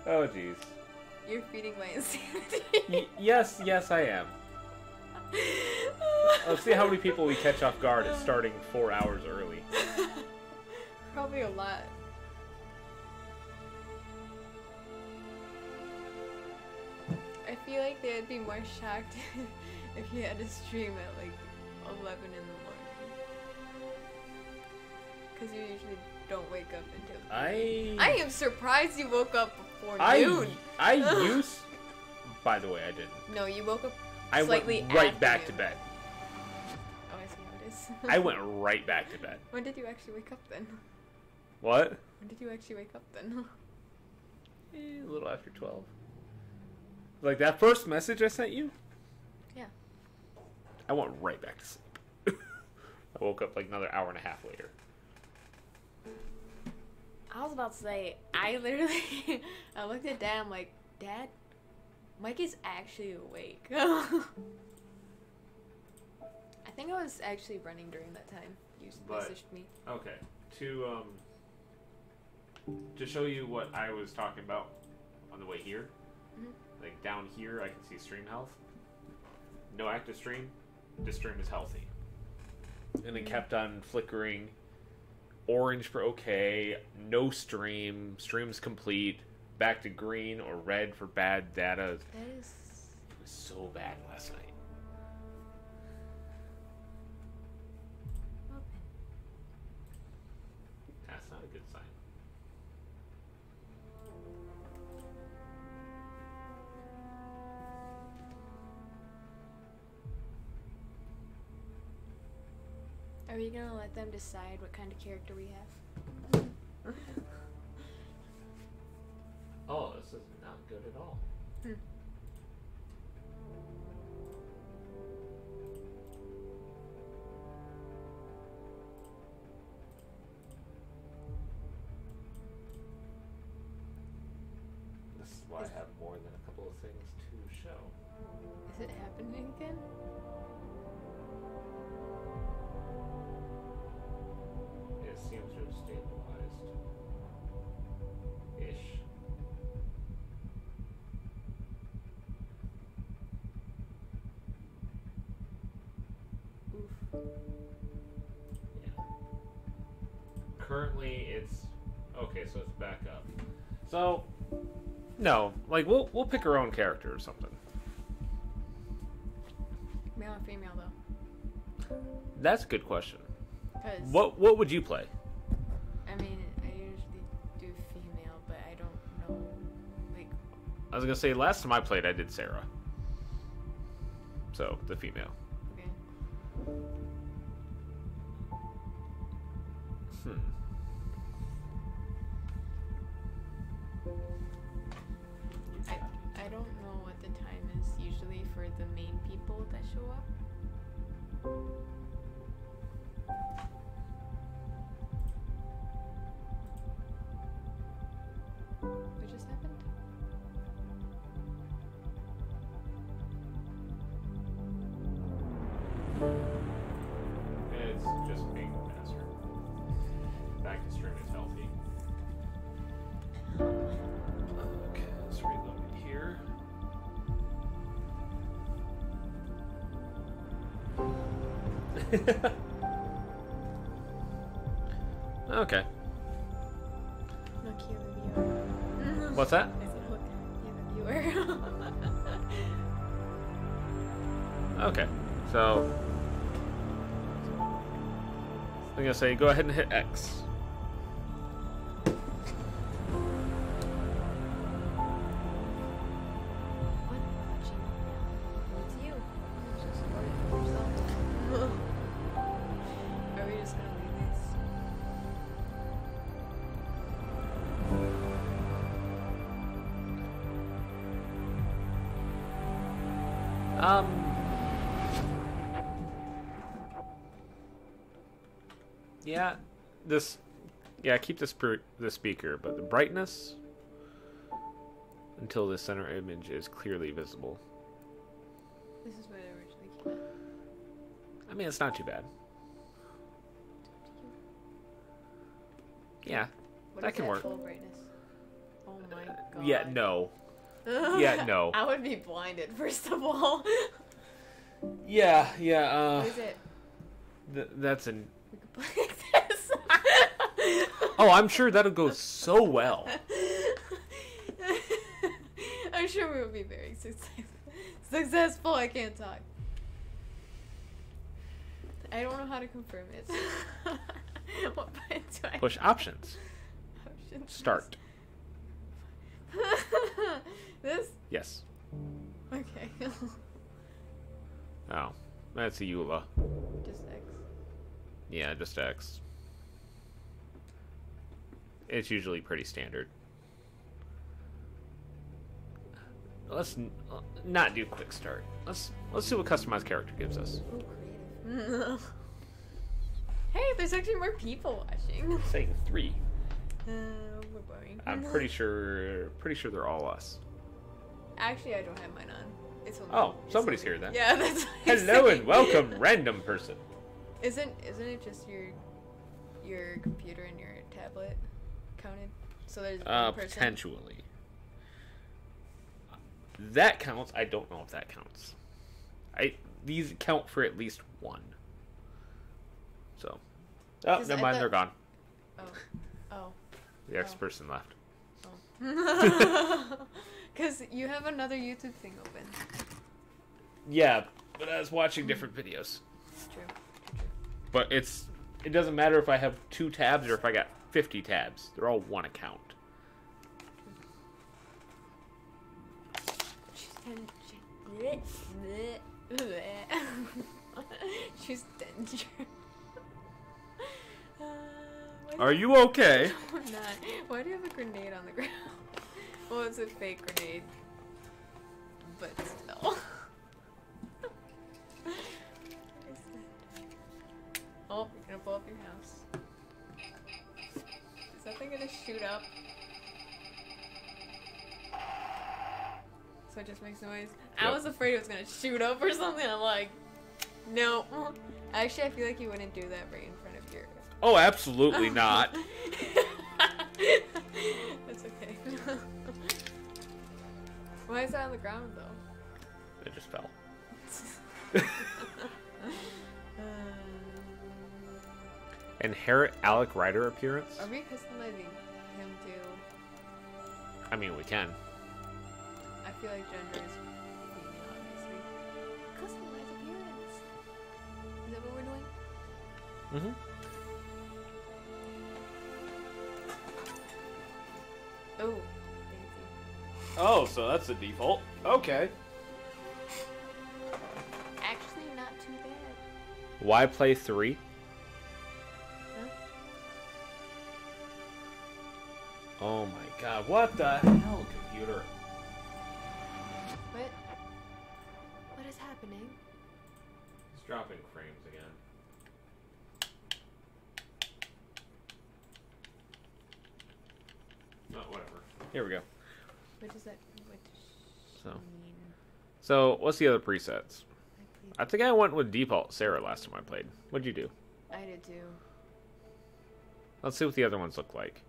Oh, jeez. You're feeding my insanity. Yes, I am. Let's see how many people we catch off guard at starting 4 hours early. Probably a lot. I feel like they would be more shocked if you had to stream at like 11 in the morning. Because you usually don't wake up until... I am surprised you woke up before noon. I used... By the way, I didn't. No, you woke up I slightly went right after back noon. to bed. Oh, I see how it is. I went right back to bed. When did you actually wake up then? What? When did you actually wake up then? A little after 12. Like that first message I sent you? Yeah. I went right back to sleep. I woke up like another hour and a half later. I was about to say, I literally, I looked at Dad, I'm like, Dad, Mike is actually awake. I think I was actually running during that time. You messaged me. Okay. To show you what I was talking about on the way here, like down here I can see stream health. No active stream. This stream is healthy. And it kept on flickering. Orange for okay, no stream, stream's complete, back to green or red for bad data. That is... It was so bad last night. Open. That's not a good sign. Are we gonna let them decide what kind of character we have? Oh, this is not good at all. This is why I have more than a couple of things to show. Is it happening again? It seems to have stabilized. Ish. Oof. Yeah. Currently, it's okay. So it's back up. So no, like we'll pick our own character or something. Male or female though? That's a good question. Cause What would you play? I mean, I usually do female, but I don't know. Like, I was gonna say last time I played, I did Sarah. So the female. okay. I don't know what the time is usually for the main people that show up. What just happened? It's just being faster. Back to stream is healthy. Okay, let's reload it here. Okay. Look, you have a viewer. What's that? I said, look, you have a viewer. Okay, so I'm gonna say go ahead and hit X. What watching now? It's you. Just worry for yourself. Are we just gonna leave this? Yeah, keep the speaker, but the brightness until the center image is clearly visible. This is what it originally came out. I mean, it's not too bad. Yeah, What that is can work. Full brightness. Oh my god. Yeah, no. Yeah, no. I would be blinded, first of all. Yeah. What is it? That's an. We could play like this. Oh, I'm sure that'll go so well. I'm sure we will be very successful. I can't talk. I don't know how to confirm it. What button do I Push options. Start. This? Yes. Okay. Oh, that's a EULA. Just X. Yeah, just X. It's usually pretty standard. Let's not do quick start. Let's see what customized character gives us. Oh, creative. Hey, there's actually more people watching. Saying 3. We're boring. I'm pretty sure they're all us. Actually, I don't have mine on. It's only, Oh, somebody's here then. Yeah, that's what I'm Hello saying. and welcome, random person. Isn't it just your computer and your tablet counted? So there's one person. Potentially. That counts. I don't know if that counts. These count for at least 1. So. Oh, never mind. They're gone. Oh. The X person left. Oh. Because you have another YouTube thing open. Yeah, but I was watching different videos. True. But it doesn't matter if I have 2 tabs or if I got 50 tabs. They're all one account. She's danger. Are you okay? I'm not. Why do you have a grenade on the ground? Well, it's a fake grenade. But still. What is that? Oh, you're gonna blow up your house. Is that thing gonna shoot up? So it just makes noise. Yep. I was afraid it was gonna shoot up or something. I'm like, no. Actually, I feel like you wouldn't do that right in front of your... Oh, absolutely not. That's okay. Why is that on the ground, though? It just fell. Inherit Alec Ryder appearance? Are we customizing him too? I mean, we can. I feel like gender is female, obviously. Customize appearance. Is that what we're doing? Mm-hmm. Oh, fancy. Oh, so that's the default. Okay. Actually, not too bad. Why play 3? Huh? Oh my god, what the hell, computer? What is happening? It's dropping frames again. No, whatever. Here we go. What does that mean? So, what's the other presets? I think I went with default Sarah last time I played. What'd you do? I did too. Let's see what the other ones look like.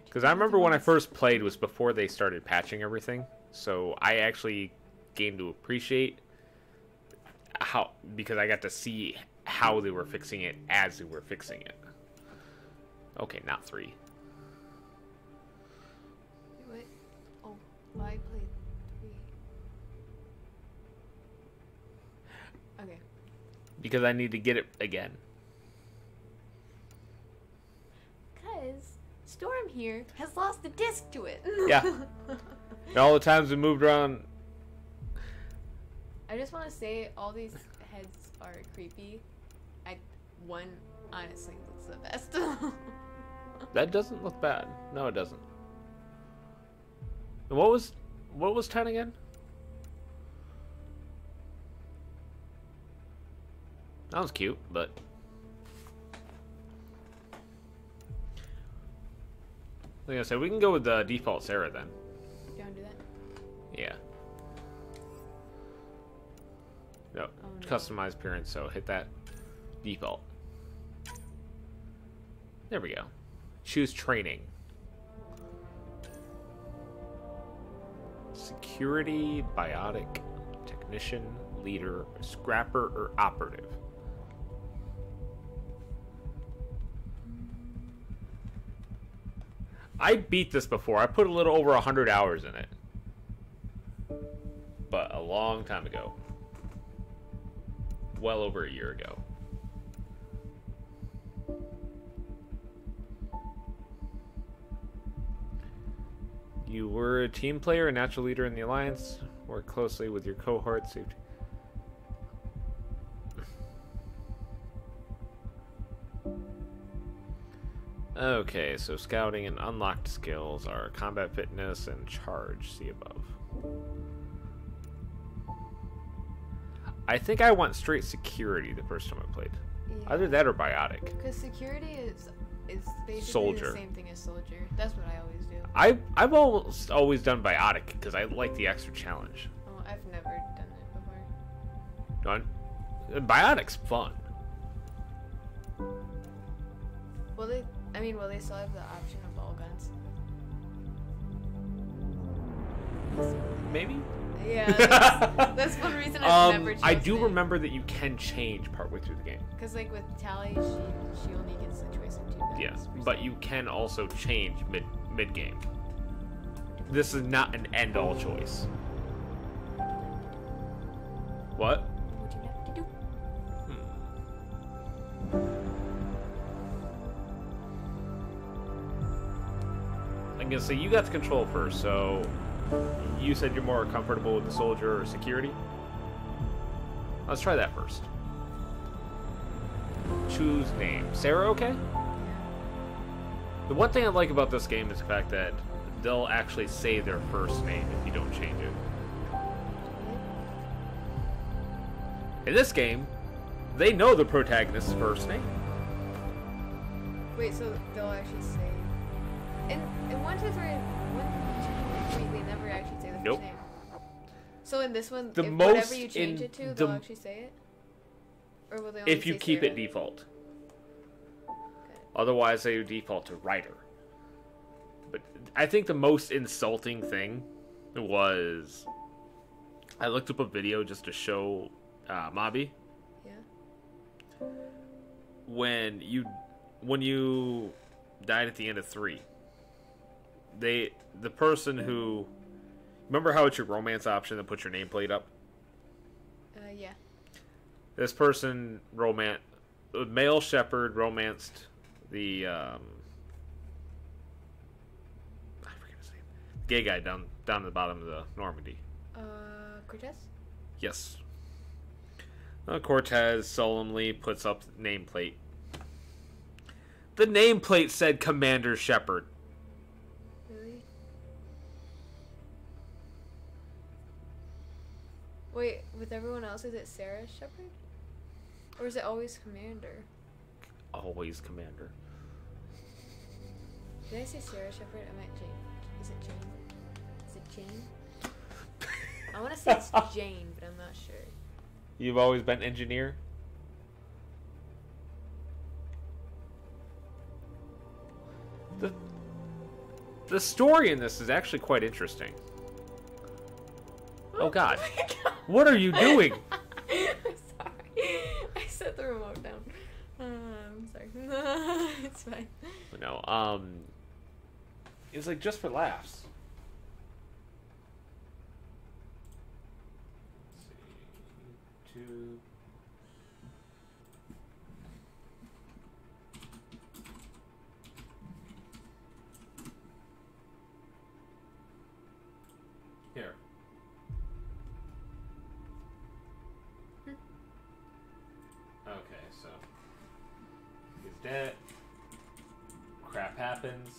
Because I remember when I first played was before they started patching everything. So I actually came to appreciate how, because I got to see how they were fixing it as they were fixing it. Okay, not 3. Wait, oh, I played 3. Okay. Because I need to get it again. Because Storm here has lost the disc to it. Yeah. And all the times we moved around. I just want to say all these heads are creepy. One honestly looks the best. That doesn't look bad. No, it doesn't. And what was 10 again? That was cute, but like I said, we can go with the default Sarah then. You want to do that? Yeah. No, Oh, no. Customize appearance, so hit that default. There we go. Choose training. Security, biotic, technician, leader, scrapper, or operative. I beat this before. I put a little over 100 hours in it. But a long time ago. Well over a year ago. You were a team player, a natural leader in the Alliance. Work closely with your cohorts. Okay, so scouting and unlocked skills are combat fitness and charge. See above. I think I went straight security the first time I played. Yeah. Either that or biotic. Because security is basically soldier. The same thing as soldier. That's what I always do. I've always done biotic because I like the extra challenge. Oh, I've never done it before. Biotic's fun. Will they still have the option of ball guns? Maybe. Yeah, that's one reason I've never chosen I do it. remember that you can change partway through the game. Because like with Tally, she only gets the choice of 2 guns. Yeah, but you can also change mid game. This is not an end all choice. What? What do you have to do? I'm gonna say you got the control first, so you said you're more comfortable with the soldier or security. Let's try that first. Choose name. Sarah, okay? The one thing I like about this game is the fact that they'll actually say their first name if you don't change it. In this game, they know the protagonist's first name. Wait, so they'll actually say... In 1, 2, 3, 1, 2, 3, they never actually say the first name. So in this one, whatever you change it to, they'll actually say it? Or will they only if you say keep Sarah? It default. Okay. Otherwise, they would default to writer. But I think the most insulting thing was... I looked up a video just to show Mabi. Yeah. When you died at the end of 3, the person who... Remember how it's your romance option that puts your nameplate up? Yeah. This person male shepherd romanced the I forget his name. Gay guy down at the bottom of the Normandy. Cortez? Yes. Cortez solemnly puts up the nameplate. The nameplate said Commander Shepard. Really? Wait, with everyone else, is it Sarah Shepard? Or is it always Commander? Always Commander. Did I say Sarah Shepard? I meant Jane. Is it Jane? Is it Jane? I want to say it's Jane, but I'm not sure. You've always been engineer? The story in this is actually quite interesting. Oh God. Oh my God. What are you doing? I'm sorry. I set the remote down. I'm sorry. It's fine. No, it's like just for laughs. Let's see. 2. Here. Okay, so he's dead. Crap happens.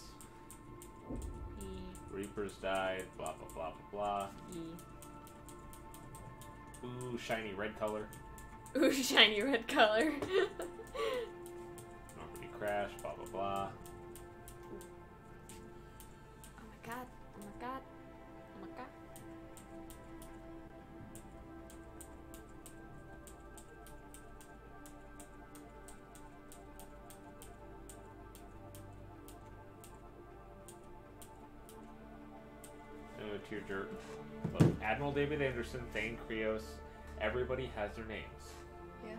Reapers died. Blah blah blah blah blah. Ooh, shiny red color. Ooh, shiny red color. Normandy crash. Blah blah blah. Oh my God. Oh my God. Oh my God. to your jerk. Look, Admiral David Anderson, Thane Krios, everybody has their names. Yeah.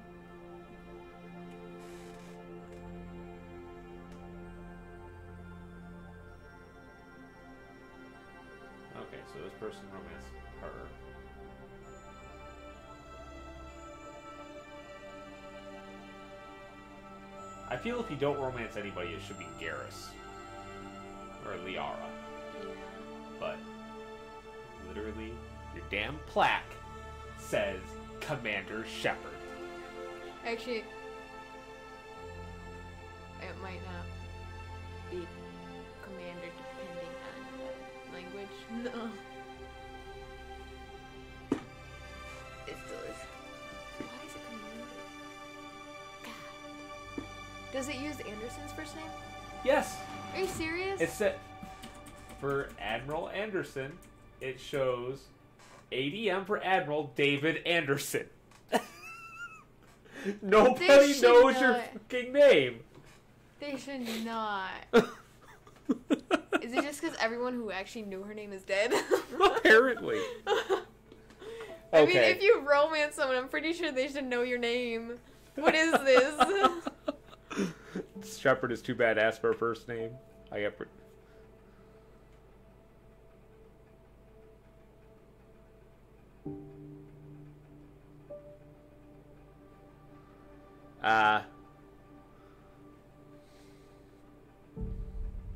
Okay, so this person romanced her. I feel if you don't romance anybody, it should be Garrus. Or Liara. Yeah. But, literally, your damn plaque says Commander Shepard. Actually, it might not be commander depending on the language. No. It still is. Why is it commander? God. Does it use Anderson's first name? Yes! Are you serious? It said, for Admiral Anderson, it shows ADM for Admiral David Anderson. Nobody knows your fucking name. They should not. Is it just because everyone who actually knew her name is dead? Apparently. I mean, if you romance someone, I'm pretty sure they should know your name. What is this? Shepard is too badass for her first name. I got.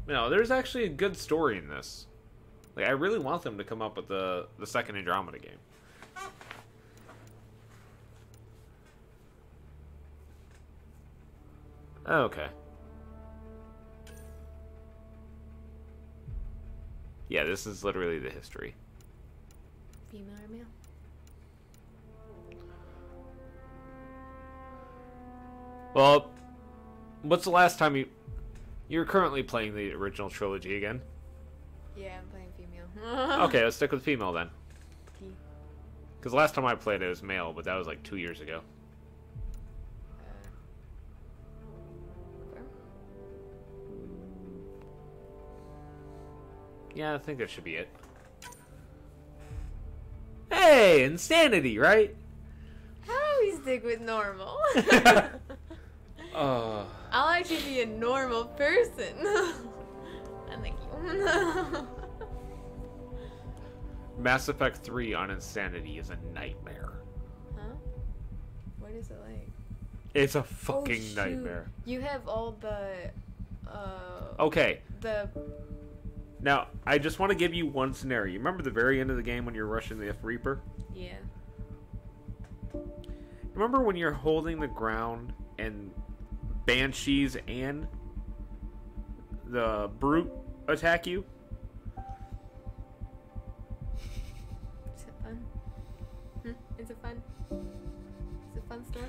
No, there's actually a good story in this. Like, I really want them to come up with the second Andromeda game. Okay. Yeah, this is literally the history. Female or male? Well, what's the last time you're currently playing the original trilogy again? Yeah, I'm playing female. Okay, let's stick with female then. P. Because last time I played it was male, but that was like 2 years ago. Yeah, I think that should be it. Hey, insanity, right? How do we stick with normal? I'll actually be a normal person. Unlike you. Mass Effect 3 on insanity is a nightmare. Huh? What is it like? It's a fucking nightmare. You have all the... Okay. The... Now, I just want to give you one scenario. You remember the very end of the game when you're rushing the Reaper? Yeah. Remember when you're holding the ground and Banshees and the Brute attack you? Is it fun? Is it fun? Is it fun story?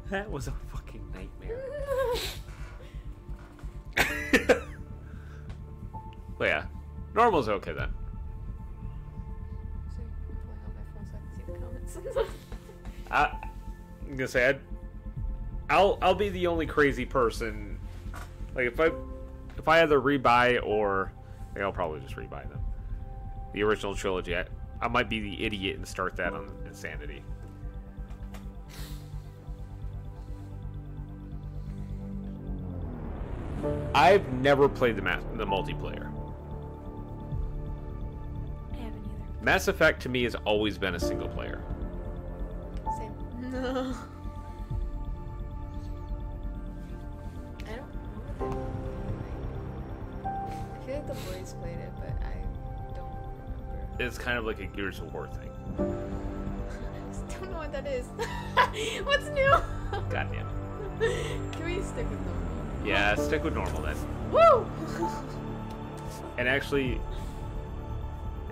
That was a fucking nightmare. But yeah, normal's okay then. So I'm pulling out my phone so I can see the comments. I'm gonna say I'll be the only crazy person. Like if I either rebuy or like, I'll probably just rebuy them. The original trilogy. I might be the idiot and start that on Insanity. I've never played the multiplayer. I haven't either. Mass Effect to me has always been a single player. Same. No. I don't know. I feel like the boys played it, but I don't remember. It's kind of like a Gears of War thing. I just don't know what that is. What's new? God damn it. Can we stick with normal? Yeah, stick with normal then. Woo! And actually,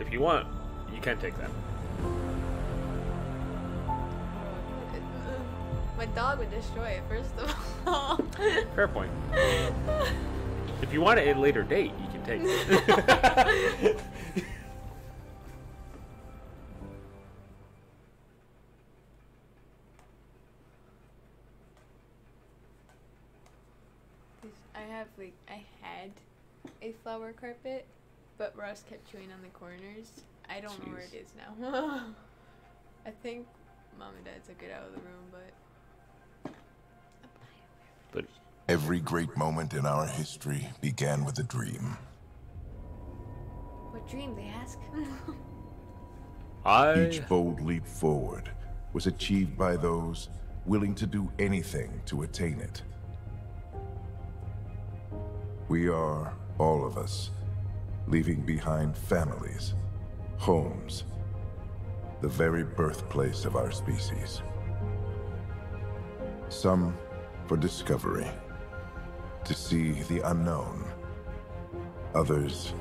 if you want, you can take that. My dog would destroy it, first of all. Fair point. If you want it at a later date, you can take it. I had a flower carpet, But Ross kept chewing on the corners. I don't know where it is now. I think Mom and Dad took it out of the room, but... Every great moment in our history began with a dream. What dream, they ask? Each bold leap forward was achieved by those willing to do anything to attain it. We are, all of us, leaving behind families, homes, the very birthplace of our species. Some for discovery, to see the unknown. Others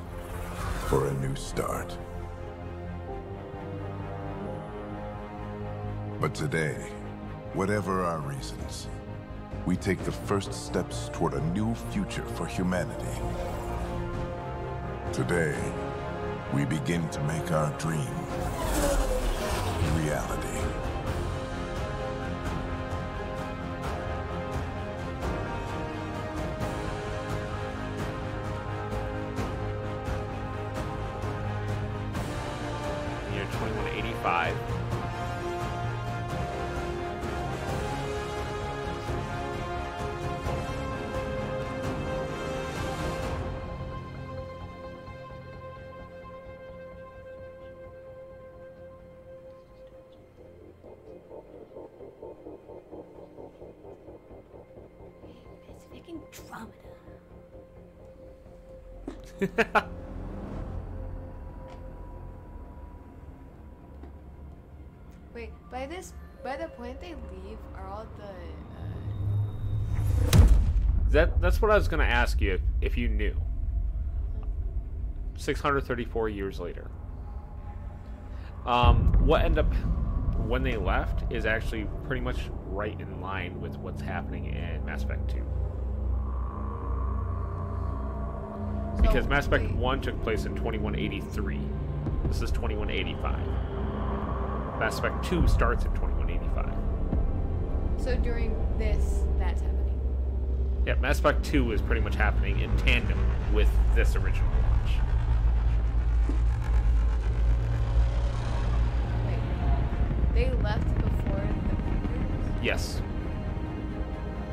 for a new start. But today, whatever our reasons, we take the first steps toward a new future for humanity. Today, we begin to make our dream reality. Year 2185. Pacific Andromeda. Wait, by the point they leave, are all the That's what I was gonna ask you if you knew. 634 years later. What ended up when they left is actually pretty much right in line with what's happening in Mass Effect 2. Because Mass Effect 1 took place in 2183. This is 2185. Mass Effect 2 starts in 2185. So during this, that's happening. Yeah, Mass Effect 2 is pretty much happening in tandem with this original launch. Wait, they left before the prequels? Yes.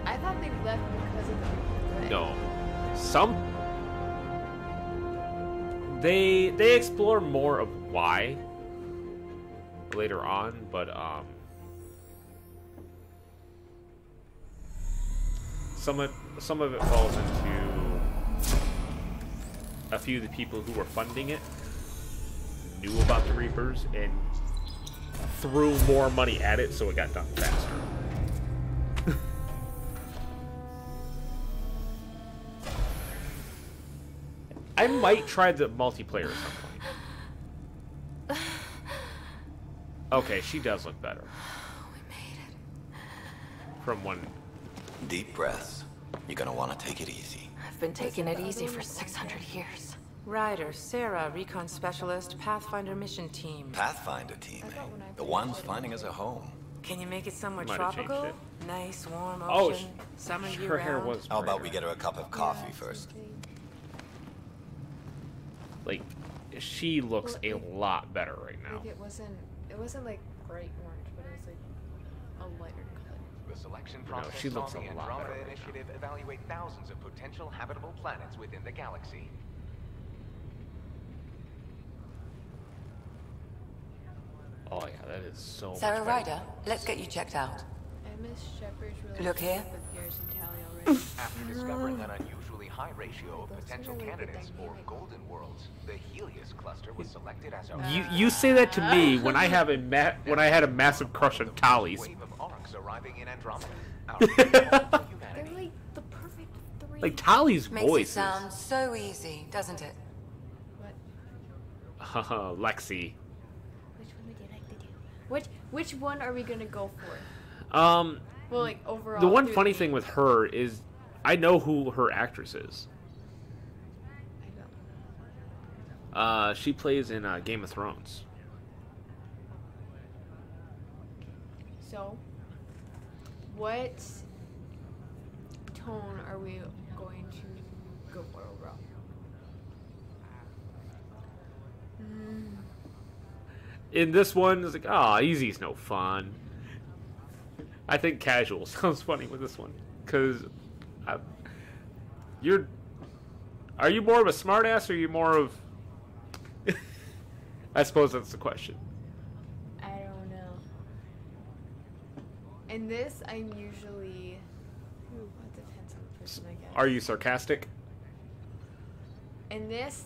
I thought they left because of the prequels, right? No. They explore more of why later on, but some of it falls into a few of the people who were funding it knew about the Reapers and threw more money at it so it got done faster. I might try the multiplayer at some point. Okay, she does look better. We made it. From one. Deep breaths. You're gonna want to take it easy. I've been taking it easy for 600 years. Ryder, Sarah, Recon Specialist, Pathfinder Mission Team. Pathfinder team, eh? The ones finding us a home. Can you make it somewhere Might have tropical? changed Nice, warm Oh, ocean, summer her year hair round? was. How about brighter. we get her a cup of coffee first? Like, she looks a lot better right now. Like it wasn't like bright orange, but it was like a lighter color. The selection No, process she looks on the a lot Andromeda better right now. Initiative evaluate thousands of potential habitable planets within the galaxy. Oh yeah, that is so Sarah much better. Ryder, let's get you checked out. I miss Shepard's relationship Look here. with Garrus and Tali already. After discovering an unusually high ratio of Those potential are really good candidates for dynamic. golden worlds, the Helios cluster was selected as a You say that to me when I have when I had a massive crush on Tali's. wave of arcs arriving in Andromeda. Our home for They're humanity. like the perfect three. Like Tali's Makes voice it sound so easy, doesn't it? What? is Lexi. Which one would you like to do? Which one are we gonna go for? Well, like overall. the one through funny the thing with her is I know who her actress is. I don't. She plays in Game of Thrones. So, what tone are we going to go for overall? in this one, it's like, oh, easy's no fun. I think casual sounds funny with this one. Because are you more of a smartass or are you more of... I suppose that's the question. I don't know. In this, I'm usually... Ooh, it depends on the person, I guess. Are you sarcastic? In this,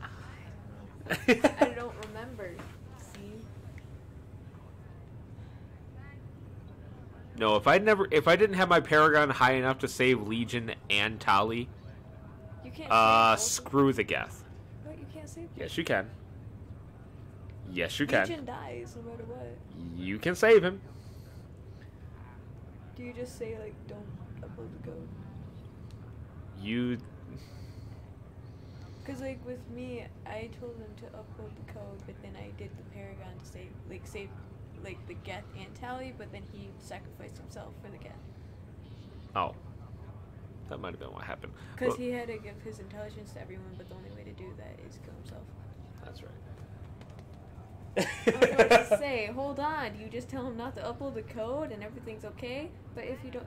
I don't know. I don't remember. See? No, if I didn't have my Paragon high enough to save Legion and Tali, You can't save screw the Geth. What? You can't save Yes, you can. Yes, you can. Legion dies no matter what. You can save him. Do you just say, like, don't upload the code? You... Because, like, with me, I told them to upload the code, but then I did the Paragon to save, the Geth and Tali, but then he sacrificed himself for the Geth. Oh. That might have been what happened. Because he had to give his intelligence to everyone, but the only way to do that is kill himself. That's right. I was about to say, hold on, you just tell him not to upload the code and everything's okay? But if you tell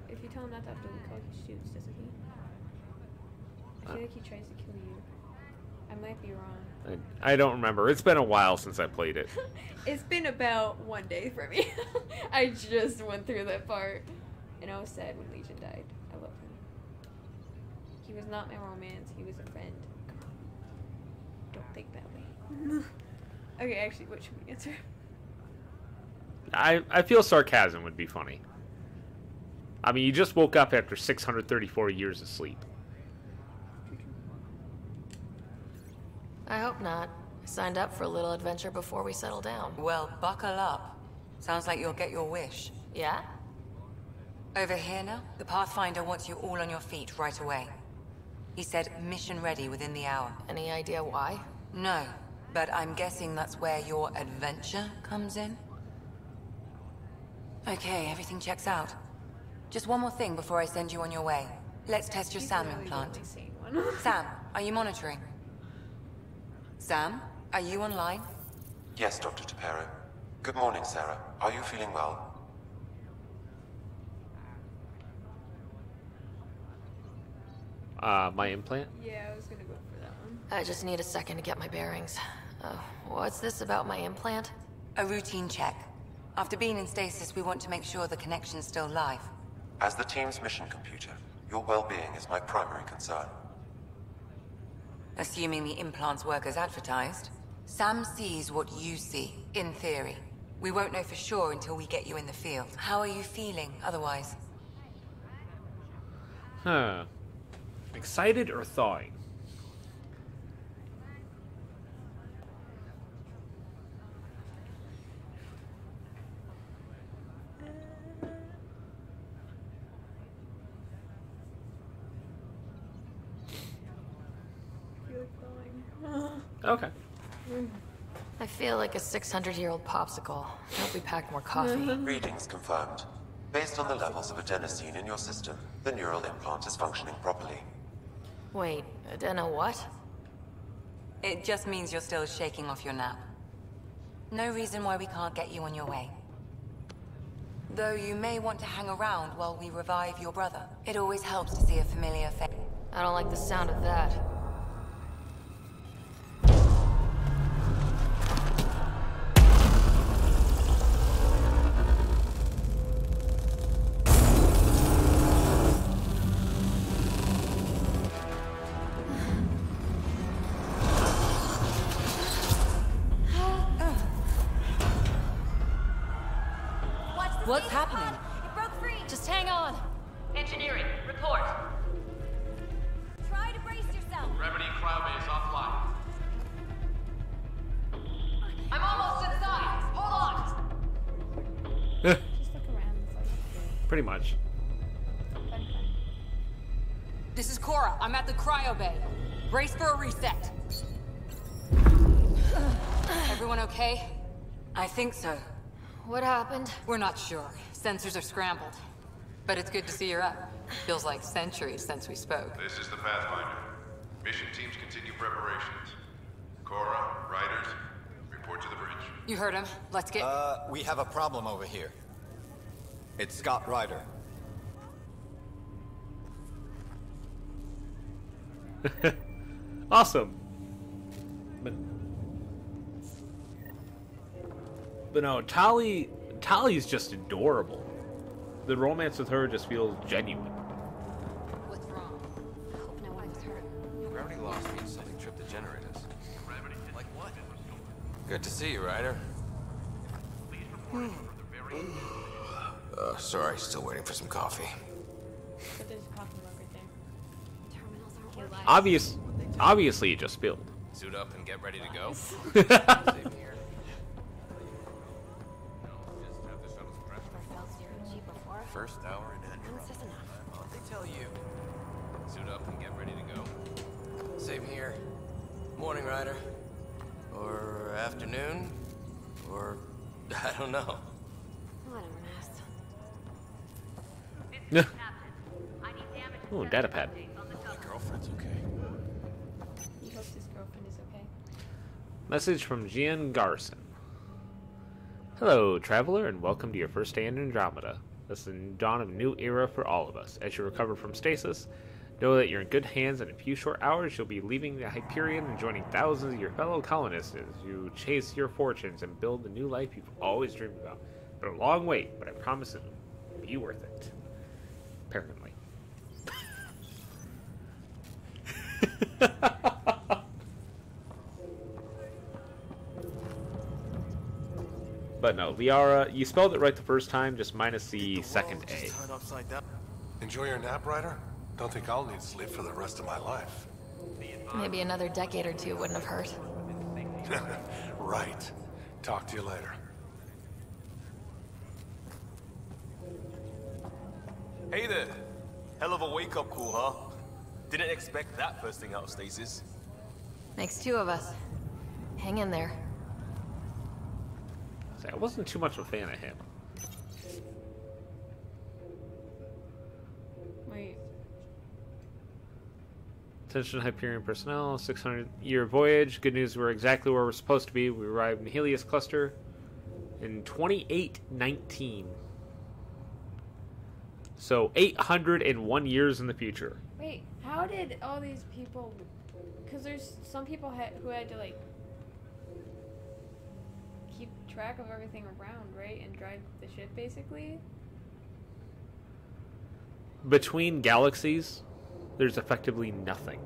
him not to upload the code, he shoots, doesn't he? I feel like he tries to kill you. I might be wrong. I don't remember. It's been a while since I played it. It's been about 1 day for me. I just went through that part. And I was sad when Legion died. I love him. He was not my romance, he was a friend. Come on. Don't think that way. Okay, actually, what should we answer? I feel sarcasm would be funny. I mean, you just woke up after 634 years of sleep. I hope not. I signed up for a little adventure before we settle down. Well, buckle up. Sounds like you'll get your wish. Yeah? Over here now, the Pathfinder wants you all on your feet right away. He said mission ready within the hour. Any idea why? No, but I'm guessing that's where your adventure comes in. Okay, everything checks out. Just one more thing before I send you on your way. Let's test your SAM implant. Sam, are you monitoring? Sam, are you online? Yes, Dr. Tapero. Good morning, Sarah. Are you feeling well? My implant? Yeah, I was gonna go for that one. I just need a second to get my bearings. What's this about my implant? A routine check. After being in stasis, we want to make sure the connection's still live. As the team's mission computer, your well-being is my primary concern. Assuming the implants work as advertised, Sam sees what you see, in theory. We won't know for sure until we get you in the field. How are you feeling otherwise? Huh. Excited or thawing? Okay. I feel like a 600-year-old popsicle. I hope we packed more coffee. Readings confirmed. Based on the levels of adenosine in your system, the neural implant is functioning properly. Wait, adeno what? It just means you're still shaking off your nap. No reason why we can't get you on your way. Though you may want to hang around while we revive your brother. It always helps to see a familiar face. I don't like the sound of that. What's happening? It broke free! Just hang on! Engineering, report. Try to brace yourself. Gravity cryobase offline. I'm almost inside. Hold on. Just look around. It's like, Pretty much. fun. This is Cora. I'm at the cryo bay. Brace for a reset. Everyone okay? I think so. What happened? We're not sure. Sensors are scrambled. But it's good to see you're up. Feels like centuries since we spoke. This is the Pathfinder. Mission teams continue preparations. Cora, Riders, report to the bridge. You heard him. Let's get... We have a problem over here. It's Scott Ryder. Awesome. But no, Tali's just adorable. The romance with her just feels genuine. What's wrong? I hope no one was hurt. Gravity lost me sending trip the generators. Like what? Good to see you, Ryder. Sorry, still waiting for some coffee. But there's a coffee mug right there. Terminals aren't working. Obviously it just spilled. Suit up and get ready to go. First hour in Andromeda. What'd they tell you? Suit up and get ready to go. Same here. Morning, Ryder. Or afternoon. Or I don't know. Yeah. Oh, data pad. My girlfriend's okay. He hopes his girlfriend is okay. Message from Gian Garson. Hello, traveler, and welcome to your first day in Andromeda. This is the dawn of a new era for all of us. As you recover from stasis, know that you're in good hands. In a few short hours, you'll be leaving the Hyperion and joining thousands of your fellow colonists as you chase your fortunes and build the new life you've always dreamed about. But a long wait, but I promise it'll be worth it. Apparently. But no, Liara, you spelled it right the first time, just minus the second A. Enjoy your nap, Ryder? Don't think I'll need sleep for the rest of my life. Maybe another decade or two wouldn't have hurt. Right. Talk to you later. Hey there. Hell of a wake-up call, huh? Didn't expect that first thing out of stasis. Makes two of us. Hang in there. I wasn't too much of a fan of him. Wait. Attention Hyperion personnel, 600-year voyage. Good news, we're exactly where we're supposed to be. We arrived in the Helios cluster in 2819. So 801 years in the future. Wait, how did all these people... Because there's some people who had to, like, keep track of everything around, right? And drive the ship, basically? Between galaxies, there's effectively nothing.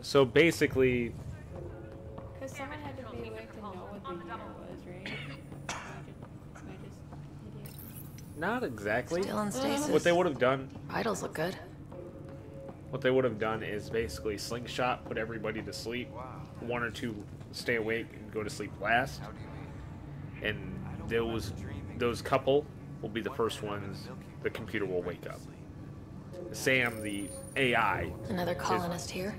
So basically... Because someone had to be awake to know what the year was, right? Not exactly. Still in stasis. What they would have done... Vitals look good. What they would have done is basically slingshot, put everybody to sleep. One or two stay awake and go to sleep last. And those couple will be the first ones the computer will wake up. Sam, the AI, another colonist here,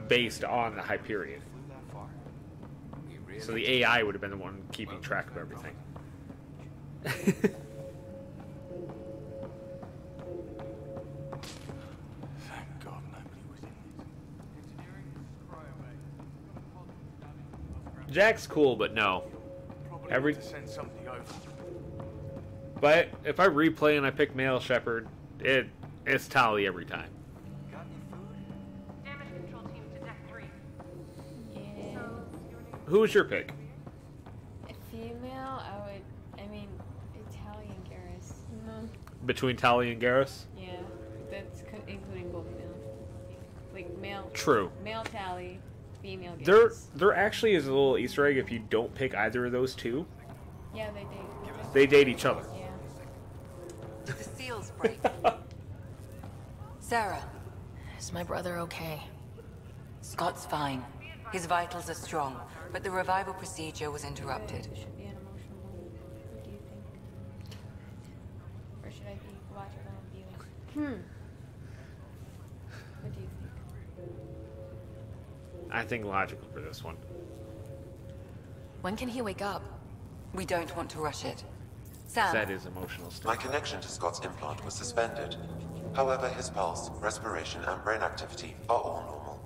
based on the Hyperion. So the AI would have been the one keeping track of everything. Jack's cool, but no. But if I replay and I pick male shepherd, it's Tali every time. Damage control team to deck 3. Yeah. Who was your pick? A female, I mean, Italian Garrus. Between Tali and Garrus? Yeah, that's including both male. Like male. True. Male Tali, female Garrus. There actually is a little Easter egg if you don't pick either of those two. Yeah, they date. They date each other. Yeah. The seals break. Sarah. Is my brother okay? Scott's fine. His vitals are strong, but the revival procedure was interrupted. It should be an emotional moment. What do you think? Or should I be logical and be like, What do you think? I think logical for this one. When can he wake up? We don't want to rush it. Sam. That is emotional stuff. My connection to Scott's implant was suspended. However, his pulse, respiration, and brain activity are all normal.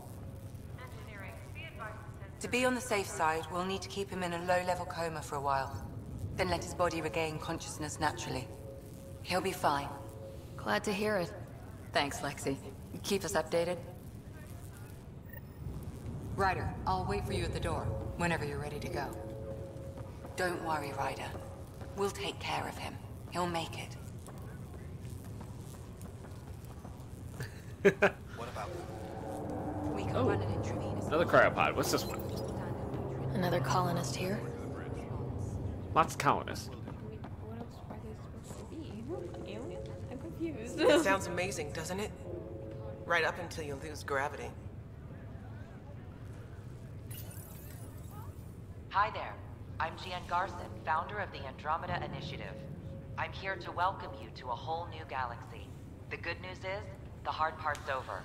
To be on the safe side, we'll need to keep him in a low-level coma for a while. Then let his body regain consciousness naturally. He'll be fine. Glad to hear it. Thanks, Lexi. Keep us updated. Ryder, I'll wait for you at the door, whenever you're ready to go. Don't worry, Ryder. We'll take care of him. He'll make it. What about? We can run an intravenous... Another cryopod. What's this one? Another colonist here? Lots of colonists. What else are they supposed to be? Aliens? I'm confused. It sounds amazing, doesn't it? Right up until you lose gravity. Hi there. I'm Gian Garson, founder of the Andromeda Initiative. I'm here to welcome you to a whole new galaxy. The good news is, the hard part's over.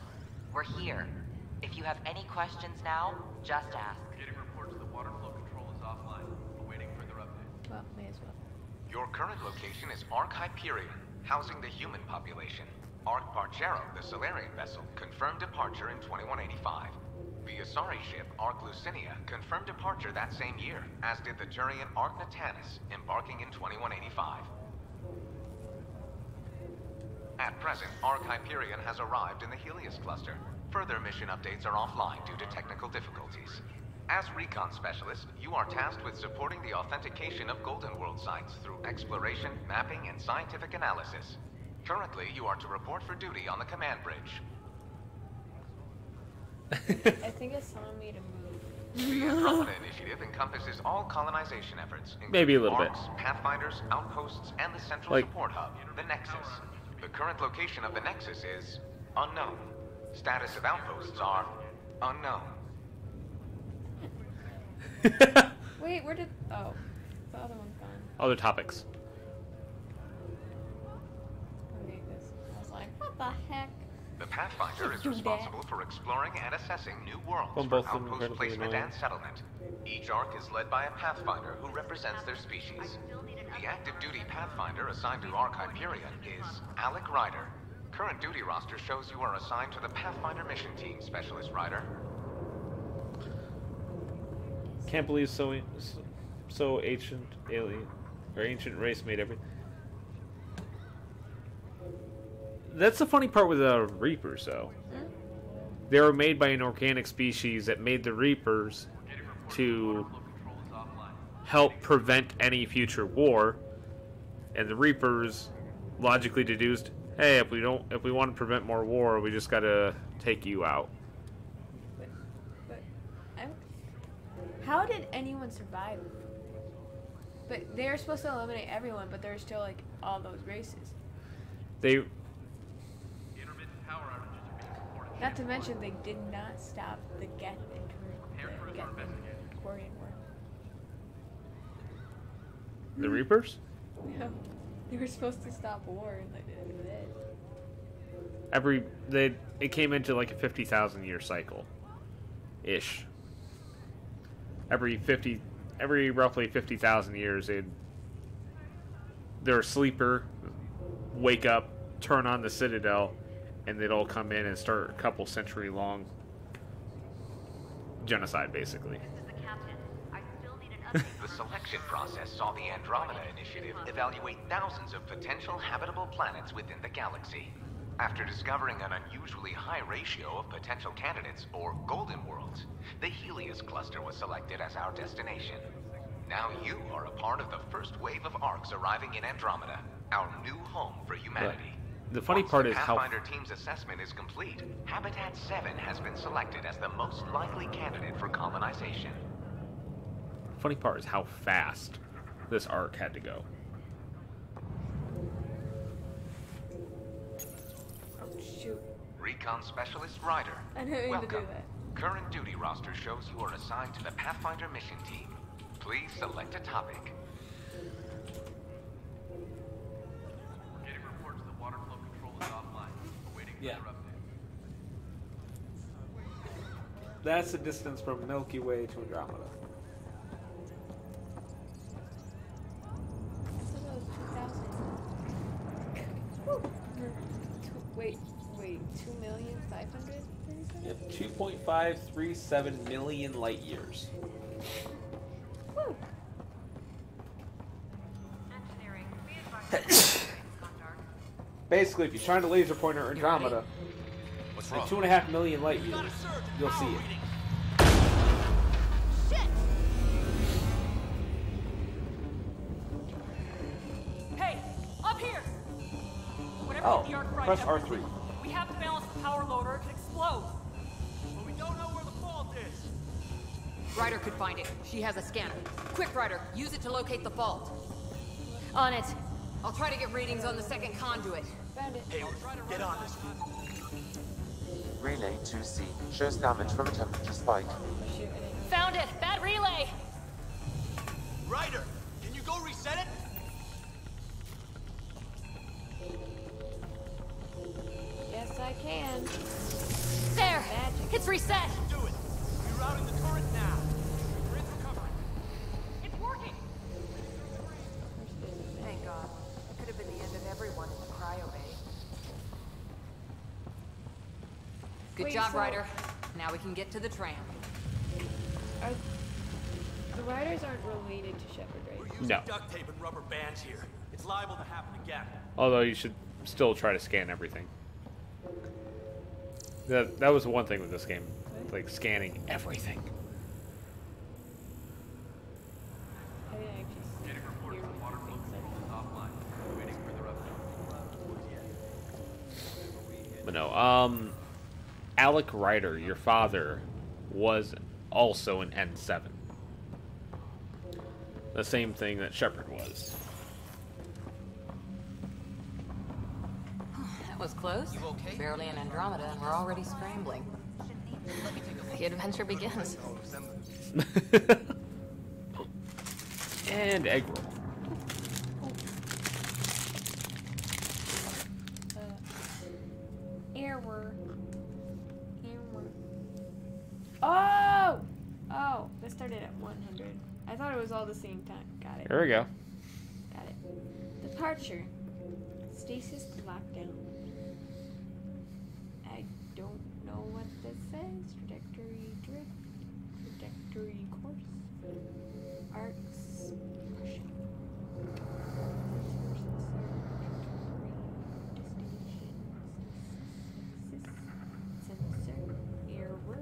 We're here. If you have any questions now, just ask. Getting reports the water flow control is offline. Awaiting further updates. Well, may as well. Your current location is Ark Hyperion, housing the human population. Ark Barchero, the Solarian vessel, confirmed departure in 2185. The Asari ship, Ark Lucinia, confirmed departure that same year, as did the Turian Ark Natanus, embarking in 2185. At present, Ark Hyperion has arrived in the Helios cluster. Further mission updates are offline due to technical difficulties. As recon specialist, you are tasked with supporting the authentication of Golden World sites through exploration, mapping, and scientific analysis. Currently, you are to report for duty on the command bridge. I think it's telling me to move. The Andromeda Initiative encompasses all colonization efforts, Maybe a little Arks, bit. Pathfinders, outposts, and the central support hub, the Nexus. The current location of the Nexus is unknown. Status of outposts are unknown. Wait, where did... Oh, the other one's gone. Other topics. Okay, this... I was like, what the heck? The Pathfinder is responsible for exploring and assessing new worlds Well, for both of them outpost incredibly placement annoying. and settlement. Each Ark is led by a Pathfinder who represents their species. The active duty Pathfinder assigned to Ark Hyperion is Alec Ryder. Current duty roster shows you are assigned to the Pathfinder mission team, Specialist Ryder. Can't believe so ancient alien or ancient race made everything. That's the funny part with the Reapers, though. They were made by an organic species that made the Reapers to help prevent any future war, and the Reapers logically deduced, hey, if we want to prevent more war, we just gotta take you out. How did anyone survive? But they're supposed to eliminate everyone, but there's still like all those races. They. Not to mention, they did not stop the Geth Quarian War. The Reapers? No, they were supposed to stop war, and they did. It came into like a 50,000 year cycle, ish. Every roughly 50,000 years, they're a sleeper, wake up, turn on the Citadel, and they'd all come in and start a couple century long genocide, basically. The selection process saw the Andromeda Initiative evaluate thousands of potential habitable planets within the galaxy. After discovering an unusually high ratio of potential candidates, or Golden Worlds, the Helios cluster was selected as our destination. Now you are a part of the first wave of Arks arriving in Andromeda, our new home for humanity. The funny part is how... Once the Pathfinder team's assessment is complete, Habitat 7 has been selected as the most likely candidate for colonization. Funny part is how fast this arc had to go. Oh, shoot. Recon Specialist Ryder. I didn't mean welcome. to do that. Current duty roster shows you are assigned to the Pathfinder mission team. Please select a topic. We're getting reports the water flow control is offline. Awaiting further updates. That's the distance from Milky Way to Andromeda. Wait, 2,537,000? Yep, 2.537 million light years. Woo. Basically, if you're trying to laser pointer Andromeda, What's in wrong? 2.5 million light years, you'll see it. Shit! Hey, up here! Whatever Oh, hit the arc press right, R3. we have to balance the power load or it could explode. But we don't know where the fault is. Ryder could find it. She has a scanner. Quick, Ryder, use it to locate the fault. On it. I'll try to get readings on the second conduit. Found it. Hey, get on this. Relay 2C shows damage from a temperature spike. Found it. Bad relay. Ryder, can you go reset it? Yes, I can. There. Magic. It's reset. Do it. Rerouting the turret now. Grid's recovering. It's working. Thank God. It could have been the end of everyone in the cryo bay. Good Wait, job, so- Ryder. Now we can get to the tram. The riders aren't related to Shepard, right? We're using No. duct tape and rubber bands here. It's liable to happen again. Although you should still try to scan everything. That was one thing with this game, like scanning everything. I didn't actually Getting reports hear that what water the flow thing control said. is offline. Waiting for their update. But no, Alec Ryder, your father, was also an N7. The same thing that Shepard was. That was close. You okay? Barely in Andromeda, and we're already scrambling. The adventure begins. And egg roll. Error. Oh! Oh, this started at 100. I thought it was all the same time. Got it. There we go. Got it. Departure. Stasis lockdown. I don't know what this says. Trajectory drift. Trajectory course. Arcs. Pushing. Sensor. Error.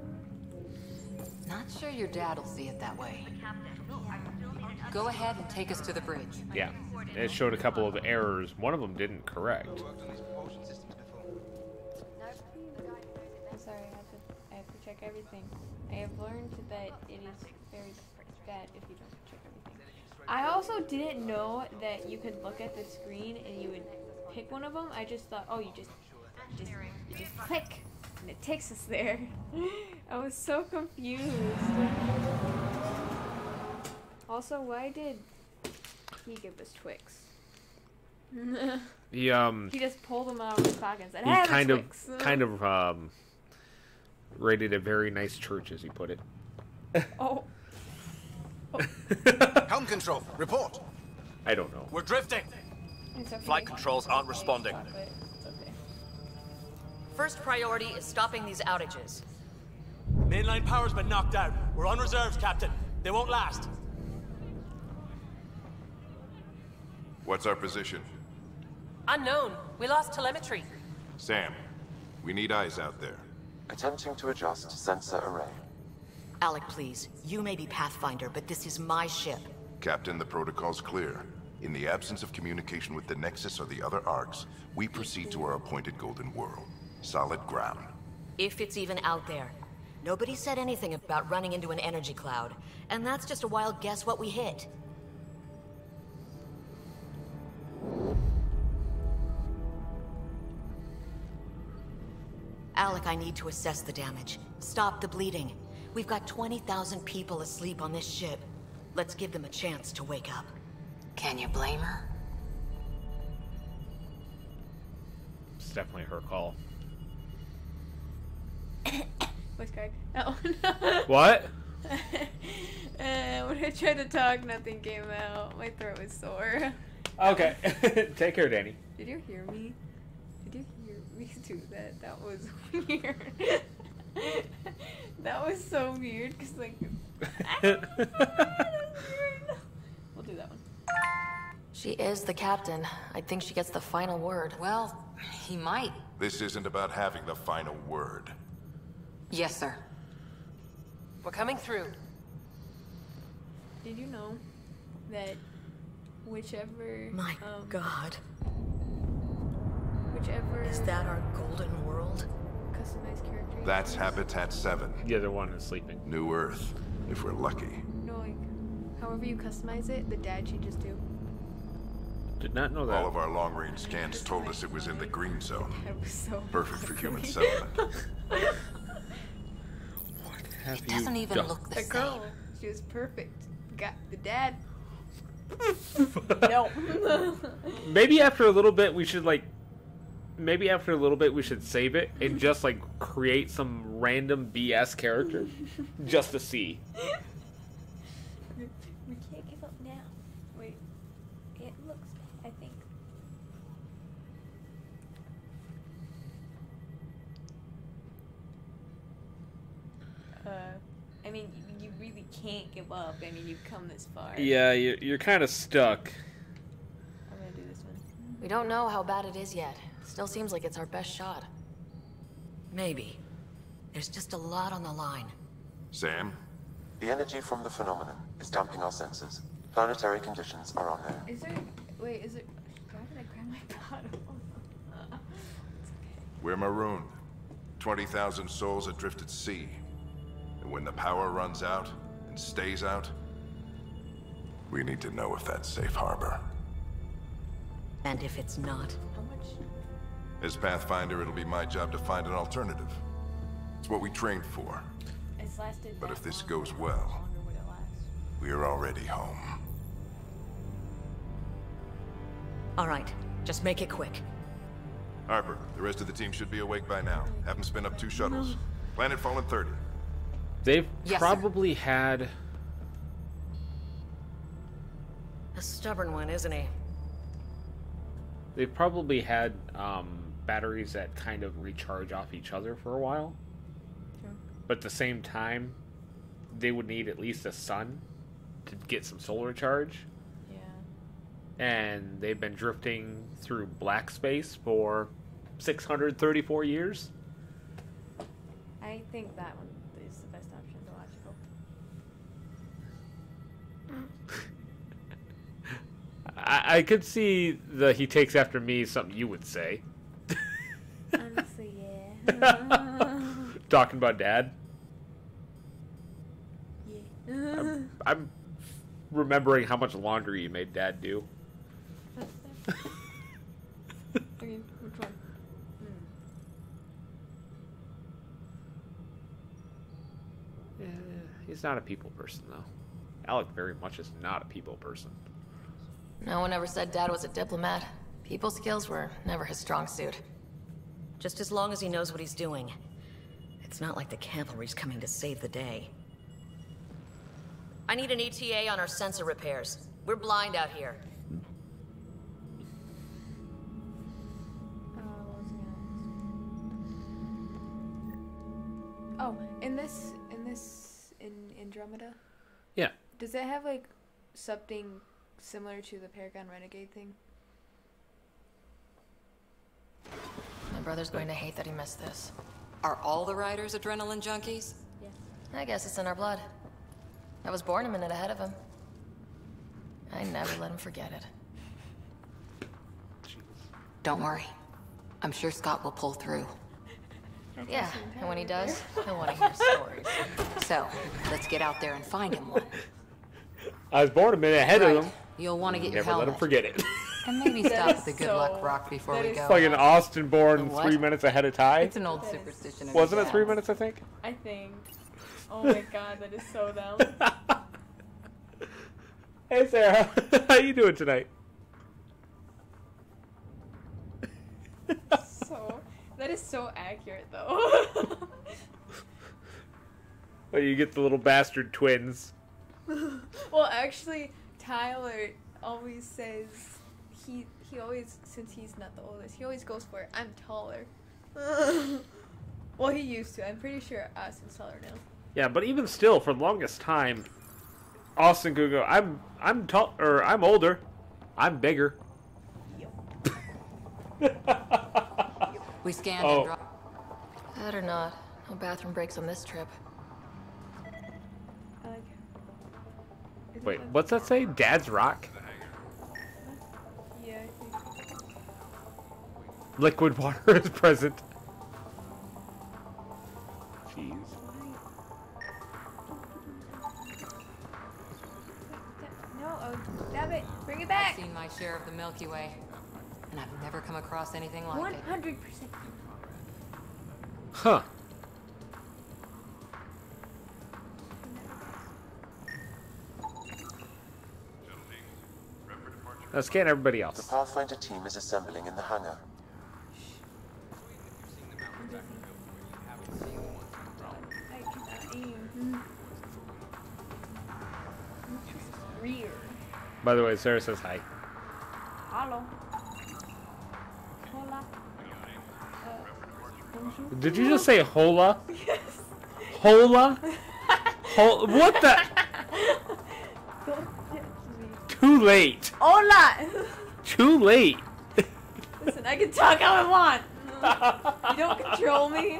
Not sure your dad will see it that way. Go ahead and take us to the bridge. Yeah, it showed a couple of errors. One of them didn't correct. I'm sorry, I have to check everything. I have learned that it is very bad if you don't check everything. I also didn't know that you could look at the screen and you would pick one of them. I just thought, oh, you just click and it takes us there. I was so confused. Also, why did he give us Twix? He He just pulled them out of his pocket and said, he "Have kind a of Twix." raided a very nice church, as he put it. Oh. Helm control, report. I don't know. We're drifting. It's okay. Flight controls aren't responding. It's okay. First priority is stopping these outages. Mainline power's been knocked out. We're on reserves, Captain. They won't last. What's our position? Unknown. We lost telemetry. Sam, we need eyes out there. Attempting to adjust sensor array. Alec, please. You may be Pathfinder, but this is my ship. Captain, the protocol's clear. In the absence of communication with the Nexus or the other arcs, we proceed to our appointed Golden World. Solid ground. If it's even out there. Nobody said anything about running into an energy cloud, and that's just a wild guess what we hit. Alec, I need to assess the damage. Stop the bleeding. We've got 20,000 people asleep on this ship. Let's give them a chance to wake up. Can you blame her? It's definitely her call. Voice crack. Oh no. What? When I tried to talk, nothing came out. My throat was sore. Okay. Take care, Danny. Did you hear me? Did you hear me do that. That was weird. That was so weird, because, like... that was weird. We'll do that one. She is the captain. I think she gets the final word. Well, he might. This isn't about having the final word. Yes, sir. We're coming through. Did you know that whichever... My God. Whichever... Is that our golden world? Customized character... That's Habitat 7. The other one is sleeping. New Earth, if we're lucky. No, like, however you customize it, the dad changes too. Did not know that. All of our long-range scans told us it was in the green zone. That was so Perfect for human settlement. It doesn't even look the same. girl, she was perfect. Got the dad. No. Maybe after a little bit we should save it and just like create some random BS character just to see. We can't give up now. Wait. It looks bad, I think. I mean, you really can't give up. I mean, you've come this far. Yeah, you're kind of stuck. I'm gonna do this one. We don't know how bad it is yet. Still seems like it's our best shot. Maybe. There's just a lot on the line. Sam? The energy from the phenomenon is dumping our senses. Planetary conditions are on there. Is there... Wait, is it... Why did I grab my bottle? We're marooned. 20,000 souls adrift at sea. And when the power runs out, and stays out, we need to know if that's safe harbor. And if it's not? How much? As Pathfinder, it'll be my job to find an alternative. It's what we trained for. It's lasted But that if this long. goes well, How longer would it last? we're already home. All right, just make it quick. Harper, the rest of the team should be awake by now. Have them spin up 2 shuttles. Planet Fallen 30. They've Yes, probably had... A stubborn one, isn't he? They've probably had batteries that kind of recharge off each other for a while. Sure. But at the same time, they would need at least a sun to get some solar charge. Yeah. And they've been drifting through black space for 634 years. I think that one is the best option, logical. I could see the he takes after me something you would say. Honestly, yeah. Talking about Dad. Yeah. I'm remembering how much laundry you made Dad do. Okay, which one? Yeah, he's not a people person, though. Alec very much is not a people person. No one ever said Dad was a diplomat. People skills were never his strong suit. Just as long as he knows what he's doing. It's not like the cavalry's coming to save the day. I need an ETA on our sensor repairs. We're blind out here. Oh, in Andromeda? Yeah. Does it have, like, something similar to the Paragon Renegade thing? My brother's going to hate that he missed this. Are all the riders adrenaline junkies? Yes. I guess it's in our blood. I was born a minute ahead of him. I never let him forget it. Don't worry. I'm sure Scott will pull through. Yeah, and when he does, I want to hear stories. So, let's get out there and find him one. I was born a minute ahead of him. You'll want to get your Never let helmet. him forget it. And maybe stop at the good luck rock before we go. It's like an Austin born The what? 3 minutes ahead of time. It's an old superstition. in Wasn't it the 3 South. minutes, I think? I think. Oh my god, that is so dumb. Hey, Sarah. How you doing tonight? That is so accurate, though. Well, you get the little bastard twins. Well, actually, Tyler always says he always, since he's not the oldest, he always goes for I'm taller. Well, he used to. I'm pretty sure us installer now. Yeah, but even still, for the longest time, Austin could go, I'm tall, or I'm older, I'm bigger. We scanned Oh. and dropped. That or not, no bathroom breaks on this trip. I like it. Wait, what's that say? Dad's Rock? Yeah, I think. Liquid water is present. Jeez. No, oh, damn it. Bring it back. I've seen my share of the Milky Way, and I've never come across anything like it. 100%. Huh. Let's scan everybody else. The Pathfinder team is assembling in the hangar. Weird. By the way, Sarah says hi. Hello. Hola. Bonjour. Did you just say hola? Yes. Hola? What the? Don't judge me. Too late. Hola. Too late. Listen, I can talk how I want. You don't control me.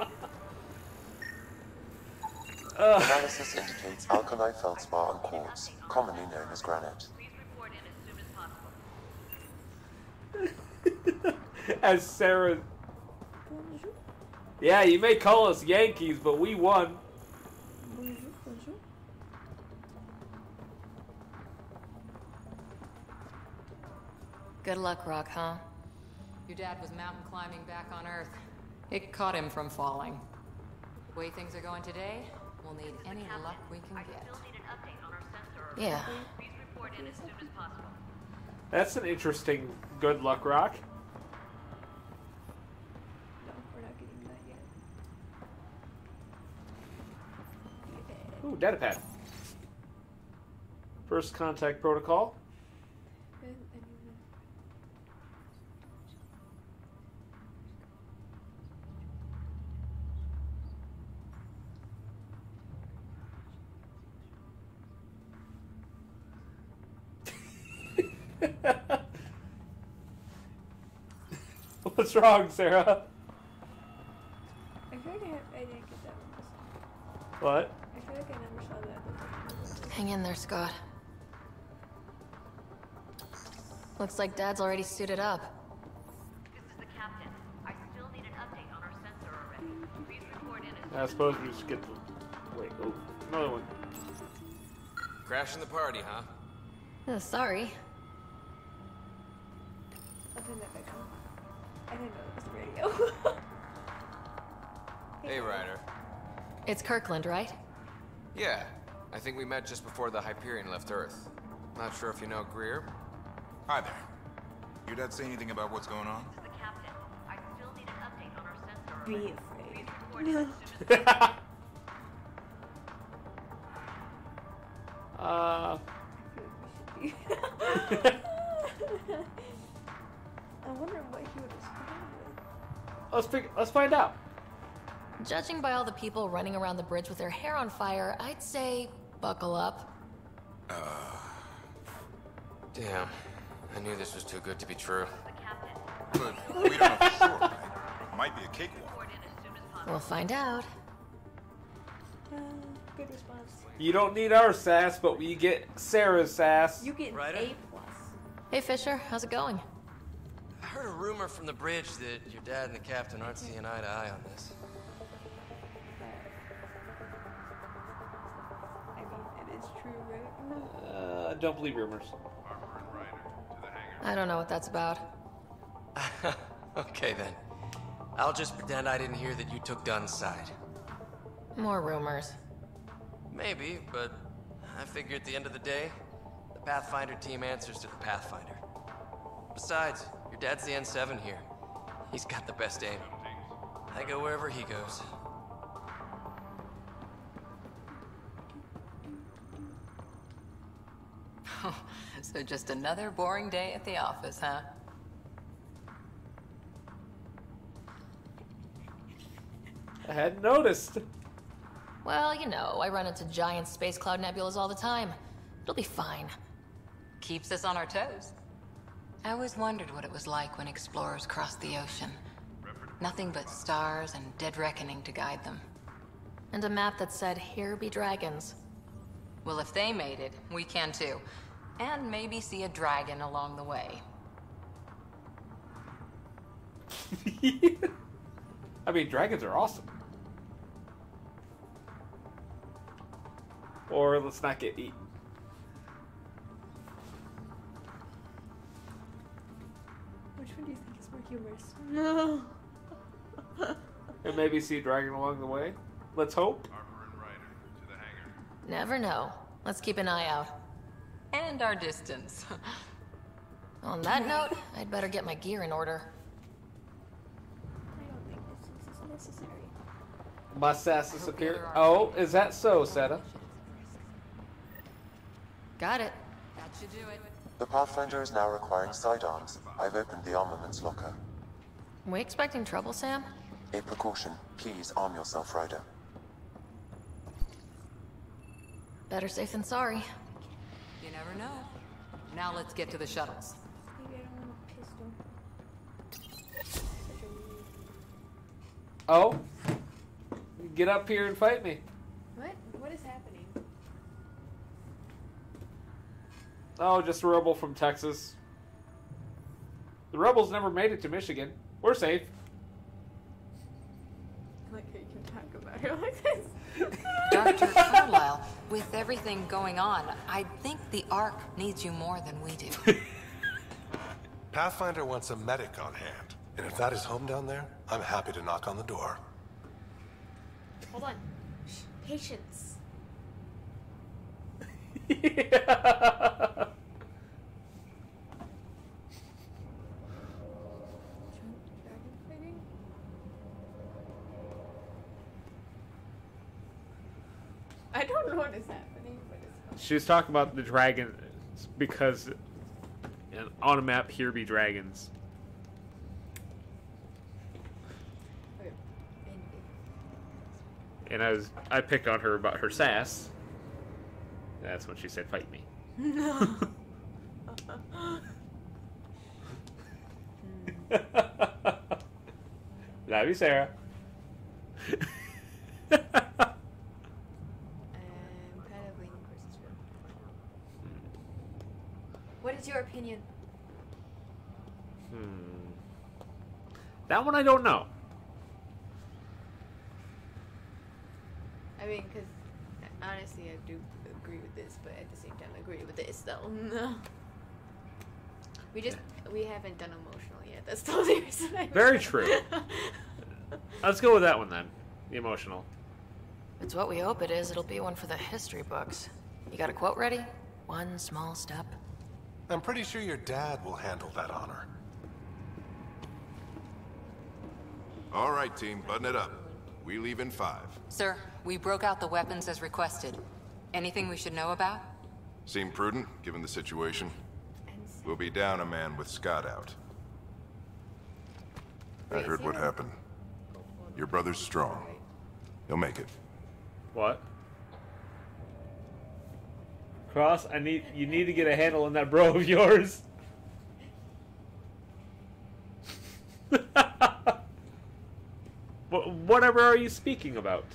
Analysis indicates alkali feldspar and quartz, commonly known as granite. As Sarah. Yeah, you may call us Yankees, but we won. Good luck, Rock, huh? Your dad was mountain climbing back on Earth. It caught him from falling. The way things are going today, we'll need any luck we can get. Yeah. That's an interesting good luck rock. No, we're not getting that yet. Ooh, datapad. First contact protocol. What's wrong, Sarah? I feel like I didn't get that one. What? I feel like I never saw that. Hang in there, Scott. Looks like Dad's already suited up. This is the captain. I still need an update on our sensor already. Please report in as I suppose we just get the... Wait, oh, another one. Crashing the party, huh? Sorry. I'll turn that back on. I didn't know it was the radio. Hey, Ryder. It's Kirkland, right? Yeah, I think we met just before the Hyperion left Earth. Not sure if you know Greer. Hi there. Your dad say anything about what's going on? the captain. I still need an update on our sensor Be already. afraid. Please report in as soon as I wonder what he would respond with. Let's find out. Judging by all the people running around the bridge with their hair on fire, I'd say buckle up. Damn. I knew this was too good to be true. But we don't know for sure, right? Might be a cakewalk. We'll find out. Good response. You don't need our sass, but we get Sarah's sass. You get Ryder? A+. Hey, Fisher, how's it going? I heard a rumor from the bridge that your dad and the captain aren't seeing eye to eye on this. I mean, it is true, right? Don't believe rumors. I don't know what that's about. Okay then. I'll just pretend I didn't hear that you took Dunn's side. More rumors. Maybe, but I figure at the end of the day, the Pathfinder team answers to the Pathfinder. Besides, your dad's the N7 here. He's got the best aim. I go wherever he goes. So just another boring day at the office, huh? I hadn't noticed. Well, you know, I run into giant space cloud nebulas all the time. It'll be fine. Keeps us on our toes. I always wondered what it was like when explorers crossed the ocean. Nothing but stars and dead reckoning to guide them. And a map that said, "Here be dragons." Well, if they made it, we can too. And maybe see a dragon along the way. I mean, dragons are awesome. Or let's not get eaten. Which one do you think is more humorous? No. And maybe see a dragon along the way. Let's hope. Never know. Let's keep an eye out. And our distance. On that note, I'd better get my gear in order. I don't think this is necessary. My sass disappeared. Oh, is that so, Seta? Got it. That should do it. The Pathfinder is now requiring sidearms. I've opened the armaments locker. We expecting trouble, Sam? A precaution. Please arm yourself, Ryder. Better safe than sorry. You never know. Now let's get to the shuttles. Maybe I don't want a pistol. Such a weird... Oh? Get up here and fight me. What? What is happening? Oh, just a rebel from Texas. The rebels never made it to Michigan. We're safe. I like how you can talk about her like this. Dr. Carlisle, with everything going on, I think the Ark needs you more than we do. Pathfinder wants a medic on hand. And if that is home down there, I'm happy to knock on the door. Hold on. Shh. Patience. Yeah. I don't know what is happening, but it's... She was talking about the dragons because on a map, here be dragons. And I picked on her about her sass. That's when she said, "Fight me." No. Love you, Sarah. What is your opinion? That one I don't know. I mean, because honestly, I do agree with this, but at the same time, agree with this, though. No. We haven't done emotional yet. That's the only reason I... Very true. Let's go with that one then. The emotional. It's what we hope it is. It'll be one for the history books. You got a quote ready? One small step. I'm pretty sure your dad will handle that honor. All right, team, button it up. We leave in 5. Sir, we broke out the weapons as requested. Anything we should know about? Seem prudent, given the situation. We'll be down a man with Scott out. I heard what happened. Your brother's strong. He'll make it. What? Cross, you need to get a handle on that bro of yours. Whatever are you speaking about?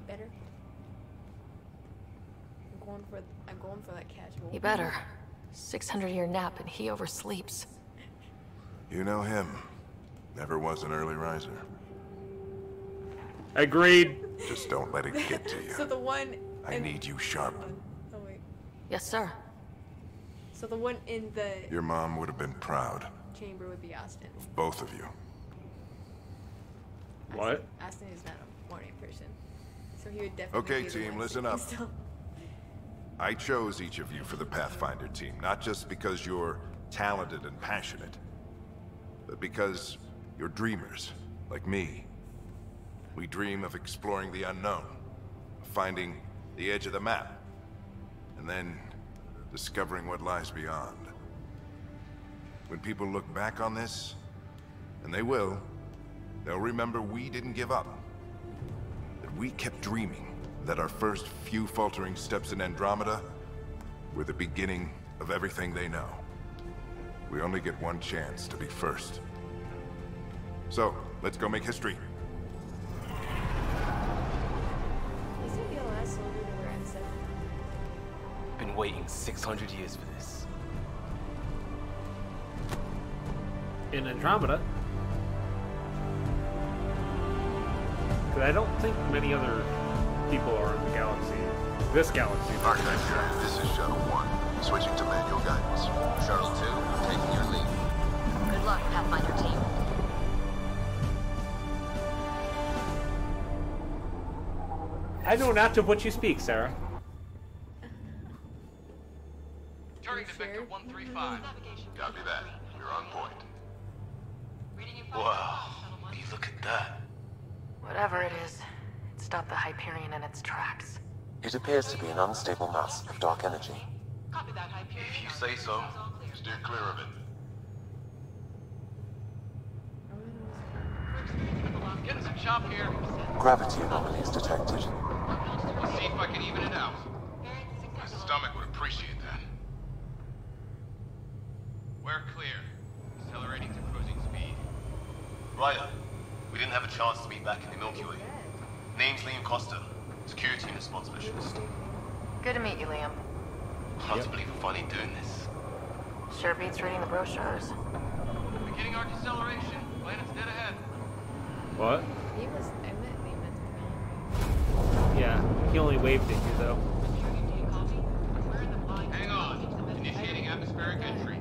Better. I'm going for that casual. He better. 600-year nap and he oversleeps. You know him. Never was an early riser. Agreed. Just don't let it get to you. So the one... I need you sharp. Oh, wait. Yes, sir. So the one in the... Your mom would have been proud. Chamber would be Austin. Of both of you. What? Austin is not a morning person. So he would definitely Okay, be the team, one listen sleeping up. still. I chose each of you for the Pathfinder team, not just because you're talented and passionate, but because you're dreamers, like me. We dream of exploring the unknown, of finding the edge of the map, and then discovering what lies beyond. when people look back on this, and they will, they'll remember we didn't give up. That we kept dreaming, that our first few faltering steps in Andromeda were the beginning of everything they know. We only get one chance to be first. So, let's go make history. Isn't your last soldier to wear N7? Been waiting 600 years for this. In Andromeda. Because I don't think many other people are in the galaxy. This galaxy. Archive here. This is Shuttle 1. Switching to manual guidance. Shuttle 2, taking your lead. Good luck, Pathfinder team. I know not of what you speak, Sarah. Turning to Vector 135. Copy that. You're on point. Wow, you look at that. Whatever it is, it stopped the Hyperion in its tracks. It appears to be an unstable mass of dark energy. If you say so. Steer clear of it. Getting some chop here. Gravity anomalies detected. Let's see if I can even it out. My stomach would appreciate that. We're clear. Accelerating to cruising speed. Ryder, we didn't have a chance to meet back in the Milky Way. Name's Liam Costa, security and response specialist. Good to meet you, Liam. Hard to believe we're finally doing this. Sure beats reading the brochures. Beginning our deceleration. Planet's dead ahead. What? I met Liam at the Yeah, he only waved at you though. Hang on. Initiating atmospheric entry.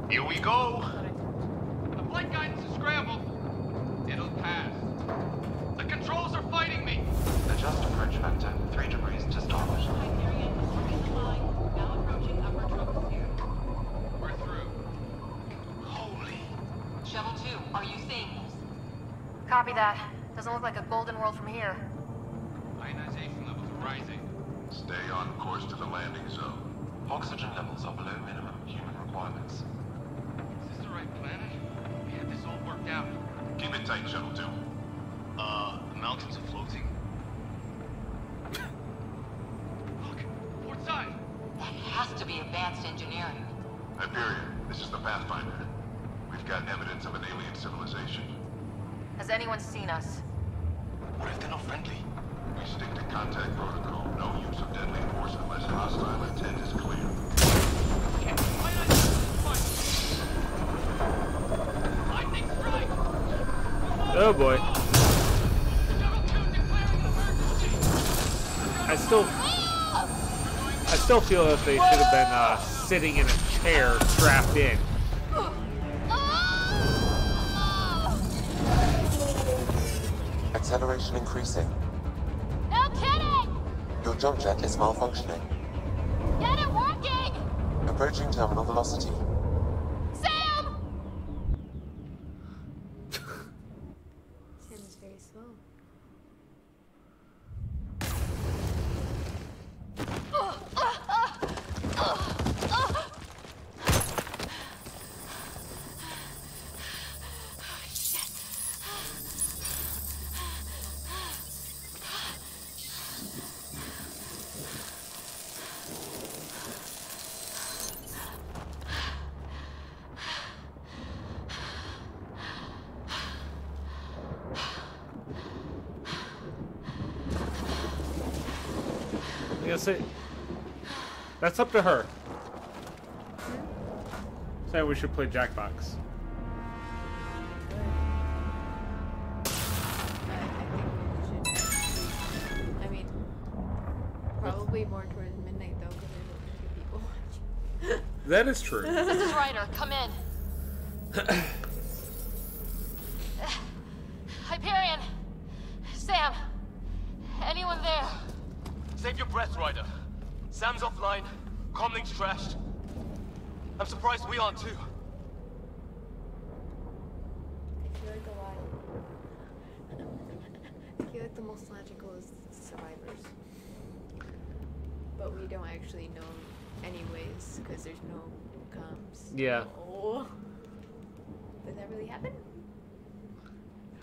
Here we go! The flight guidance is scrambled. It'll pass. The controls are fighting me. Adjust approach vector 3 degrees to starboard. We're through. Holy. Shuttle 2, are you seeing this? Copy that. Doesn't look like a golden world from here. Ionization levels are rising. Stay on course to the landing zone. Oxygen levels are below minimum human requirements. Is this the right planet? We had this all worked out. Keep it tight, Shuttle 2. The mountains are floating. Look, port side. That has to be advanced engineering. Hyperion, this is the Pathfinder. We've got evidence of an alien civilization. Has anyone seen us? What if they're not friendly? We stick to contact protocol. No use of deadly force unless hostile intent is clear. Lightning strike. Oh boy. I still feel that they should have been sitting in a chair strapped in. Acceleration increasing. No kidding! Your jump jet is malfunctioning. Get it working! Approaching terminal velocity. Sam! Sam is very slow. That's up to her. So we should play Jackbox. I mean, probably more towards midnight though, because there's a few people watching. That is true. This is Ryder. Come in. Hyperion! Sam! Anyone there? Save your breath, Ryder. Sam's offline. Comlink's trashed. I'm surprised we aren't too. I feel like the most logical is survivors. But we don't actually know anyways, because there's no comms. Yeah. No. No. Did that really happen?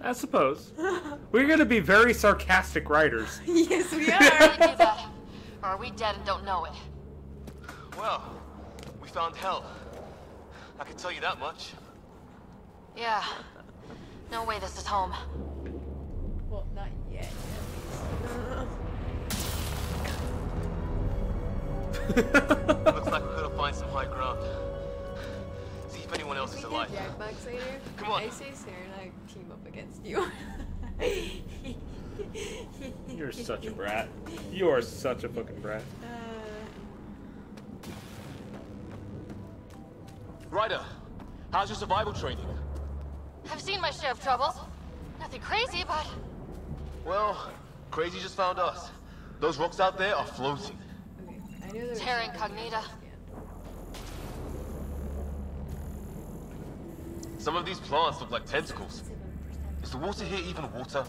I suppose. We're gonna be very sarcastic writers. Yes, we are. Do that. Or are we dead and don't know it? Well, we found hell. I can tell you that much. Yeah. No way this is home. Well, not yet. Looks like we're gonna find some high ground. See if anyone else is alive. Jackbox later. Come on. I say Sarah and I team up against you. You're such a brat. You are such a fucking brat. Ryder, how's your survival training? I've seen my share of troubles. Nothing crazy, but... Well, crazy just found us. Those rocks out there are floating. Terra Incognita. Some of these plants look like tentacles. Is the water here even water?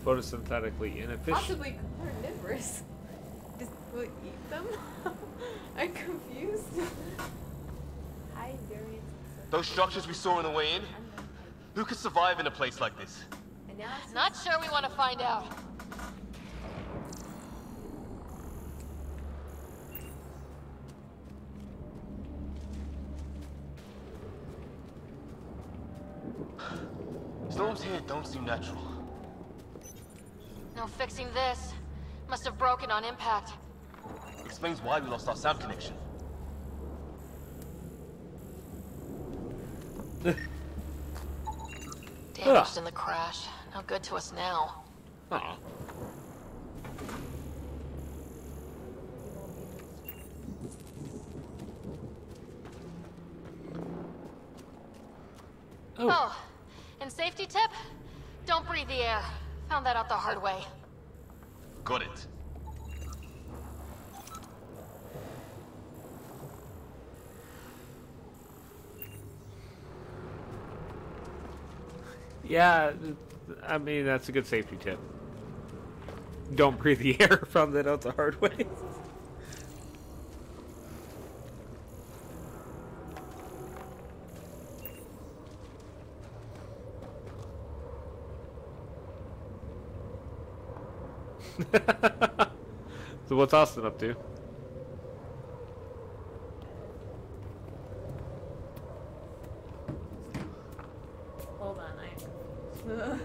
Photosynthetically inefficient. Possibly carnivorous. Just will eat them? I'm confused. Hi, Darian. Those structures we saw on the way in? Who could survive in a place like this? Not sure we want to find out. Storms here don't seem natural. No fixing this. Must have broken on impact. Explains why we lost our SAM connection. Damaged in the crash. No good to us now. Aw. Oh, and safety tip? Don't breathe the air. Found that out the hard way. Got it. Yeah, I mean, that's a good safety tip. Don't breathe the air. Found that out the hard way. So what's Austin up to? Hold on,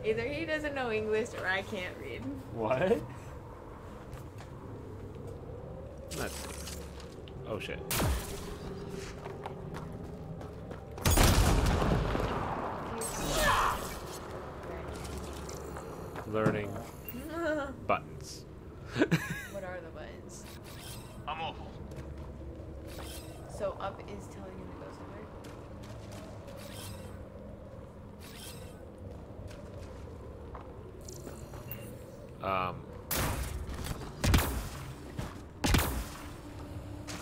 either he doesn't know English or I can't read. What? Let's see. Oh shit. Learning buttons. What are the buttons? I'm off. So up is telling him to go somewhere?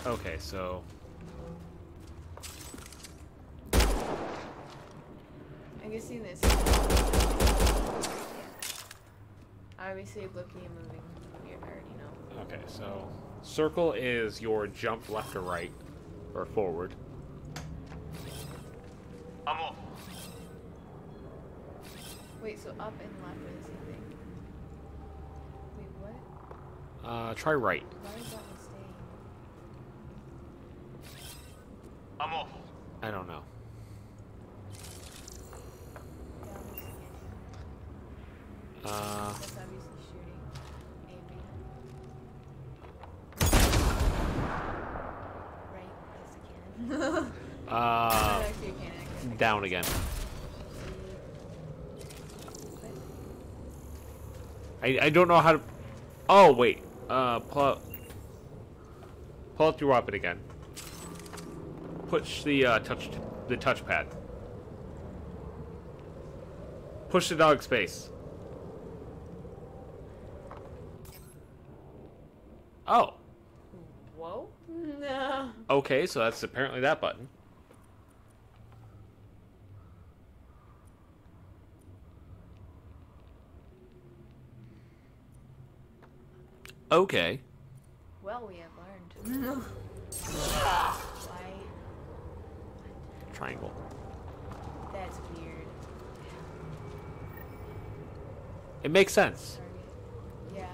Okay, so I'm guessing this. Obviously, looking and moving, you already know. okay, so circle is your jump left or right or forward. I'm off. Wait, so up and left are the same thing? Wait, what? Try right. Why is that mistake? I'm off. I don't know. That's obviously shooting. Aiming. Right, yes, I can. Actually, I can't. Down again. I don't know how to. Oh wait. Pull out your weapon again. Push the touchpad. Push the dog space. Oh. Whoa? No. Okay, so that's apparently that button. Okay. Well, we have learned. No. Why? Triangle. That's weird. It makes sense. Yeah.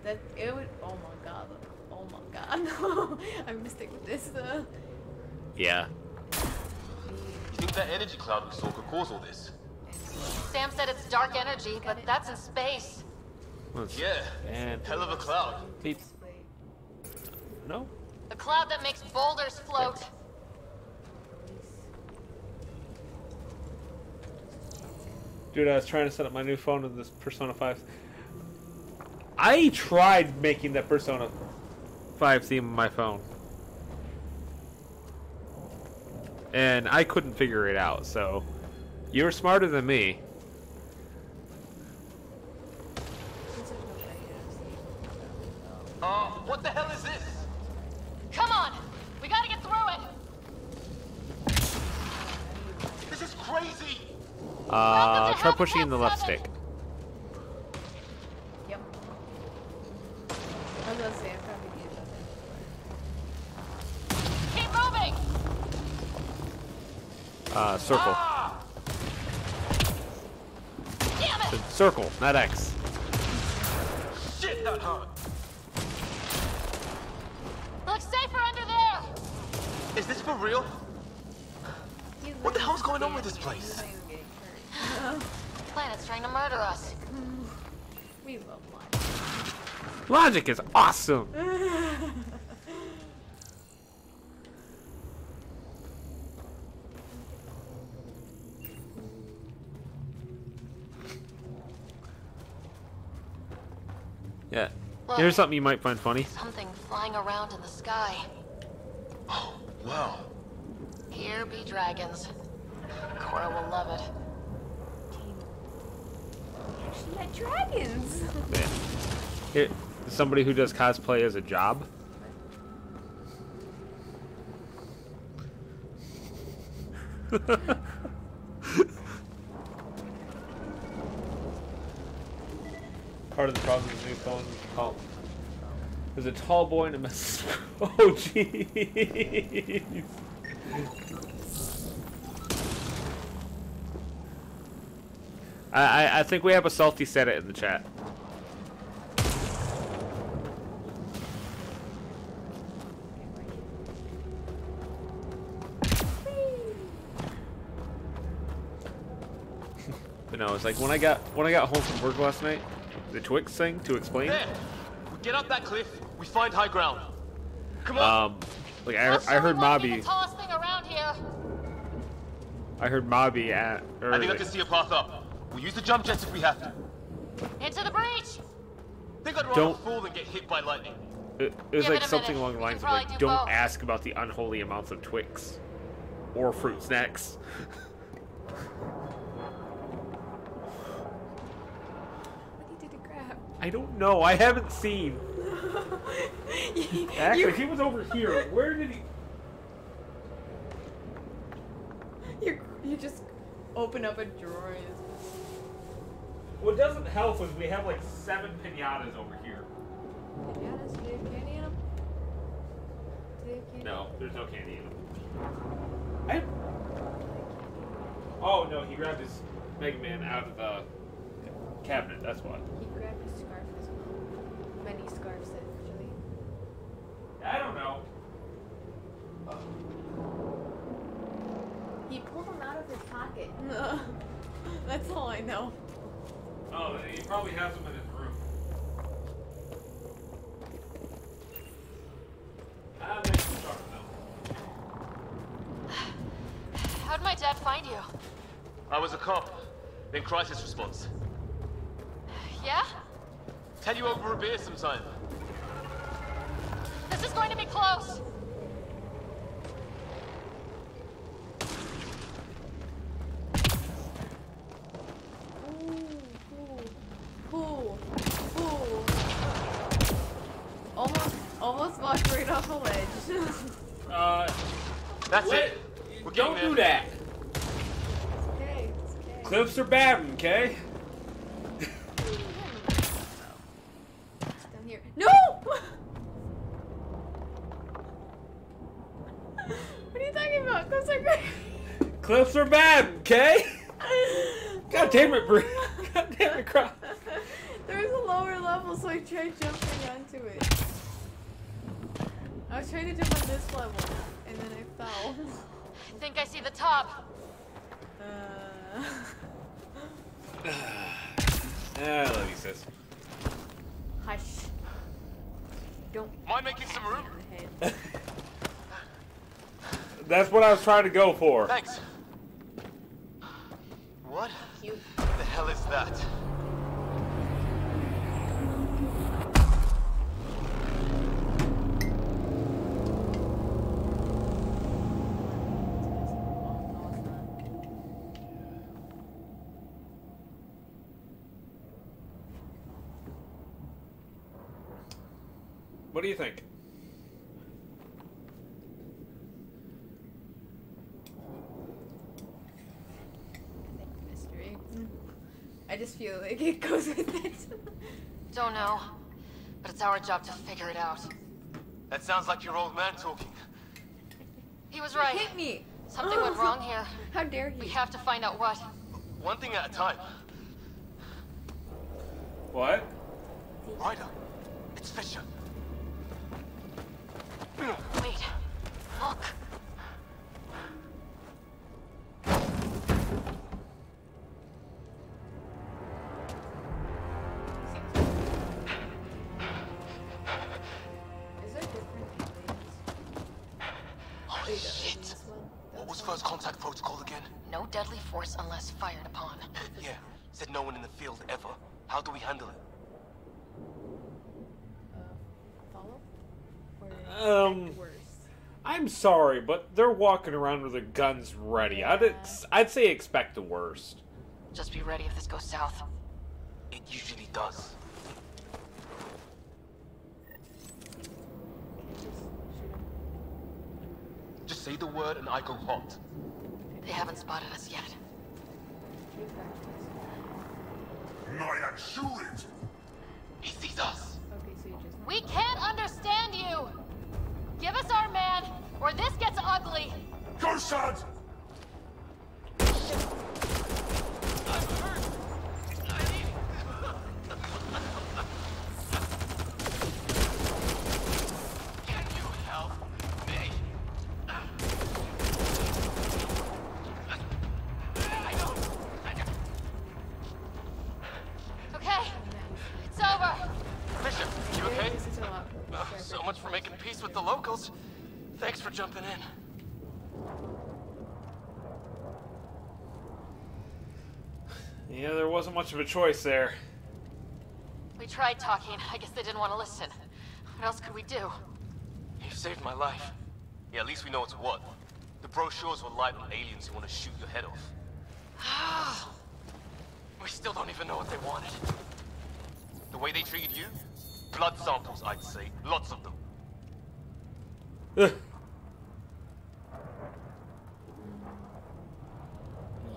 That it would. Oh my god. Oh my god. No. I'm gonna stick with this. Yeah. You think that energy cloud we saw could cause all this? Sam said it's dark energy, but that's in space. Yeah. And hell of a cloud. Beep. No? A cloud that makes boulders float. Dude, I was trying to set up my new phone with this Persona 5. I tried making that Persona 5 theme on my phone. And I couldn't figure it out, so you're smarter than me. What the hell is this? Come on! We gotta get through it! This is crazy! Try pushing in the left stick. Yep. I was gonna say, I probably did that. Keep moving! Circle. Damn it! Circle, not X. Shit, that hurt! Looks safer under there! Is this for real? What the hell's going on with this place? Planet's trying to murder us. We love logic. Logic is awesome! Yeah. Look, Here's something you might find funny. Something flying around in the sky. Oh, wow. Here be dragons. Cora will love it. She met dragons. Yeah. Here, somebody who does cosplay as a job. Part of the problem with the new phone is called. There's a tall boy in a mess. Oh, jeez. I think we have a salty set it in the chat. But no, it's like when I got home from work last night, the Twix thing to explain. There! We get up that cliff, we find high ground. Come on! Like I heard Mobby. Tallest thing around here. I heard Mobby at. I think I can see a path up. We'll use the jump jets if we have to. Into the breach! Think I'd rather Don't- fall than get hit by lightning. It was Give like it a something minute. along the We lines can of like, probably do don't both. ask about the unholy amounts of Twix or fruit snacks. What did you grab? I don't know. I haven't seen. Actually, he was over here. Where did he? You just open up a drawer. And What doesn't help is we have like 7 pinatas over here. Pinatas? Do they have candy in them? Do they have candy? No, there's no candy in them. Oh no, he grabbed his Mega Man out of the cabinet. That's why. He grabbed his scarf as well. Many scarves actually. I don't know. He pulled them out of his pocket. That's all I know. Oh, he probably has them in his room. How'd my dad find you? I was a cop. In crisis response. Yeah? Tell you over a beer sometime. This is going to be close. Ooh. Almost walked right off a ledge. That's it. We're getting Don't there. do that. Okay. Cliffs are bad, okay? Down here. No! Clips are great. Clips are bad, okay? God damn it, Brie. God damn it, crap. There was a lower level, so I tried jumping onto it. I was trying to jump on this level, and then I fell. I think I see the top. I love you, sis. Hush. Don't. Mind making some room? That's what I was trying to go for. Thanks. What? Cute. The hell is that? What do you think? Mystery. I just feel like it goes with it. Don't know, but it's our job to figure it out. That sounds like your old man talking. He was right. Hit me. Something went wrong here. How dare he? We have to find out what. One thing at a time. What? Ryder, it's Fisher. Wait. Look. Is there different aliens? Holy shit. What was first contact protocol again? No deadly force unless fired upon. Yeah, said no one in the field ever. How do we handle it? Follow? Or I'm sorry, but they're walking around with their guns ready. I'd say expect the worst. Just be ready if this goes south. It usually does. Just say the word and I go hot. They haven't spotted us yet. He sees us. Okay, so you just. We can't understand you! Give us our man, or this gets ugly! Go, son! Can you help me? Okay, it's over! Fisher, you okay? This is a lot. So much for making peace with the locals. Thanks for jumping in. Yeah, there wasn't much of a choice there. We tried talking. I guess they didn't want to listen. What else could we do? You saved my life. Yeah, at least we know it's what. The brochures were light on aliens who want to shoot your head off. We still don't even know what they wanted. The way they treated you? Blood samples, I'd say. Lots of them.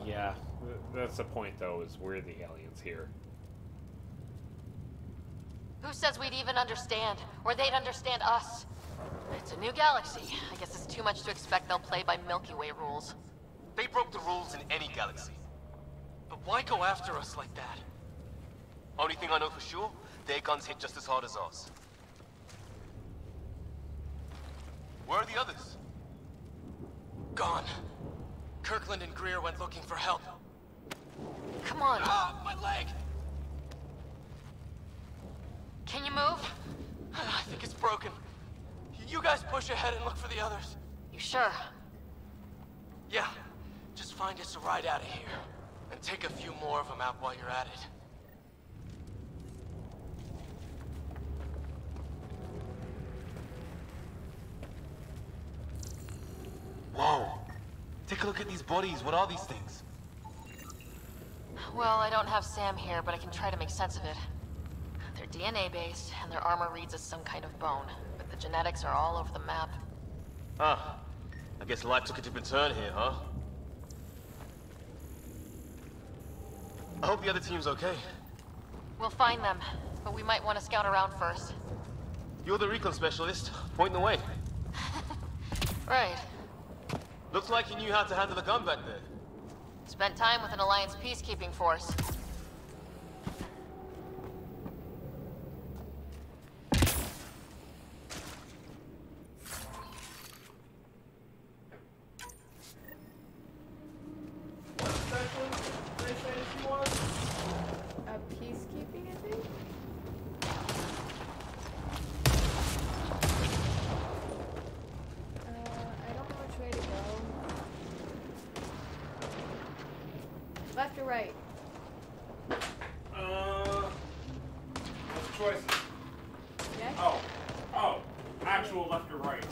Yeah, that's the point, though, is we're the aliens here. Who says we'd even understand? Or they'd understand us? It's a new galaxy. I guess it's too much to expect they'll play by Milky Way rules. They broke the rules in any galaxy. But why go after us like that? Only thing I know for sure, their guns hit just as hard as ours. Where are the others? Gone. Kirkland and Greer went looking for help. Come on. Ah, my leg! Can you move? I think it's broken. You guys push ahead and look for the others. You sure? Yeah. Just find us a ride out of here. And take a few more of them out while you're at it. Whoa. Take a look at these bodies. What are these things? Well, I don't have Sam here, but I can try to make sense of it. They're DNA-based, and their armor reads as some kind of bone. But the genetics are all over the map. Ah. I guess life took a different turn here, huh? I hope the other team's okay. We'll find them, but we might want to scout around first. You're the recon specialist. Point the way. Right. Looks like you knew how to handle a gun back there. Spent time with an Alliance peacekeeping force. Peacekeeping, I think? I don't know which way to go. Left or right? What's the choices? Yes? Oh. Actual left or right?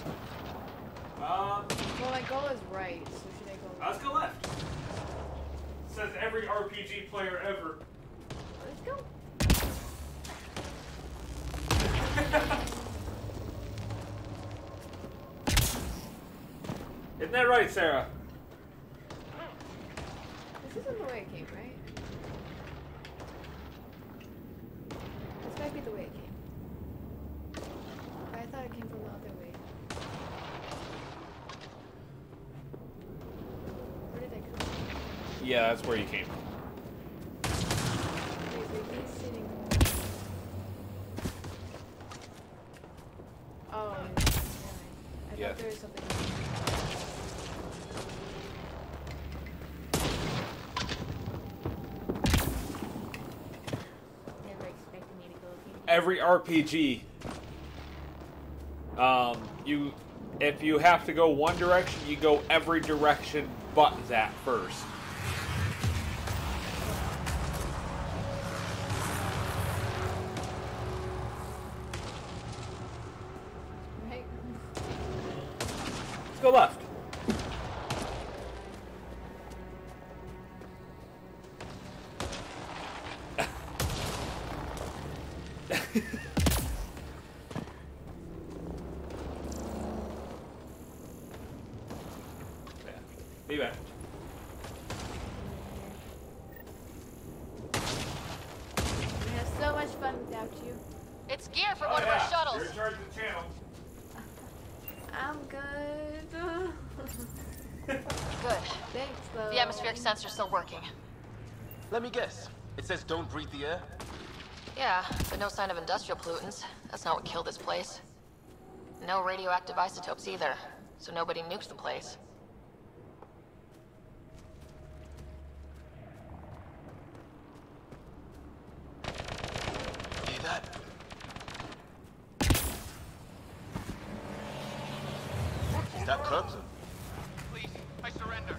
Well, my goal is right, so should I go left? Let's go left. Says every RPG player ever. Let's go. Isn't that right, Sarah? This isn't the way it came, right? This might be the way it came. But I thought it came from the other way. Where did I come from? Yeah, that's where you came from. Wait, he's sitting. Oh, I Yeah. thought there was something. Every RPG, if you have to go one direction, you go every direction but that first. Right. Let's go left. Be back. We have so much fun without you. It's gear for one of our shuttles. You're in charge of the channel. I'm good. Good. Thanks, though. The atmospheric sensor's still working. Let me guess. It says don't breathe the air? Yeah, but no sign of industrial pollutants. That's not what killed this place. No radioactive isotopes either, so nobody nukes the place. Hear that? Is that Clemson? Please, I surrender.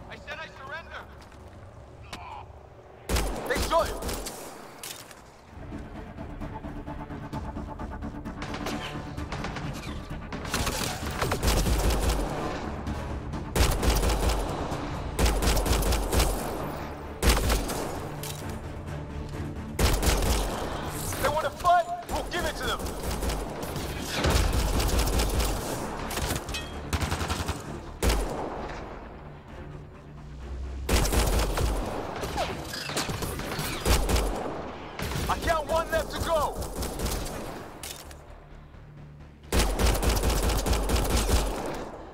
I said I surrender. They shot him! They want to fight? We'll give it to them! I got one left to go!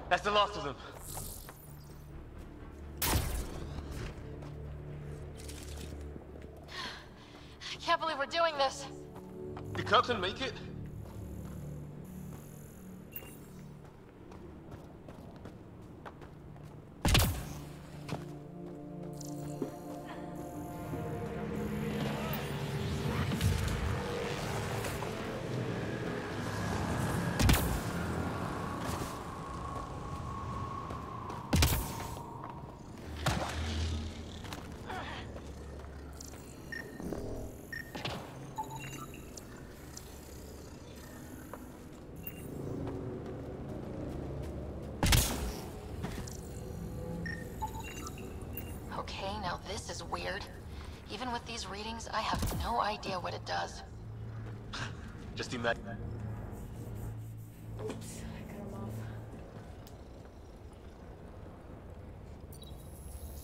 That's the last of them. I can't believe we're doing this. Did Kirkland make it? Okay, now this is weird. Even with these readings, I have no idea what it does. Just imagine. Oops, I cut him off.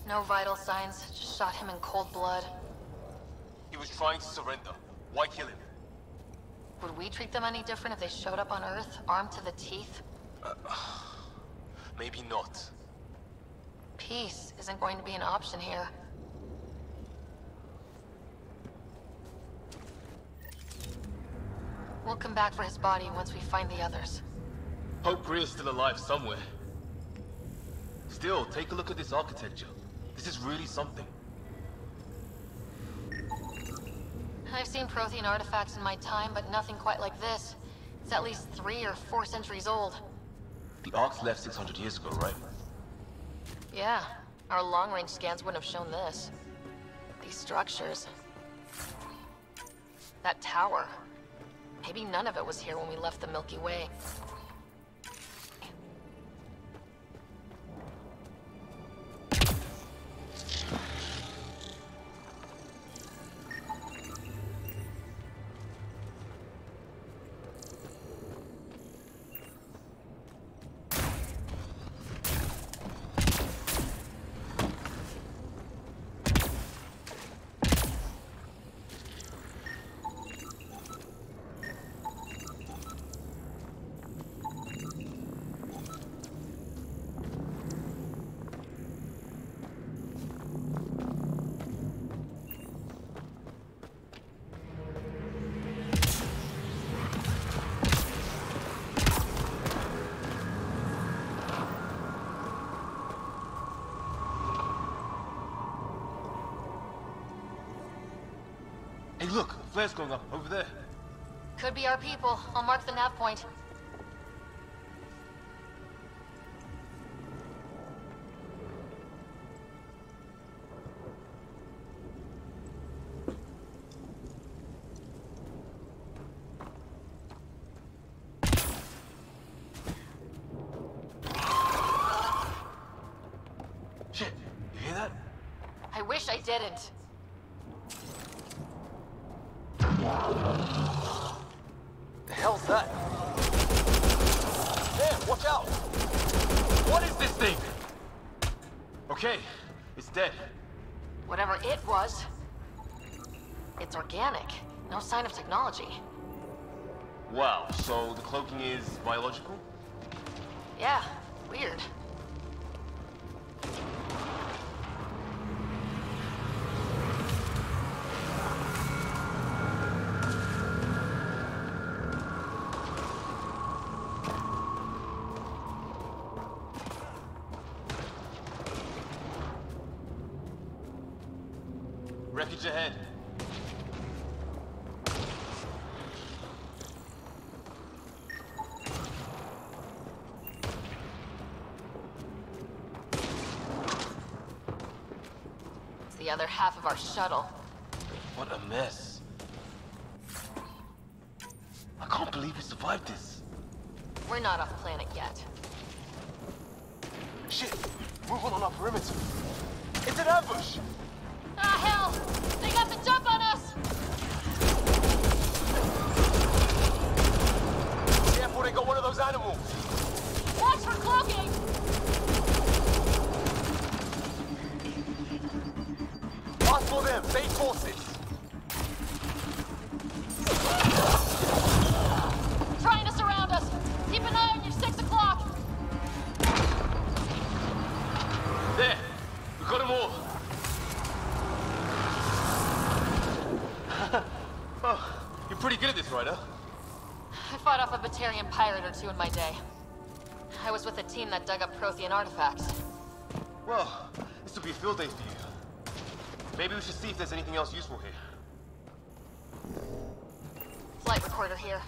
No vital signs, just shot him in cold blood. He was trying to surrender. Why kill him? Would we treat them any different if they showed up on Earth, armed to the teeth? maybe not. Peace isn't going to be an option here. We'll come back for his body once we find the others. Hope Greer's still alive somewhere. Still, take a look at this architecture. This is really something. I've seen Prothean artifacts in my time, but nothing quite like this. It's at least 3 or 4 centuries old. The Ark's left 600 years ago, right? Yeah, our long-range scans wouldn't have shown this. These structures. That tower. Maybe none of it was here when we left the Milky Way. Hey look, a flare's going up, over there. Could be our people. I'll mark the nav point. Shit, you hear that? I wish I didn't. The hell's that? Damn, watch out! What is this thing? Okay, it's dead. Whatever it was, it's organic. No sign of technology. Wow, so the cloaking is biological? Yeah, weird. Wreckage ahead. It's the other half of our shuttle. What a mess. I can't believe we survived this. We're not off planet yet. Shit! Movement on our perimeter. It's an ambush! Ah, hell! They got the jump on us! Careful, they got one of those animals! Watch for cloaking! Ask for them, base forces! Trying to surround us! Keep an eye on your 6 o'clock! There! We got them all! Oh, you're pretty good at this, Ryder. I fought off a Batarian pirate or 2 in my day. I was with a team that dug up Prothean artifacts. Well, this will be a field day for you. Maybe we should see if there's anything else useful here. Flight recorder here.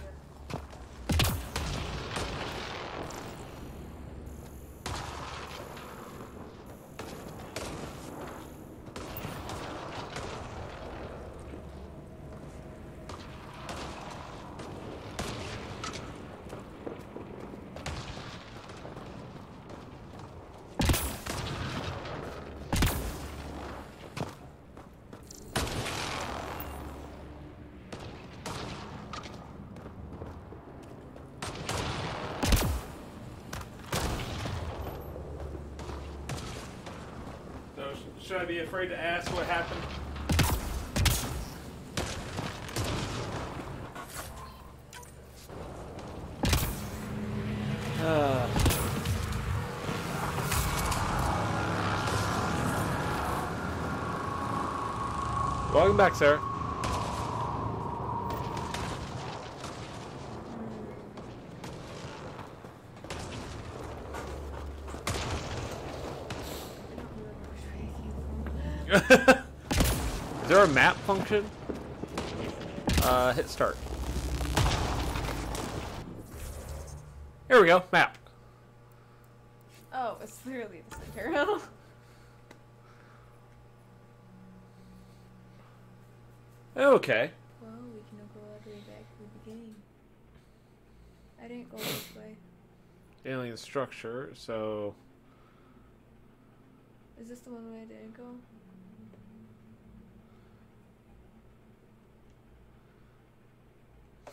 Should I be afraid to ask what happened? Welcome back, Sarah. Is there a map function? Hit start. Here we go, map. Oh, it's literally the center. Okay. Well, we can go all the way back to the beginning. I didn't go this way. Alien structure, so... Is this the one way I didn't go?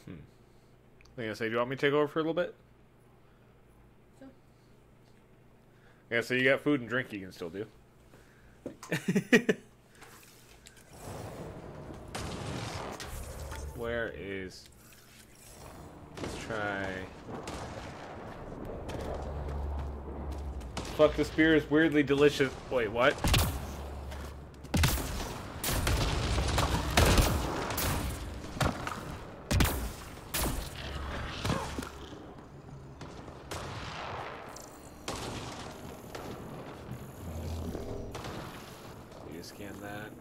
I was gonna say, do you want me to take over for a little bit? So. Yeah, so you got food and drink you can still do. Where is... Let's try... Fuck, this beer is weirdly delicious. Wait, what? You scan that.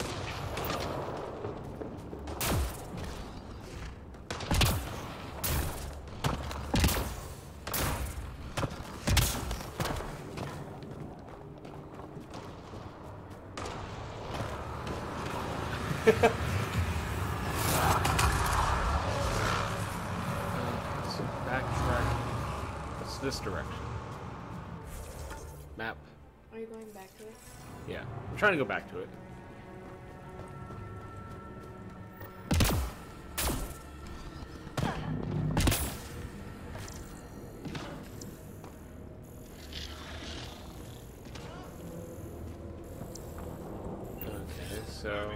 Backtrack. What's this direction? Map. Are you going back to it? Yeah, I'm trying to go back to it. Okay, so...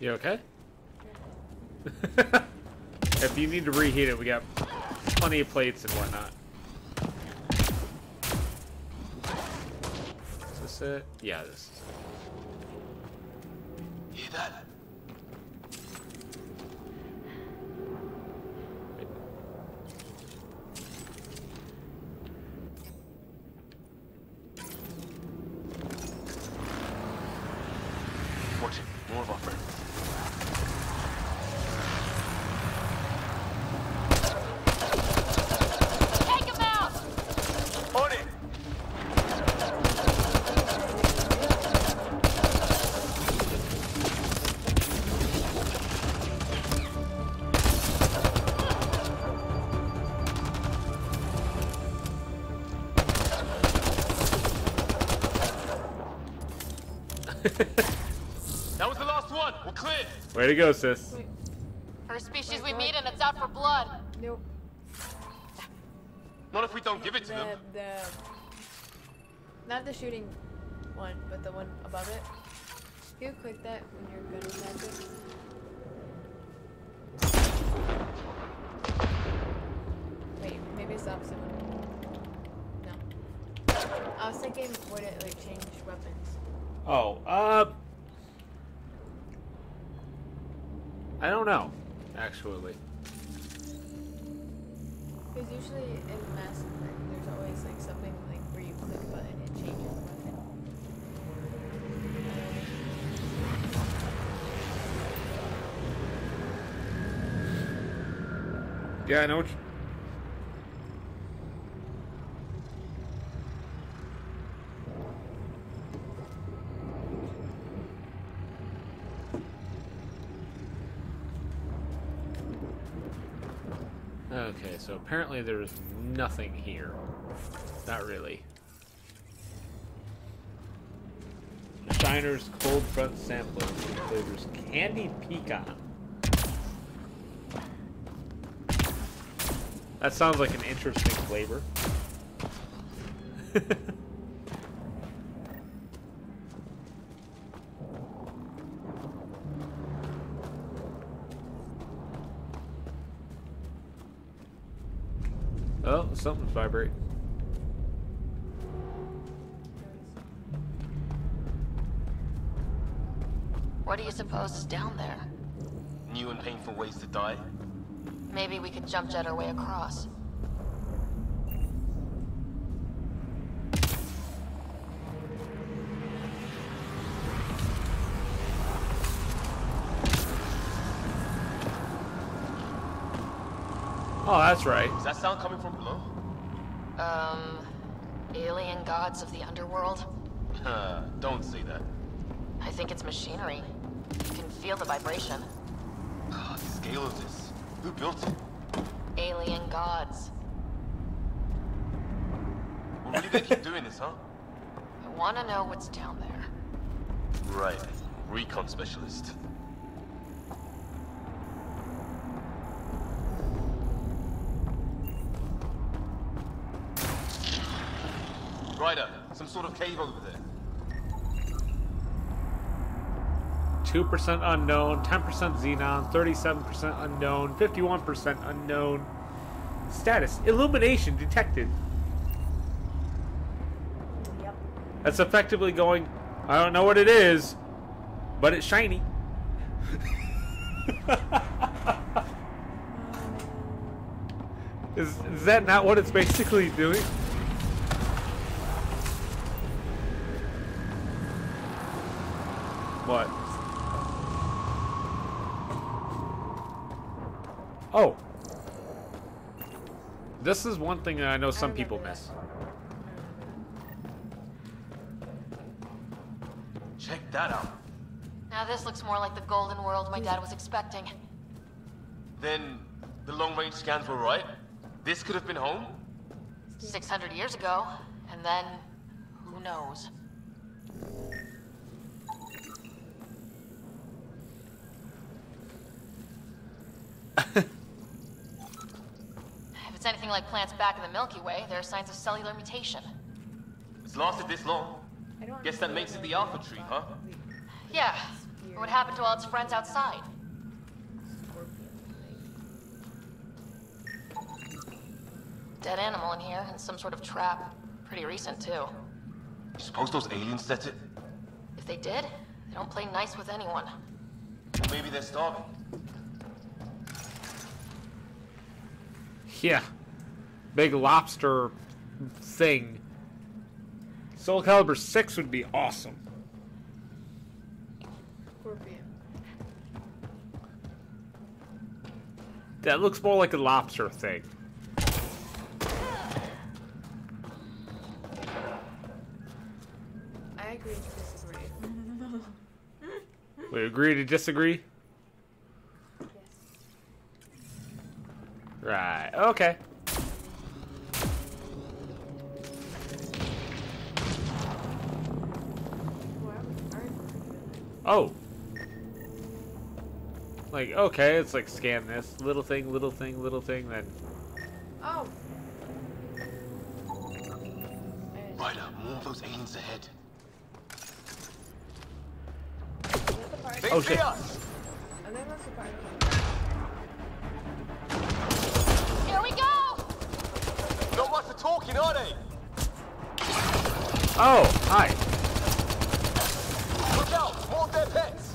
You okay? If you need to reheat it, we got plenty of plates and whatnot. Is this it? Yeah, this is it. Hear that? Watch it. More of our friends. Take him out! On it! That was the last one. We're clear. Way to go, sis. Wait. First species we meet and it's out for blood. Nope. Not if we don't give it to them. Not the shooting one, but the one above it. You click that when you're gonna attack it. Wait, maybe it's the opposite one. No. I was thinking, would it like change weapons? Oh, I don't know, actually. Because usually in Mass Effect, there's always like something like where you click a button and change your weapon. Yeah, I know what Okay, so apparently there's nothing here. Not really. Shiner's cold front sampler flavors candied pecan. That sounds like an interesting flavor. Oh, something's vibrating. What do you suppose is down there? New and painful ways to die? Maybe we could jump jet our way across. Oh, that's right. Is that sound coming from below? Alien gods of the underworld? Don't say that. I think it's machinery. You can feel the vibration. God, the scale of this. Who built it? Alien gods. Well, really they keep doing this, huh? I want to know what's down there. Right. Recon specialist. Ryder, some sort of cave over there. 2% unknown, 10% xenon, 37% unknown, 51% unknown. Status: illumination detected. Yep. That's effectively going, I don't know what it is, but it's shiny. Is that not what it's basically doing? What? Oh. This is one thing that I know some people miss. Check that out. Now this looks more like the golden world my dad was expecting. Then the long-range scans were right? This could have been home? 600 years ago, and then who knows? If it's anything like plants back in the Milky Way, there are signs of cellular mutation. It's lasted this long. Guess that makes it the Alpha Tree, huh? Yeah. What happened to all its friends outside? Dead animal in here, and some sort of trap. Pretty recent, too. You suppose those aliens set it? If they did, they don't play nice with anyone. Maybe they're starving. Yeah. Big lobster thing. Soul Calibur 6 would be awesome. Scorpion. That looks more like a lobster thing. I agree to disagree. We agree to disagree? Yes. Right, okay. Oh. Like, okay, it's like scan this. Little thing, little thing, little thing, then... Oh. Ryder, more of those aliens ahead. Oh shit. Here we go! Not much for talking, are they? Oh, hi. Look out! More of their pets!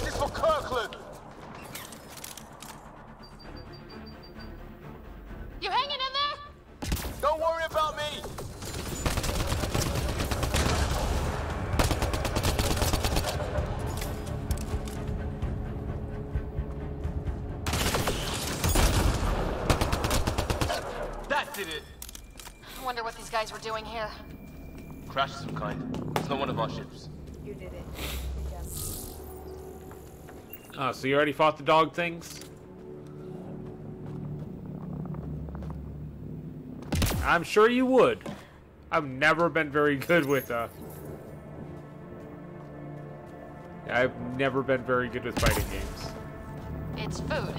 This is for Kirkland! You hanging in there? Don't worry about me! That did it! I wonder what these guys were doing here. Crash of some kind. It's not one of our ships. You did it. Good job. Oh, so you already fought the dog things? I'm sure you would. I've never been very good with, I've never been very good with fighting games. It's food,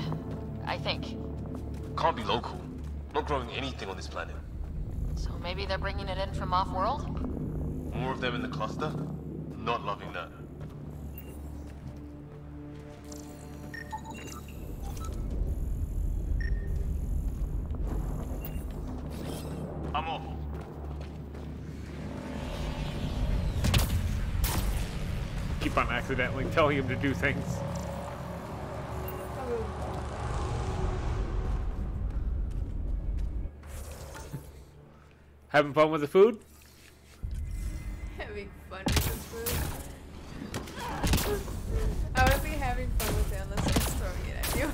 I think. Can't be local. Not growing anything on this planet. So maybe they're bringing it in from off-world? More of them in the cluster? Not loving that. keep on accidentally telling him to do things. Having fun with the food? Having fun with the food? I would be having fun with it unless I was throwing it at you.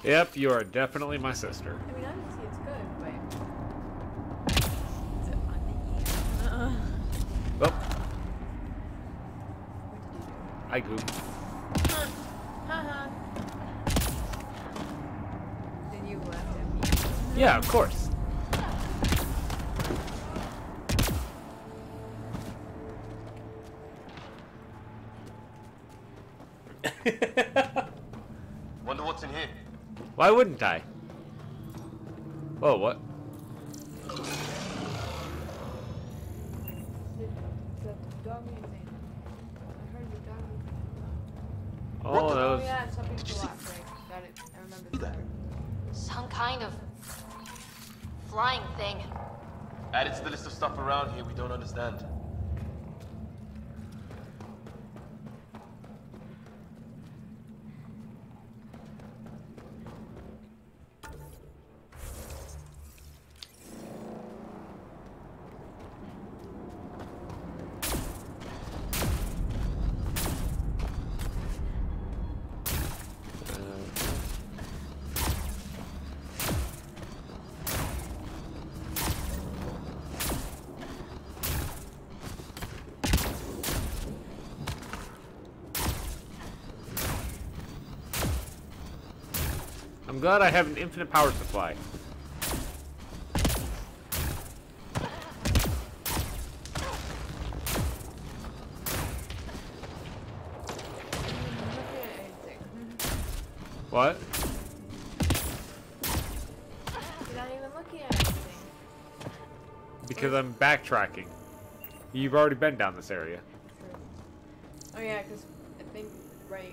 Yep, you are definitely my sister. I mean, obviously it's good, but... Is it on the ear? Oh. I gooped. Haha. Then you laughed at me. Yeah, of course. Wonder what's in here. Why wouldn't I? Whoa, what? Oh, that was... yeah, something to watch, right? Got it. I remember that. Some kind of flying thing. Add it to the list of stuff around here we don't understand. I'm glad I have an infinite power supply. What? You're not even looking at anything. Because I'm backtracking. You've already been down this area. Oh yeah, because I think right is...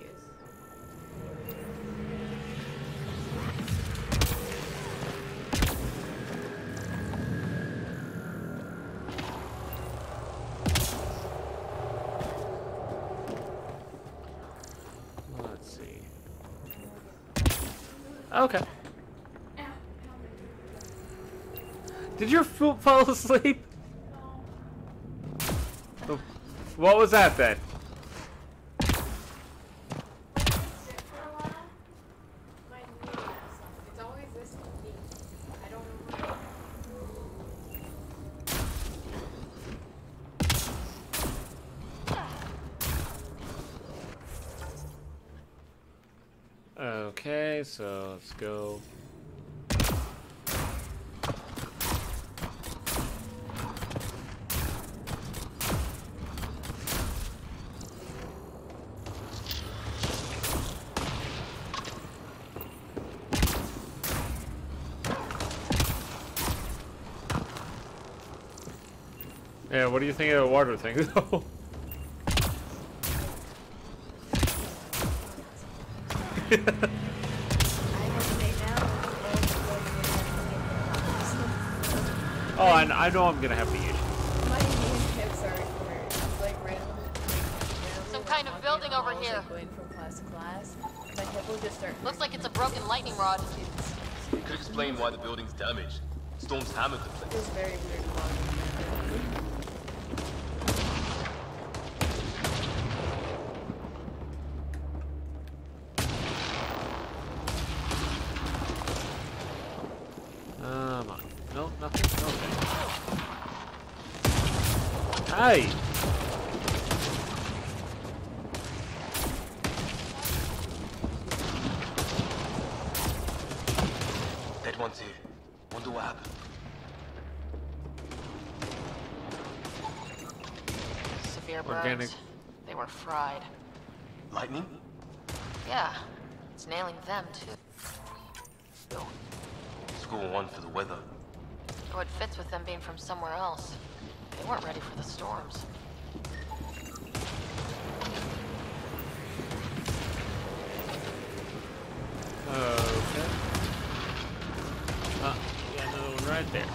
Let's see. Okay. Did your foot fall asleep? Oh, what was that then? Okay, so let's go. Yeah, what do you think of the water thing, though? Oh, and I know I'm gonna have the issue. My hips are like randomly. Some kind of building over here. Going from class to class. My hip will just start. Looks like it's a broken lightning rod. Could explain why the building's damaged. Storms hammered the place. It's very weird. Come on. No, nothing. Okay. Hi. Dead one's here. Wonder what happened. Severe burns. Organic. They were fried. Lightning? Yeah. It's nailing them, too. Score one for the weather. Oh, it fits with them being from somewhere else. They weren't ready for the storms. right there.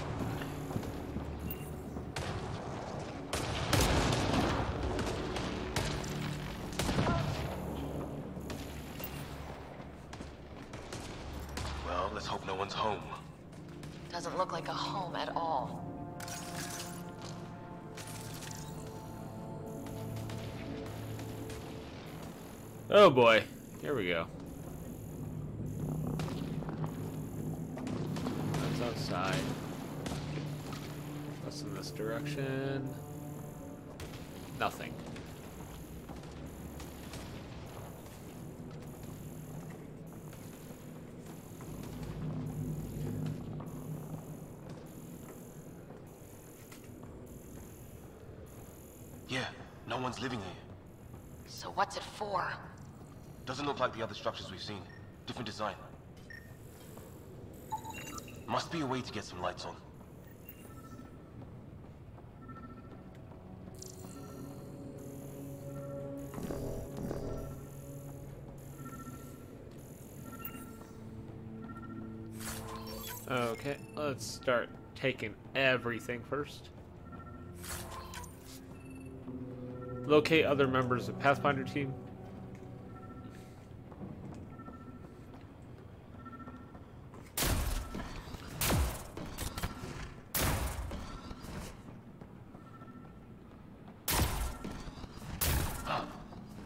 Well, let's hope no one's home. Doesn't look like a home at all. Oh boy, here we go. That's outside. What's in this direction? Nothing. Yeah, no one's living here. So what's it for? Doesn't look like the other structures we've seen. Different design. Must be a way to get some lights on. Okay, let's start taking everything first. Locate other members of Pathfinder team.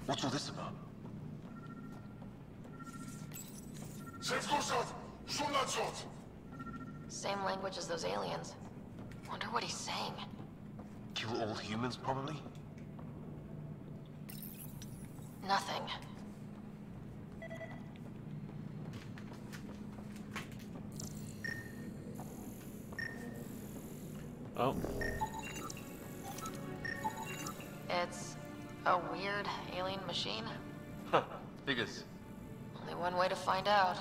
What's all this about? Same language as those aliens. Wonder what he's saying. Kill all humans, probably? Nothing. Oh. It's a weird alien machine. Huh, figures. Only one way to find out.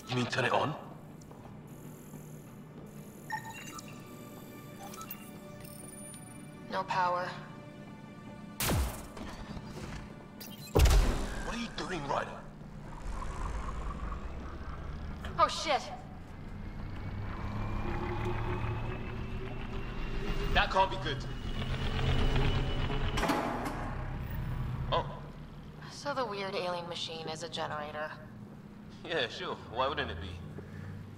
You mean turn it on? No power. What are you doing, Ryder? Oh shit! That can't be good. Oh. So the weird alien machine is a generator. Yeah, sure. Why wouldn't it be?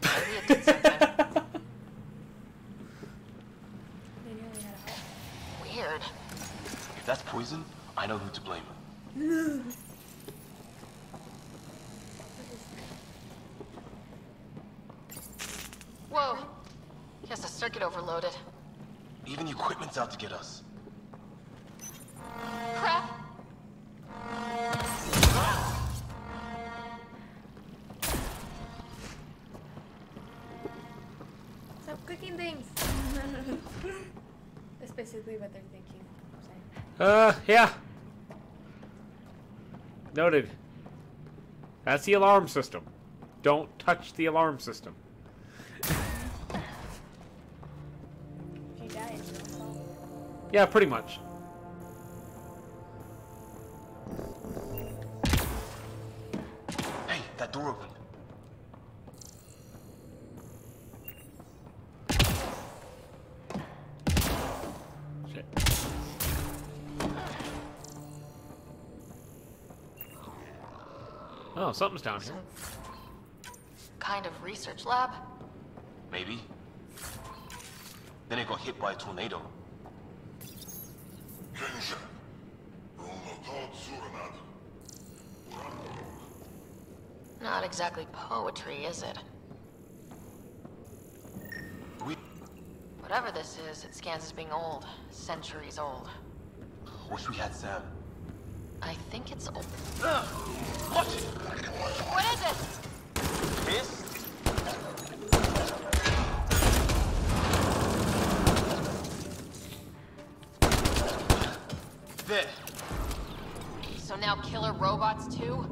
Maybe it did something. Weird. If that's poison, I know who to blame. Whoa! Guess the circuit overloaded. Even the equipment's out to get us. Crap! Stop cooking things. That's basically what they're thinking. Yeah. Noted. That's the alarm system. Don't touch the alarm system. If you die, it's your fault. Yeah, pretty much. Hey, that door opened. Shit. Oh, something's down here. Kind of research lab? Maybe. Then it got hit by a tornado. Not exactly poetry, is it? Whatever this is, it scans as being old. Centuries old. Wish we had Sam. I think it's old. What? What is it? This? There. So now killer robots too?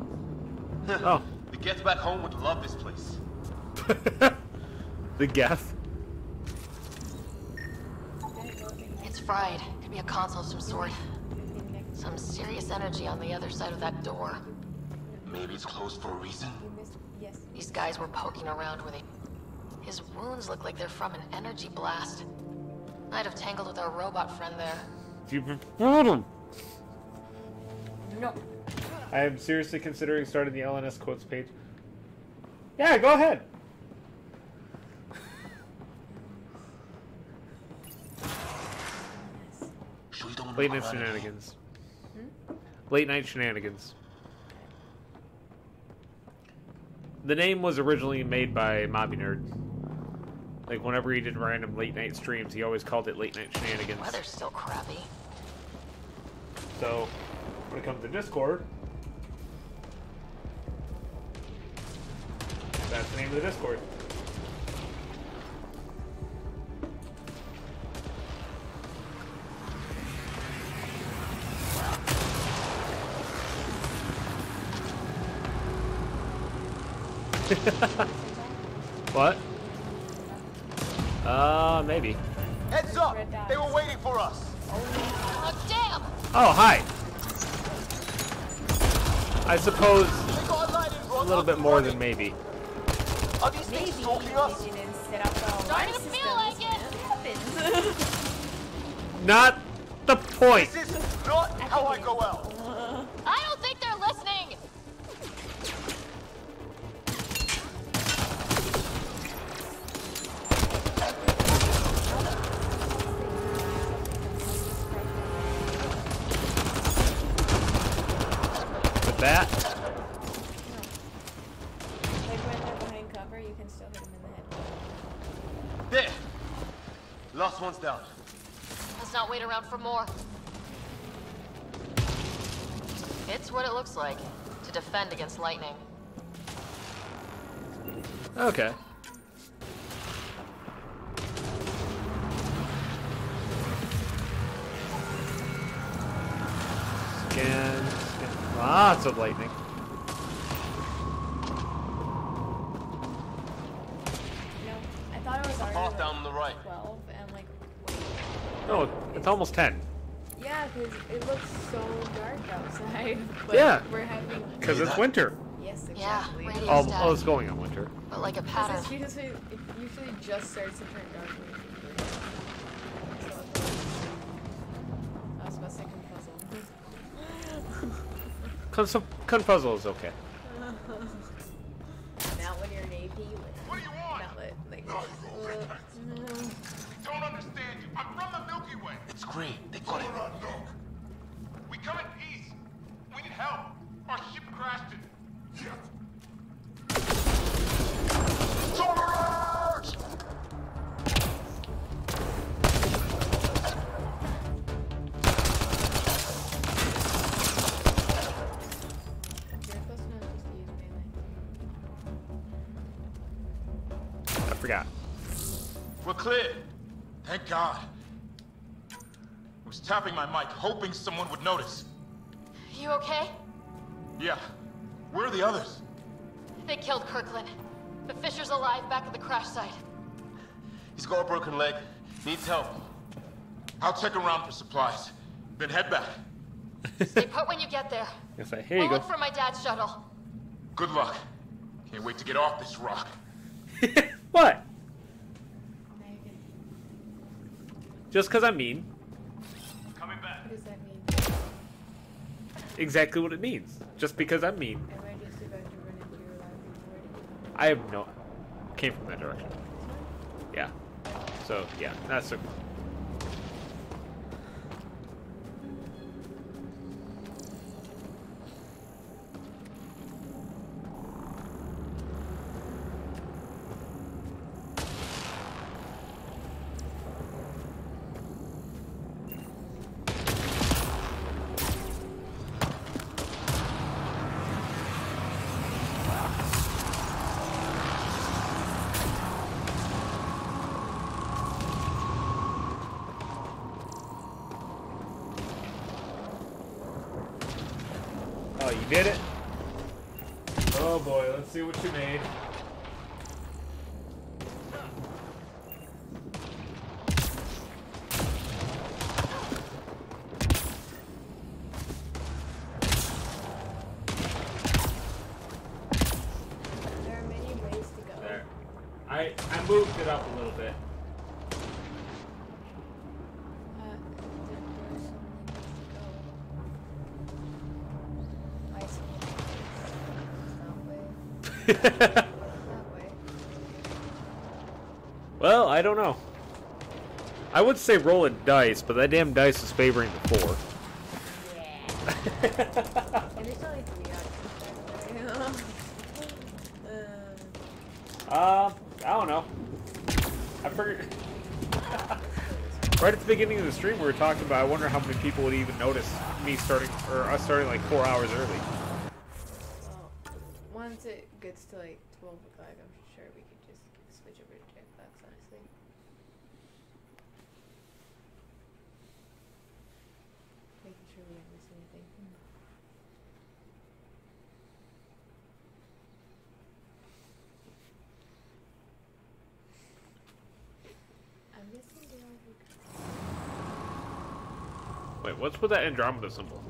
Oh. The Geth back home would love this place. The Geth? It's fried. Could be a console of some sort. Some serious energy on the other side of that door. Maybe it's closed for a reason? Yes. These guys were poking around with it. His wounds look like they're from an energy blast. Might have tangled with our robot friend there. You preferred him. No. I am seriously considering starting the LNS quotes page. Yeah, go ahead. Late night shenanigans. Late night shenanigans. The name was originally made by Mabinogi. Like, whenever he did random late night streams, he always called it late night shenanigans. Weather's still crappy. So, when it comes to Discord, that's the name of the Discord. What? Maybe. Heads up! They were waiting for us! Oh, damn! Oh, hi. I suppose a little bit more than maybe. Are these things stalking us? Starting to feel like it! Not the point. This is not how I go out. I don't think they're listening! With that. Like when they're behind cover, you can still hit them in the head. There! Last one's down. Let's not wait around for more. It's what it looks like to defend against lightning. Okay. Scan. Lots of lightning. No, I thought it was already Path like down on the right. 12, and like, No, it's almost 10. yeah, because it looks so dark outside. But Yeah. we're having. Because it's winter. Yes, Yeah, exactly. radio Oh, static. oh, it's going on winter. But like a Because pattern. it usually just starts to turn dark. when it's winter. So I was about to say confuzzle. Confuzzle is okay. Not when you're an AP. What do you want? Not like. Don't understand you. I'm from the Milky Way. It's great. They got it. We come in peace. We need help. Our ship crashed it. I forgot. We're clear. Thank God. I was tapping my mic, hoping someone would notice. You okay? Yeah. Where are the others? They killed Kirkland. But Fisher's alive back at the crash site. He's got a broken leg. Needs help. I'll check around for supplies. Then head back. Stay put when you get there. Yes, here We'll you go. look for my dad's shuttle. Good luck. Can't wait to get off this rock. What? Just because I'm mean. Coming back. What does that mean? Exactly what it means. Just because I'm mean. Am I just about to run into your live I have no... Came from that direction. Yeah. So, yeah. That's a... Oh, you did it? Oh boy, let's see what you made. I moved it up a little bit. Well, I don't know. I would say roll a dice, but that damn dice is favoring the 4. I don't know. I figured. Right at the beginning of the stream, we were talking about. I wonder how many people would even notice me starting, or us starting like 4 hours early. Well, once it gets to like 12 o'clock, I'm sure we could just switch over to Jackbox, honestly. Making sure we don't miss anything. I'm missing the Wait, what's with that Andromeda symbol?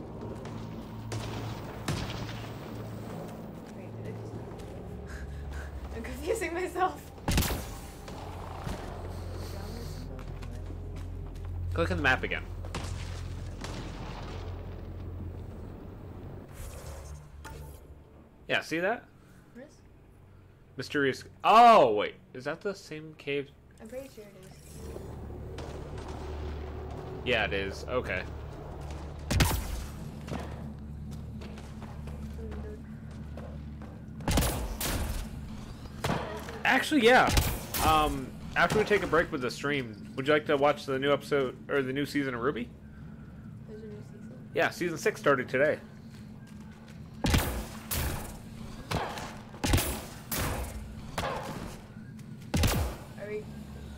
I'm confusing myself. Click on the map again. Yeah, see that? Where's? Mysterious. Oh, wait. Is that the same cave? I'm pretty sure it is. Yeah, it is. Okay. Actually, yeah. After we take a break with the stream, would you like to watch the new episode or the new season of RWBY? There's a new season? Yeah, season 6 started today. Are we? Wait,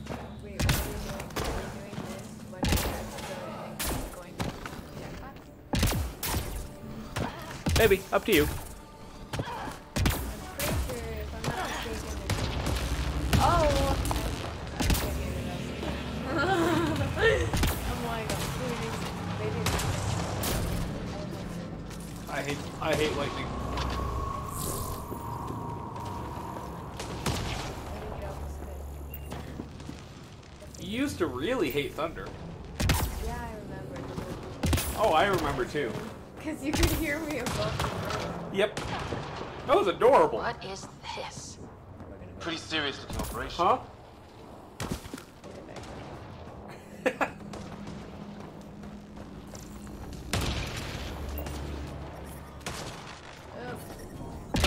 what are we doing? Are we doing this? What is that? Going to Jackbox? Maybe. Up to you. Oh! I'm like, maybe. I hate lightning. You used to really hate thunder. Yeah, I remember. Oh, I remember too. Because you could hear me above the room. Yep. That was adorable. What is this? Pretty serious looking operation. Huh?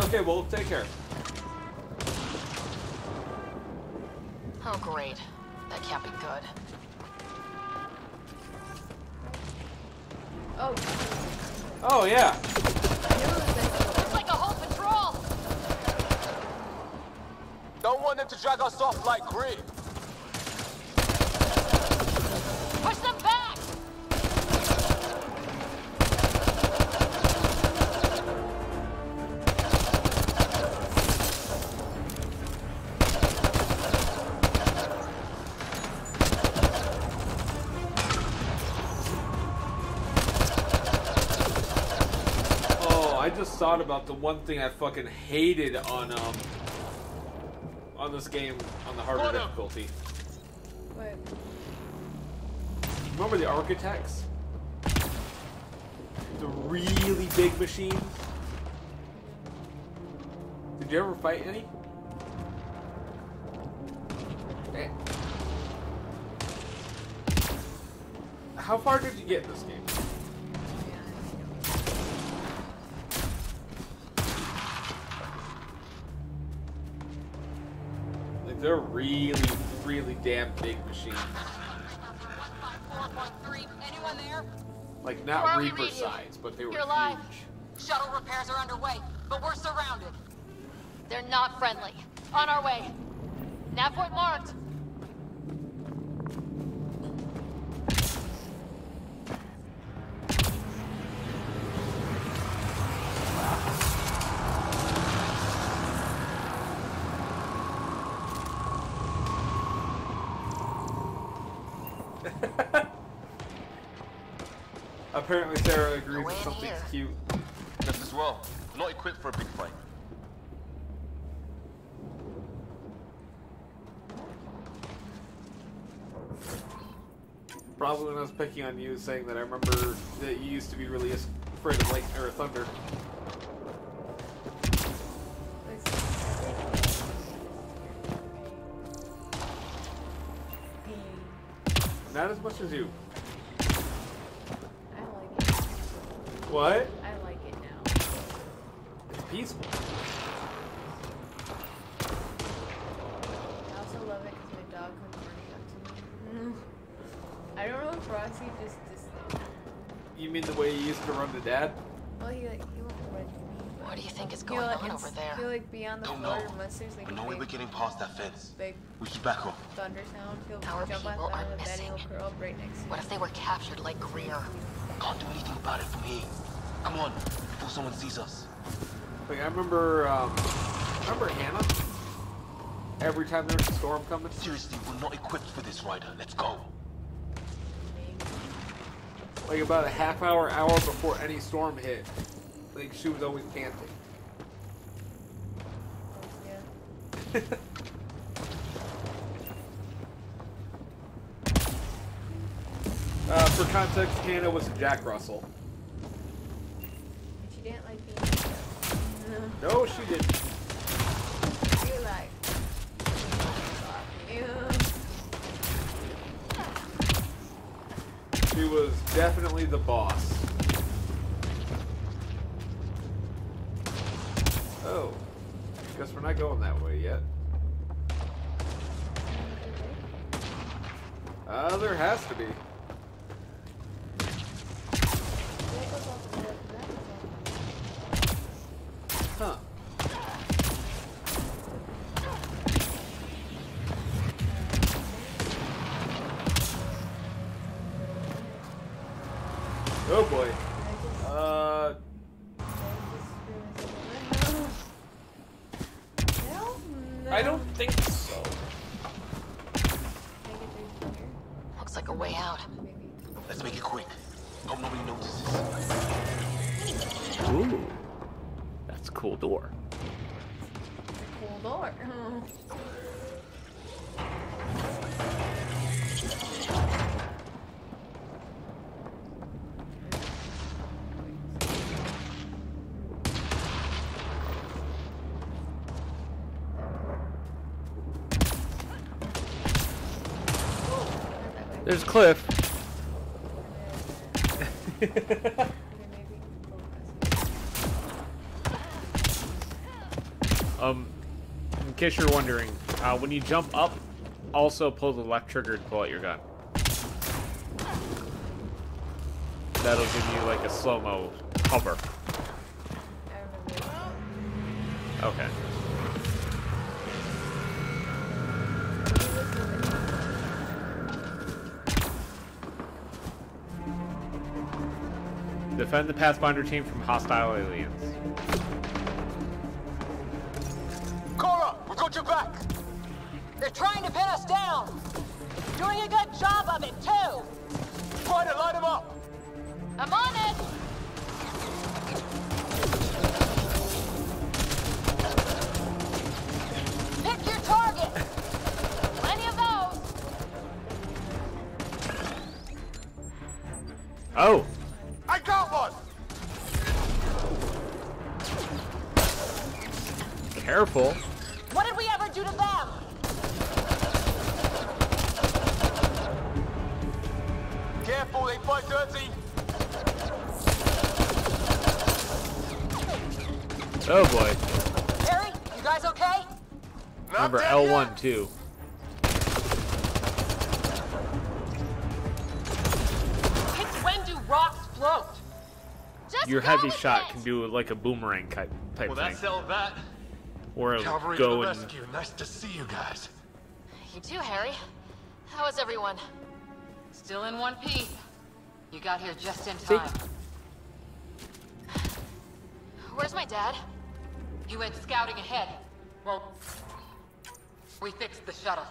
Okay, well, take care. Oh, great. That can't be good. Oh. Oh, yeah. It's like a whole patrol! Don't want them to drag us off like grid. Push them back! Oh, I just thought about the one thing I fucking hated on this game on the harder difficulty. What? Remember the architects? The really big machines? Did you ever fight any? Eh. How far did you get in this game? Like, they're really, really damn big machines. 4.3, anyone there? Like, not Where are we Reaper reading? size, but they were You're live. huge. Shuttle repairs are underway, but we're surrounded. They're not friendly. On our way. Nav point marked. Apparently Sarah agrees that something's cute. Just as well. Not equipped for a big fight. Probably when I was picking on you, saying that I remember that you used to be really afraid of lightning or thunder. Not as much as you. I like it. What? I like it now. It's peaceful. I also love it because my dog comes running up to me. I don't know if Rossi just You mean the way you used to run to Dad? well, he won't run to me. What do you think is going on over there? He'll like be on the Don't floor know. unless there's like But a no way we're big, getting past that fence. big We should back up. thunder sound. He'll Our jump people on are the bed and missing. he'll curl up right next to What if they were captured like Greer? Can't do anything about it from here. Come on, before someone sees us. Like I remember Hannah? Every time there was a storm coming? Seriously, we're not equipped for this, Ryder. Let's go. Like about a half hour before any storm hit. Like she was always panting. Yeah. For context, Hannah was a Jack Russell. And she didn't like being No, she didn't. She like She was definitely the boss. Oh. Guess we're not going that way yet. There has to be. Huh. Oh boy. I don't think so. Looks like a way out. Let's make it quick. Hope nobody notices. Ooh. That's a cool door. cool door. There's Cliff. In case you're wondering, when you jump up, also pull the left trigger to pull out your gun. That'll give you like a slow-mo hover. Okay. Defend the Pathfinder team from hostile aliens. Cora, we got your back! They're trying to pin us down! Doing a good job of it, too! Try to light them up! I'm on it! Pick your target! Plenty of those! Oh! I got one! Careful. What did we ever do to them? Careful, they fight dirty! Oh boy. Harry, you guys okay? Remember L1 too. It's when do rocks float? Your heavy shot can do like a boomerang type Well, thing. that settled that. Or it'll Cavalry to go the and rescue. Nice to see you guys. You too, Harry. How is everyone? Still in one piece. You got here just in time. Where's my dad? He went scouting ahead. Well, we fixed the shuttle.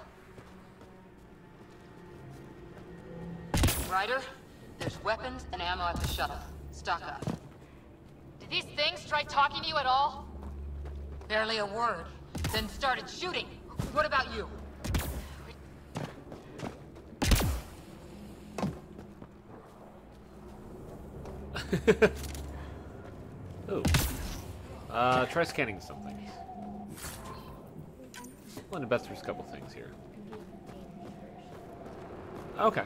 Ryder, there's weapons and ammo at the shuttle. Stock up. Did these things try talking to you at all? Barely a word. Then started shooting. What about you? Oh. Try scanning some things. Well, investors, a couple things here. Okay.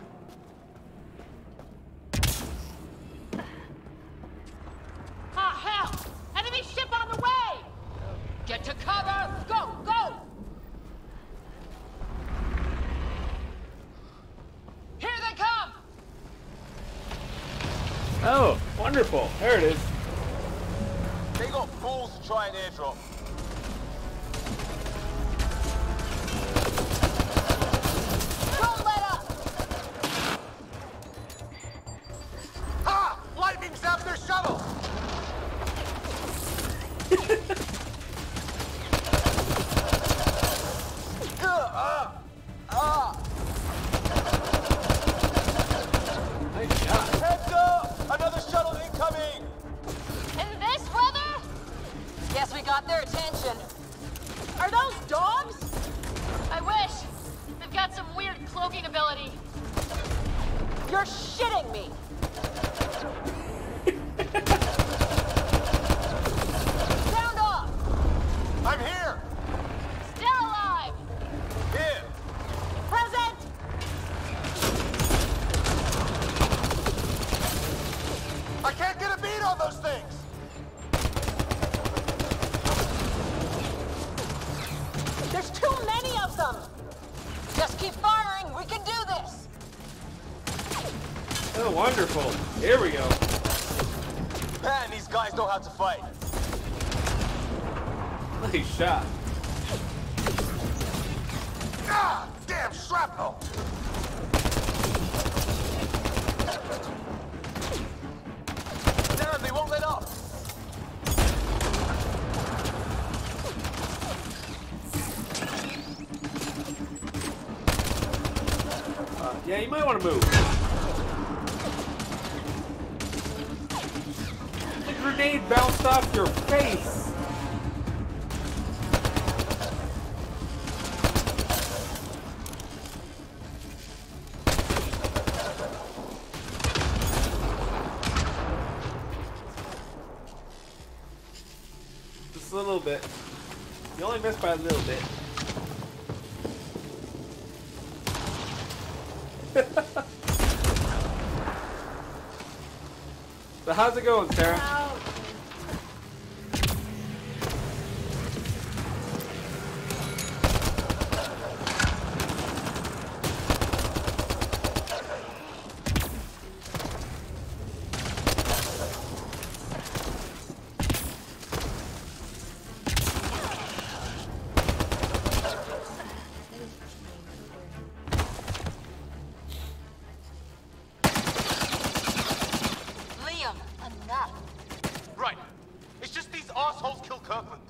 Ah, hell! Enemy ship on the way! Get to cover! Go, go! Here they come! Oh, wonderful. There it is. They got balls to try an airdrop. Don't let up! Ha! Lightning zapped their shuttle! Nice shot. Heads up! Another shuttle incoming! In this weather? Guess we got their attention. Are those dogs? I wish. They've got some weird cloaking ability. You're shitting me! Sound off! I'm here! Still alive! Here! Present! I can't get a beat on those things! There's too many of them! Just keep firing, we can do this! Oh, wonderful. Here we go. Man, these guys know how to fight. Nice shot. Ah! Damn shrapnel! Damn, they won't let up! Yeah, you might want to move. The grenade bounced off your face. Just a little bit. You only missed by a little bit. So how's it going, Sarah? Liam, enough. Right. It's just these assholes kill Kirkland.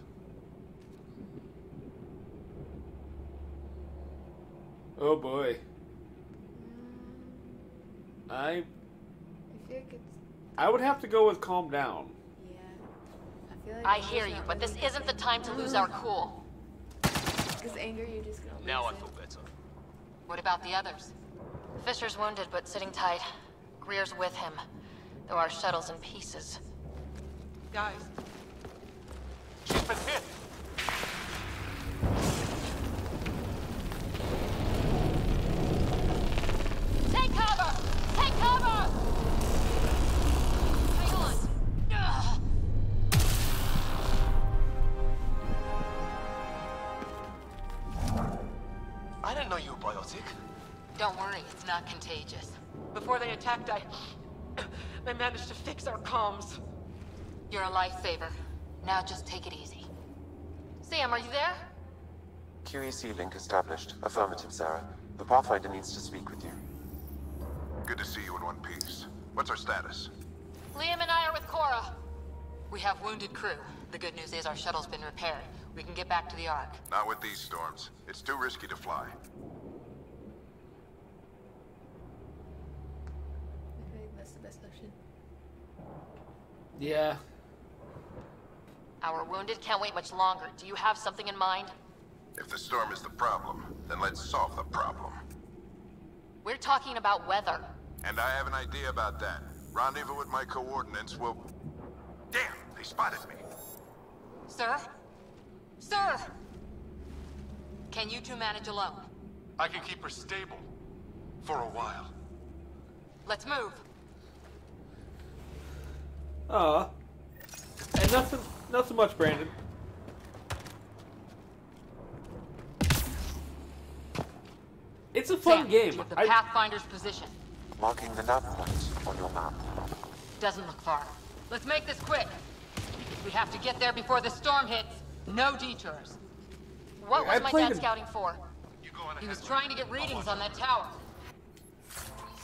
Oh boy. I feel like it's... I would have to go with calm down. Yeah. I feel like... I hear you, but this isn't the time to lose our cool. Because anger, you're just gonna lose Now I it. feel better. What about the others? Fisher's wounded, but sitting tight. Greer's with him, though our shuttle's in pieces. Guys, She's been hit! Take cover! Take cover! Hang on. Ugh. I didn't know you were biotic. Don't worry, it's not contagious. before they attacked, I managed to fix our comms. You're a lifesaver. Now just take it easy. Sam, are you there? QEC link established. Affirmative, Sarah. The Pathfinder needs to speak with you. Good to see you in one piece. What's our status? Liam and I are with Cora. We have wounded crew. The good news is our shuttle's been repaired. We can get back to the Ark. Not with these storms. It's too risky to fly. I think that's the best option. Yeah. Our wounded can't wait much longer. Do you have something in mind? If the storm is the problem, then let's solve the problem. We're talking about weather. And I have an idea about that. Rendezvous with my coordinates will... Damn, they spotted me. Sir? Sir! Can you two manage alone? I can keep her stable. For a while. Let's move. And nothing much, Brandon. It's a fun game. The Pathfinder's position. Marking the nav point on your map. Doesn't look far. Let's make this quick. We have to get there before the storm hits. No detours. What was my dad scouting for? He was trying to get readings on that tower.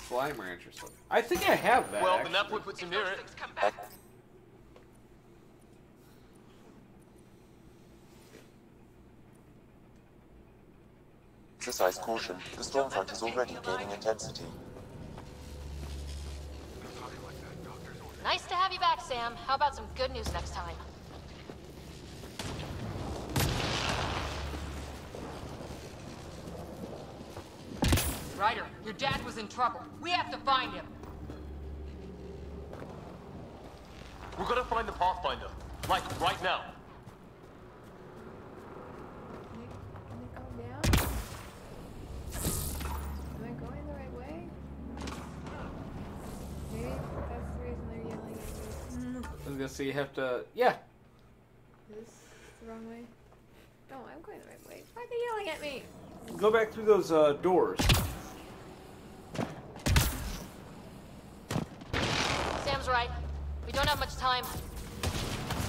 Slime Ranch or something. I think I have that. Well, the nav point puts him near it. Exercise caution. The storm front is already gaining intensity. Nice to have you back, Sam. How about some good news next time? Ryder, your dad was in trouble. We have to find him. We're gonna find the Pathfinder. Like, right now. Am I going the right way? Maybe that's the reason they're yelling at me. I was gonna say you have to... Yeah. Is this the wrong way? No, I'm going the right way. Why are they yelling at me? Go back through those doors. Sam's right. We don't have much time.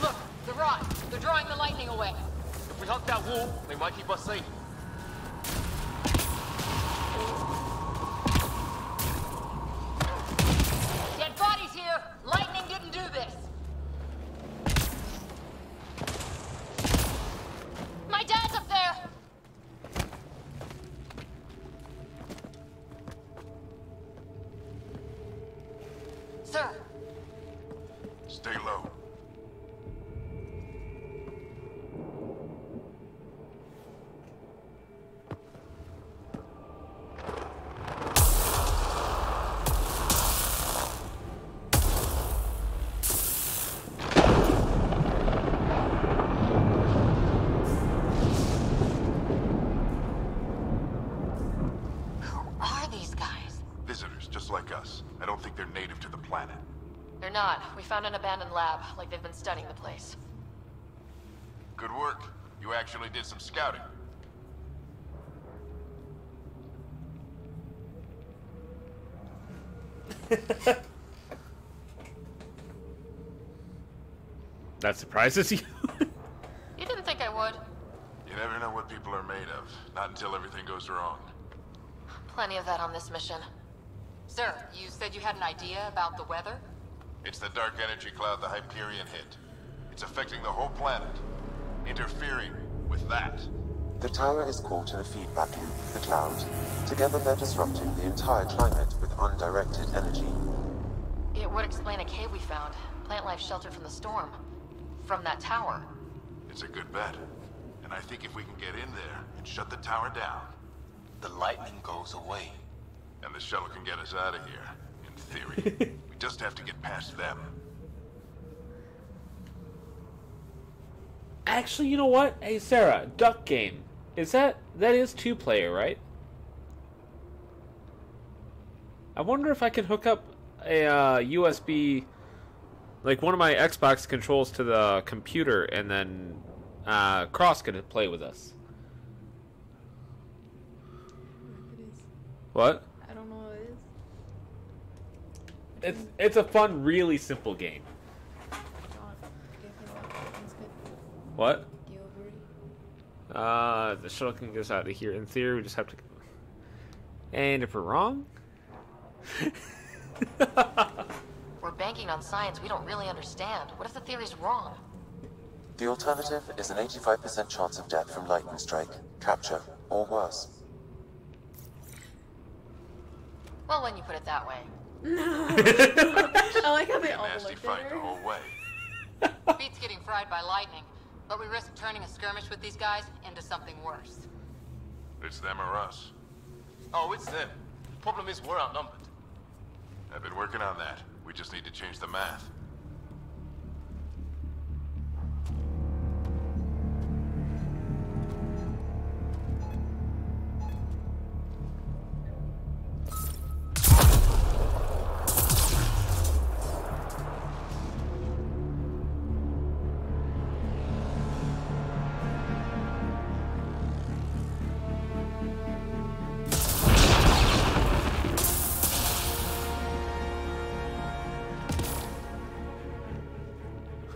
Look, the rod. They're drawing the lightning away. If we hug that wall, they might keep us safe. Dead bodies here! Lightning didn't do this! My dad's up there! Sir! Stay low. Visitors, just like us. I don't think they're native to the planet. They're not. We found an abandoned lab, like they've been studying the place. Good work. You actually did some scouting. That surprises you? You didn't think I would. You never know what people are made of. Not until everything goes wrong. Plenty of that on this mission. Sir, you said you had an idea about the weather? It's the dark energy cloud the Hyperion hit. It's affecting the whole planet. Interfering with that. The tower is caught in a feedback loop, the cloud. Together they're disrupting the entire climate with undirected energy. It would explain a cave we found. Plant life sheltered from the storm. From that tower. It's a good bet. And I think if we can get in there and shut the tower down... the lightning goes away. And the shuttle can get us out of here, in theory. We just have to get past them. Actually, you know what? Hey, Sarah, Duck Game. That is 2-player, right? I wonder if I can hook up a USB, like one of my Xbox controls to the computer, and then Cross could play with us. What? I don't know what it is. It's a fun, really simple game. What? The shuttle can get us out of here. In theory, we just have to... And if we're wrong? We're banking on science we don't really understand. What if the theory's wrong? The alternative is an 85% chance of death from lightning strike, capture, or worse. Well, when you put it that way. I like how they all nasty looked fight at the her. whole way. Beats getting fried by lightning, but we risk turning a skirmish with these guys into something worse. It's them or us. Oh, it's them. Problem is, we're outnumbered. I've been working on that. We just need to change the math.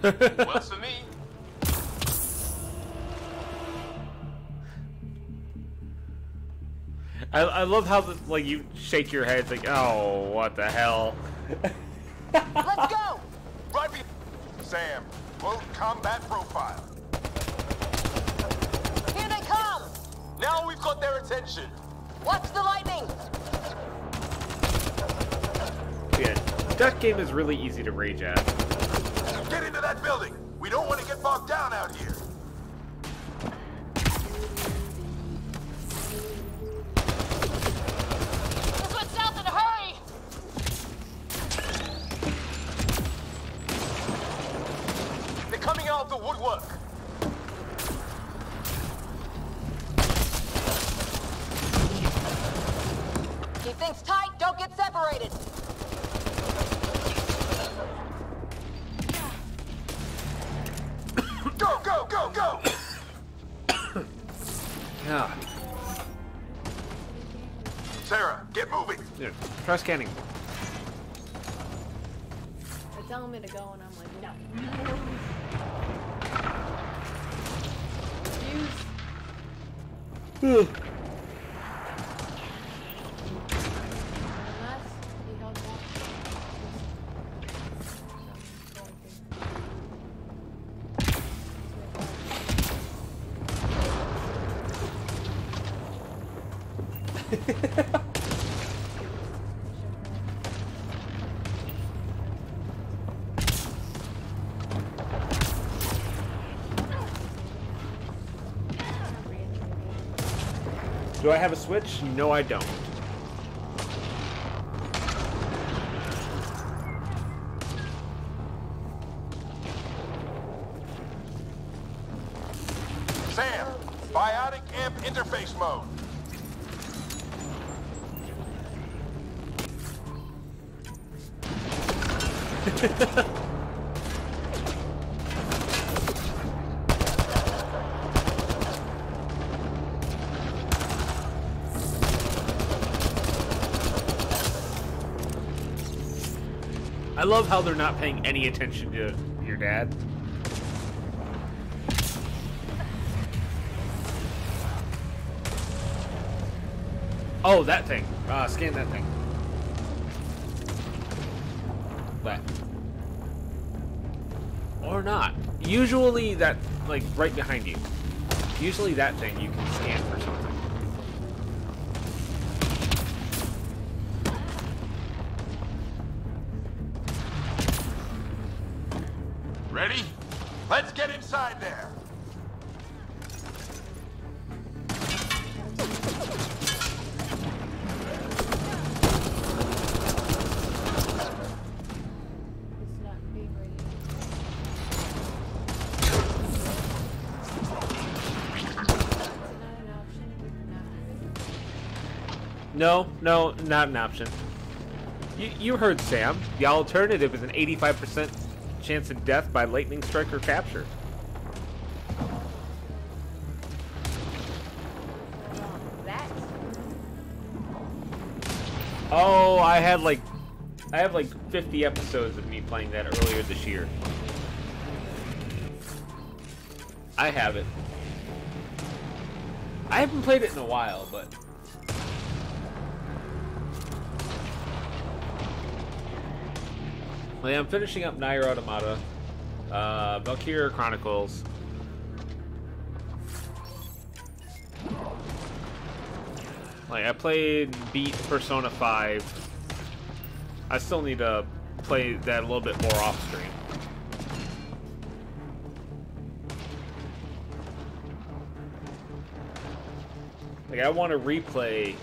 Works for me. I love how like you shake your head, it's like, oh, what the hell? Let's go! Right be Sam, full combat profile. Here they come! Now we've got their attention. Watch the lightning! Yeah, that game is really easy to rage at. Get into that building! We don't want to get bogged down out here! This went south in a hurry! They're coming out of the woodwork. Keep things tight, don't get separated! Go, go, go, go! Yeah. Sarah, get moving! Yeah, try scanning. They're telling me to go, and I'm like, no. Ugh. Do I have a switch? No, I don't. Sam, biotic amp interface mode. I love how they're not paying any attention to your dad. Oh, that thing. Scan that thing. That. Or not. Usually that, like, right behind you. Usually that thing you can scan for something. Ready? Let's get inside there. No, not an option. You heard Sam. The alternative is an 85% chance of death by lightning strike or capture. Oh, I have like 50 episodes of me playing that earlier this year. I have it. I haven't played it in a while, but well, I'm finishing up Nier Automata, Valkyria Chronicles. Like, I beat Persona 5. I still need to play that a little bit more off stream. Like, I want to replay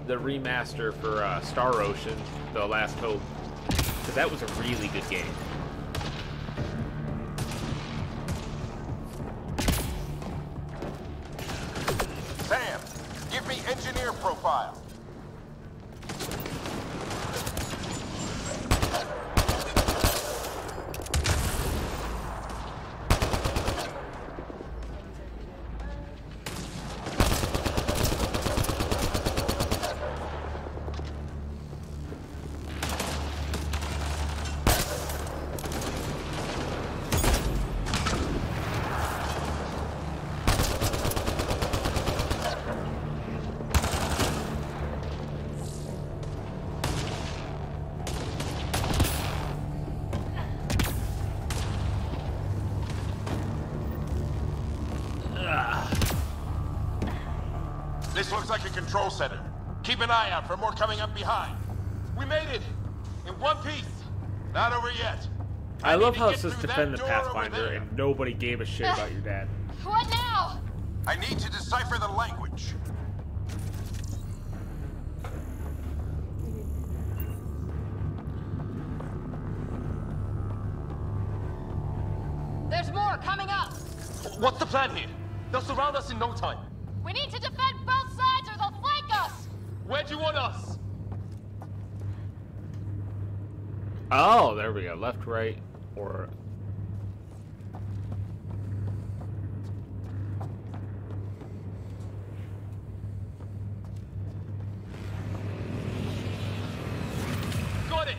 the remaster for Star Ocean, The Last Hope. Because that was a really good game. Sam, give me engineer profile. This looks like a control center. Keep an eye out for more coming up behind. We made it! In one piece! Not over yet. I love how it says defend the Pathfinder and nobody gave a shit about your dad. What now? I need to decipher the language. There's more coming up. What's the plan here? They'll surround us in no time. We need to defend both sides or they'll flank us. Where do you want us? Oh, there we go. Left, right, or... Got it!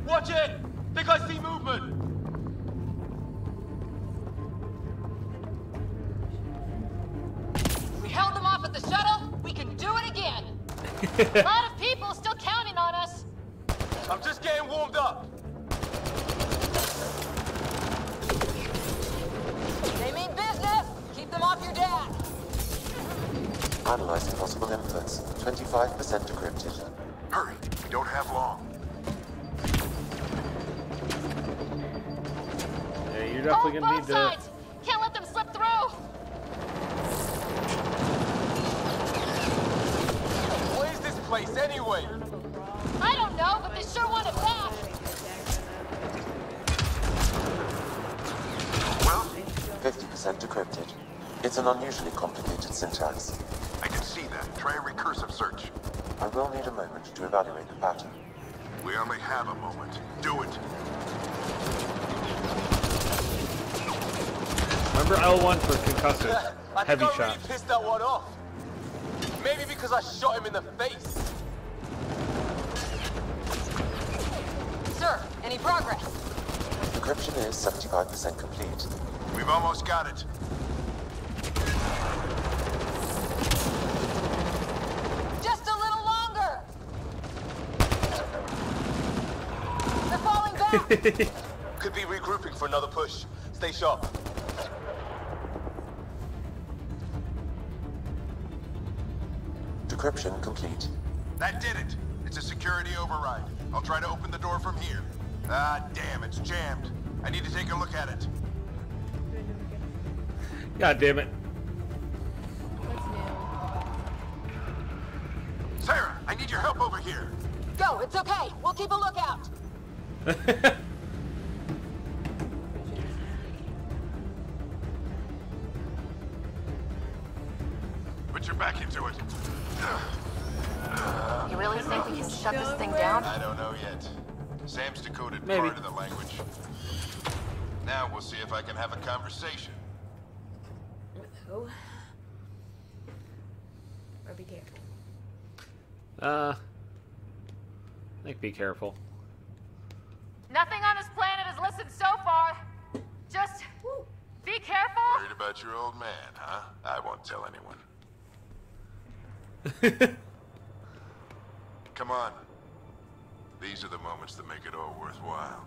Watch it! Think I see movement! We held them off at the shuttle. We can do it again. A lot of people still counting on us. I'm just getting warmed up. They mean business. Keep them off your dad. Analyzing possible inputs. 25% decrypted. Hurry, we don't have long. Yeah, you're definitely gonna need to... Sides. Can't let them slip through. What is this place anyway? I don't know, but they sure want it back. Well, 50% decrypted. It's an unusually complicated syntax. I can see that. Try a recursive search. I will need a moment to evaluate the pattern. We only have a moment. Do it. Remember L1 for concussive. I Heavy think I shot. really pissed that one off. Maybe because I shot him in the face. Sir, any progress? Decryption is 75% complete. We've almost got it. Just a little longer. They're falling back. Could be regrouping for another push. Stay sharp. Decryption complete. That did it. It's a security override. I'll try to open the door from here. Ah, damn, it's jammed. I need to take a look at it. God damn it. Sarah, I need your help over here. Go, it's okay. We'll keep a lookout. Put your back into it. You really think we can shut this thing down? I don't know yet. Sam's decoded Maybe. part of the language. Now we'll see if I can have a conversation. Or be careful. I think be careful. Nothing on this planet has listened so far. Just be careful. Worried about your old man, huh? I won't tell anyone. Come on. These are the moments that make it all worthwhile.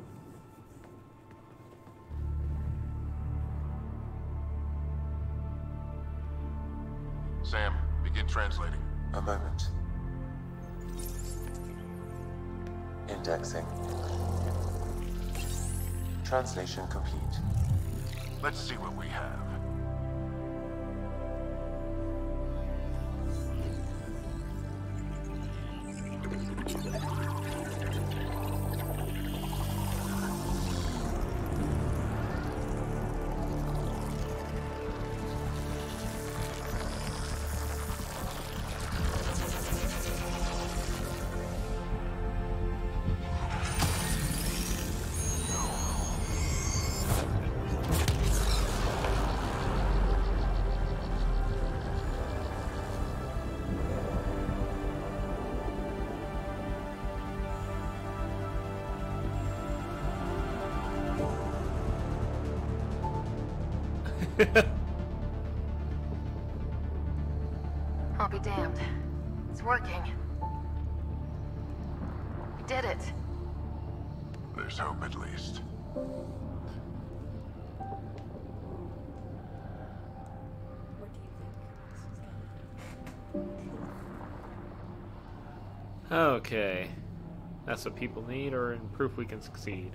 Sam, begin translating. A moment. Indexing. Translation complete. Let's see what we have. I'll be damned. It's working. We did it. There's hope at least. Okay. That's what people need, or in proof we can succeed.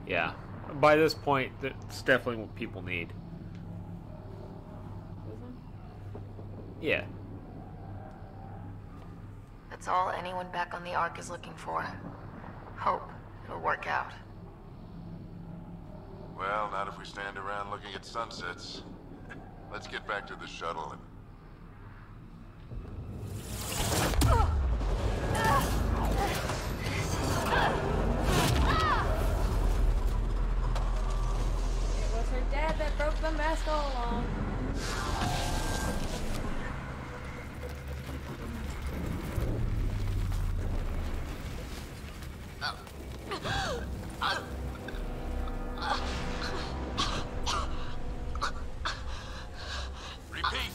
Yeah. By this point, that's definitely what people need. Yeah. That's all anyone back on the Ark is looking for. Hope it'll work out. Well, not if we stand around looking at sunsets. Let's get back to the shuttle and... It was her dad that broke the mask all along. Repeat,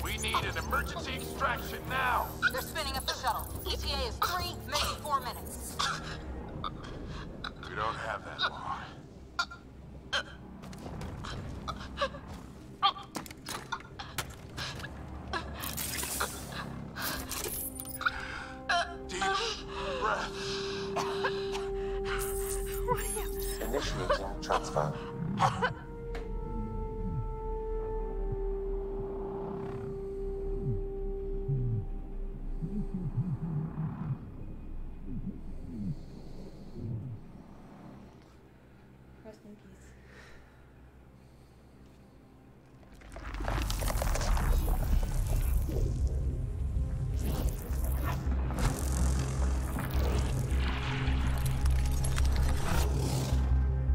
we need an emergency extraction now. They're spinning up the shuttle. ETA is 3, maybe 4 minutes. We don't have that long. Deep breath. Initiating transfer. Rest in peace.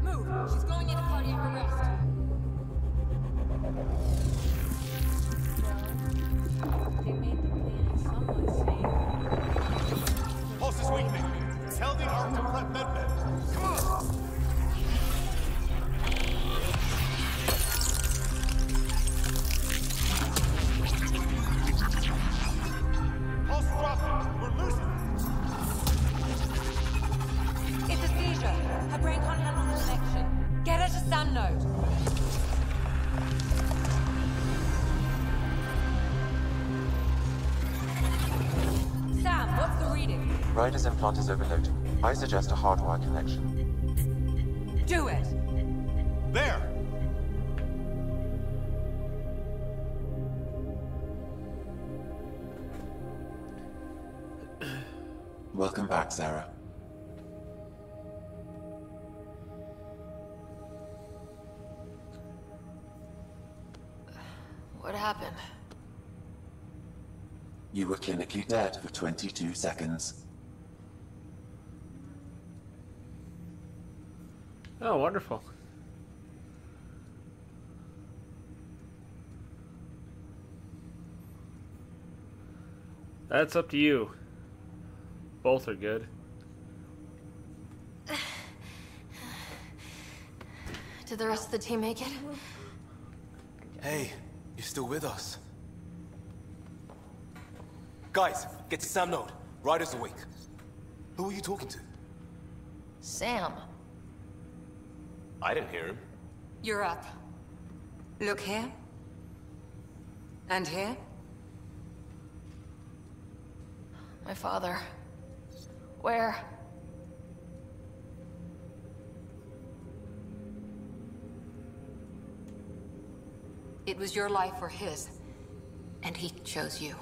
Move! She's going into cardiac arrest. They made the plan somewhat safe. Pulse is weakening. Tell the Ark to prep medbed. Come on! Pulse dropping. We're losing it. It's a seizure. Her brain can't handle the connection. Get her to Sam node. Sam, what's the reading? Ryder's implant is overloading. I suggest a hardwire connection. Do it. There! Welcome back, Sarah. What happened? You were clinically dead for 22 seconds. Oh, wonderful. That's up to you. Both are good. Did the rest of the team make it? Hey, you're still with us. Guys, get to Sam node. Ryder's awake. Who are you talking to? Sam. I didn't hear him. You're up. Look here. And here. My father. Where? It was your life or his, and he chose you.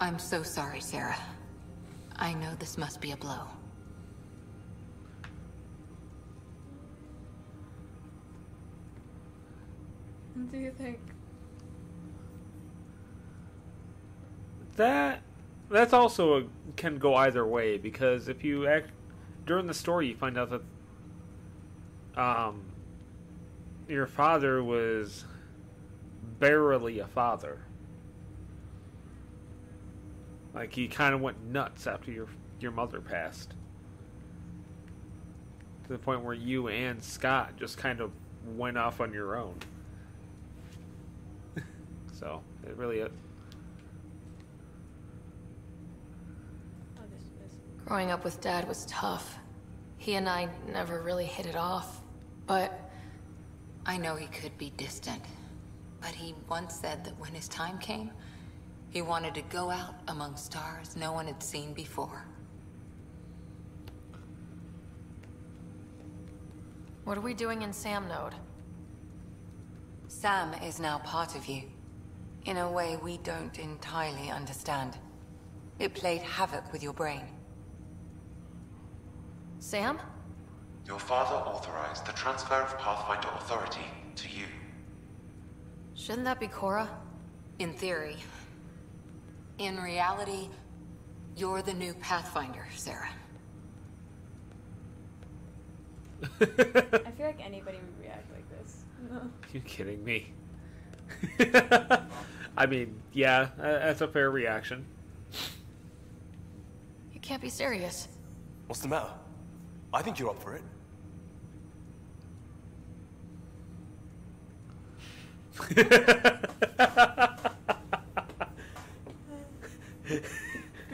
I'm so sorry, Sarah. I know this must be a blow. What do you think? That's also can go either way, because if you act during the story, you find out that your father was barely a father. Like, he kind of went nuts after your mother passed, to the point where you and Scott just kind of went off on your own. So it really. Growing up with Dad was tough. He and I never really hit it off, but... I know he could be distant, but he once said that when his time came, he wanted to go out among stars no one had seen before. What are we doing in Sam Node? Sam is now part of you, in a way we don't entirely understand. It played havoc with your brain. Sam? Your father authorized the transfer of Pathfinder authority to you. Shouldn't that be Cora? In theory. In reality, you're the new Pathfinder, Sarah. I feel like anybody would react like this. You kidding me? I mean, yeah, that's a fair reaction. You can't be serious. What's the matter? I think you're up for it. Do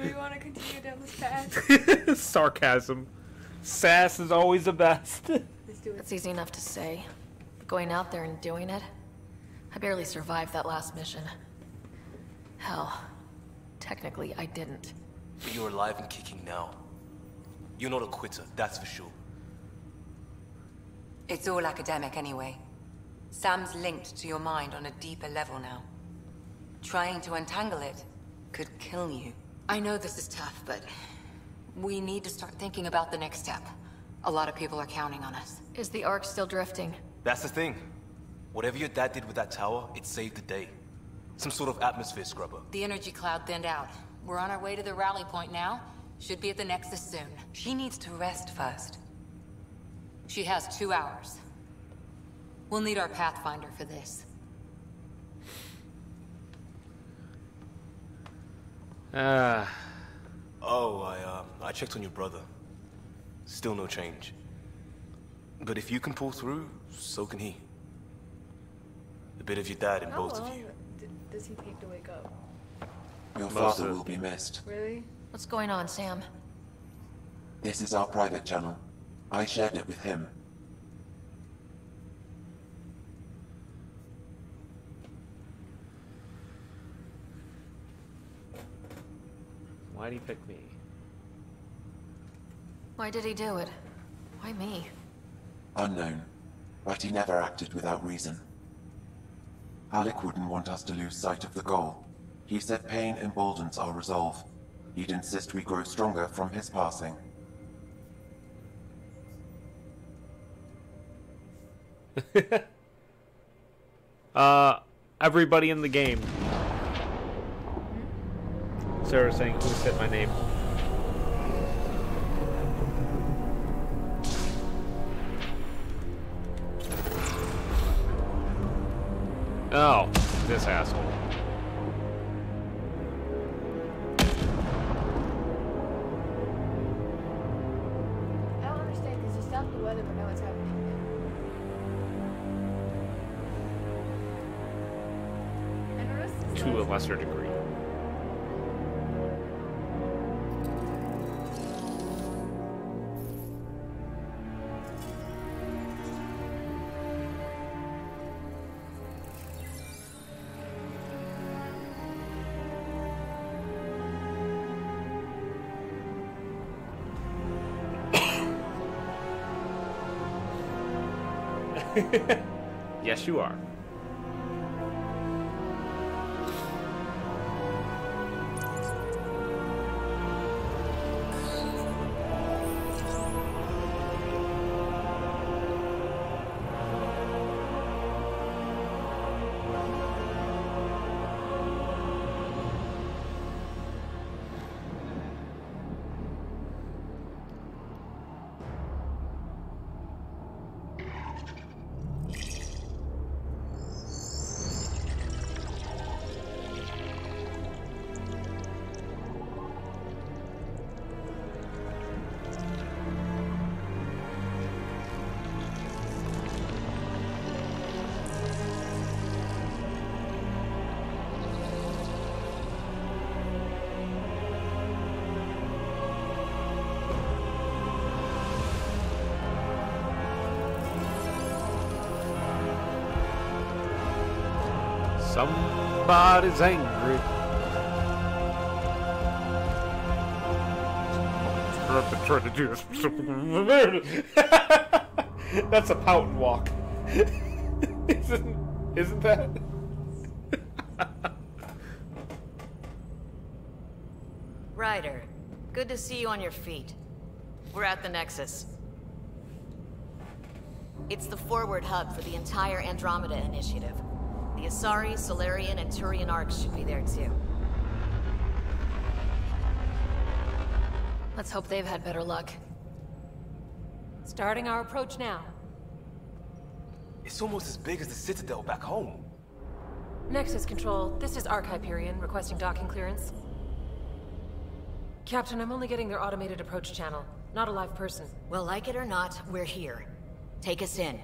we want to continue down this path? Sarcasm. Sass is always the best. Let's do it. It's easy enough to say. But going out there and doing it? I barely survived that last mission. Hell, technically I didn't. But you're alive and kicking now. You're not a quitter, that's for sure. It's all academic anyway. Sam's linked to your mind on a deeper level now. Trying to untangle it could kill you. I know this is tough, but we need to start thinking about the next step. A lot of people are counting on us. Is the Ark still drifting? That's the thing. Whatever your dad did with that tower, it saved the day. Some sort of atmosphere scrubber. The energy cloud thinned out. We're on our way to the rally point now. Should be at the Nexus soon. She needs to rest first. She has 2 hours. We'll need our Pathfinder for this. Oh, I checked on your brother. Still no change. But if you can pull through, so can he. A bit of your dad in both of you. Does he take to wake up? Your father will be missed. Really? What's going on, Sam? This is our private channel. I shared it with him. Why'd he pick me? Why did he do it? Why me? Unknown, but he never acted without reason. Alec wouldn't want us to lose sight of the goal. He said pain emboldens our resolve. He'd insist we grow stronger from his passing. Everybody in the game. Sarah saying, who said my name? Oh, this asshole. I don't understand because you stopped the weather, but now it's happening again. I noticed this To a lesser degree. Yes, you are. Somebody's angry. Trying to do this. That's a pouting walk. Isn't that? Ryder, good to see you on your feet. We're at the Nexus. It's the forward hub for the entire Andromeda initiative. The Asari, Solarian, and Turian arcs should be there too. Let's hope they've had better luck. Starting our approach now. It's almost as big as the Citadel back home. Nexus Control, this is Arc Hyperion, requesting docking clearance. Captain, I'm only getting their automated approach channel, not a live person. Well, like it or not, we're here. Take us in.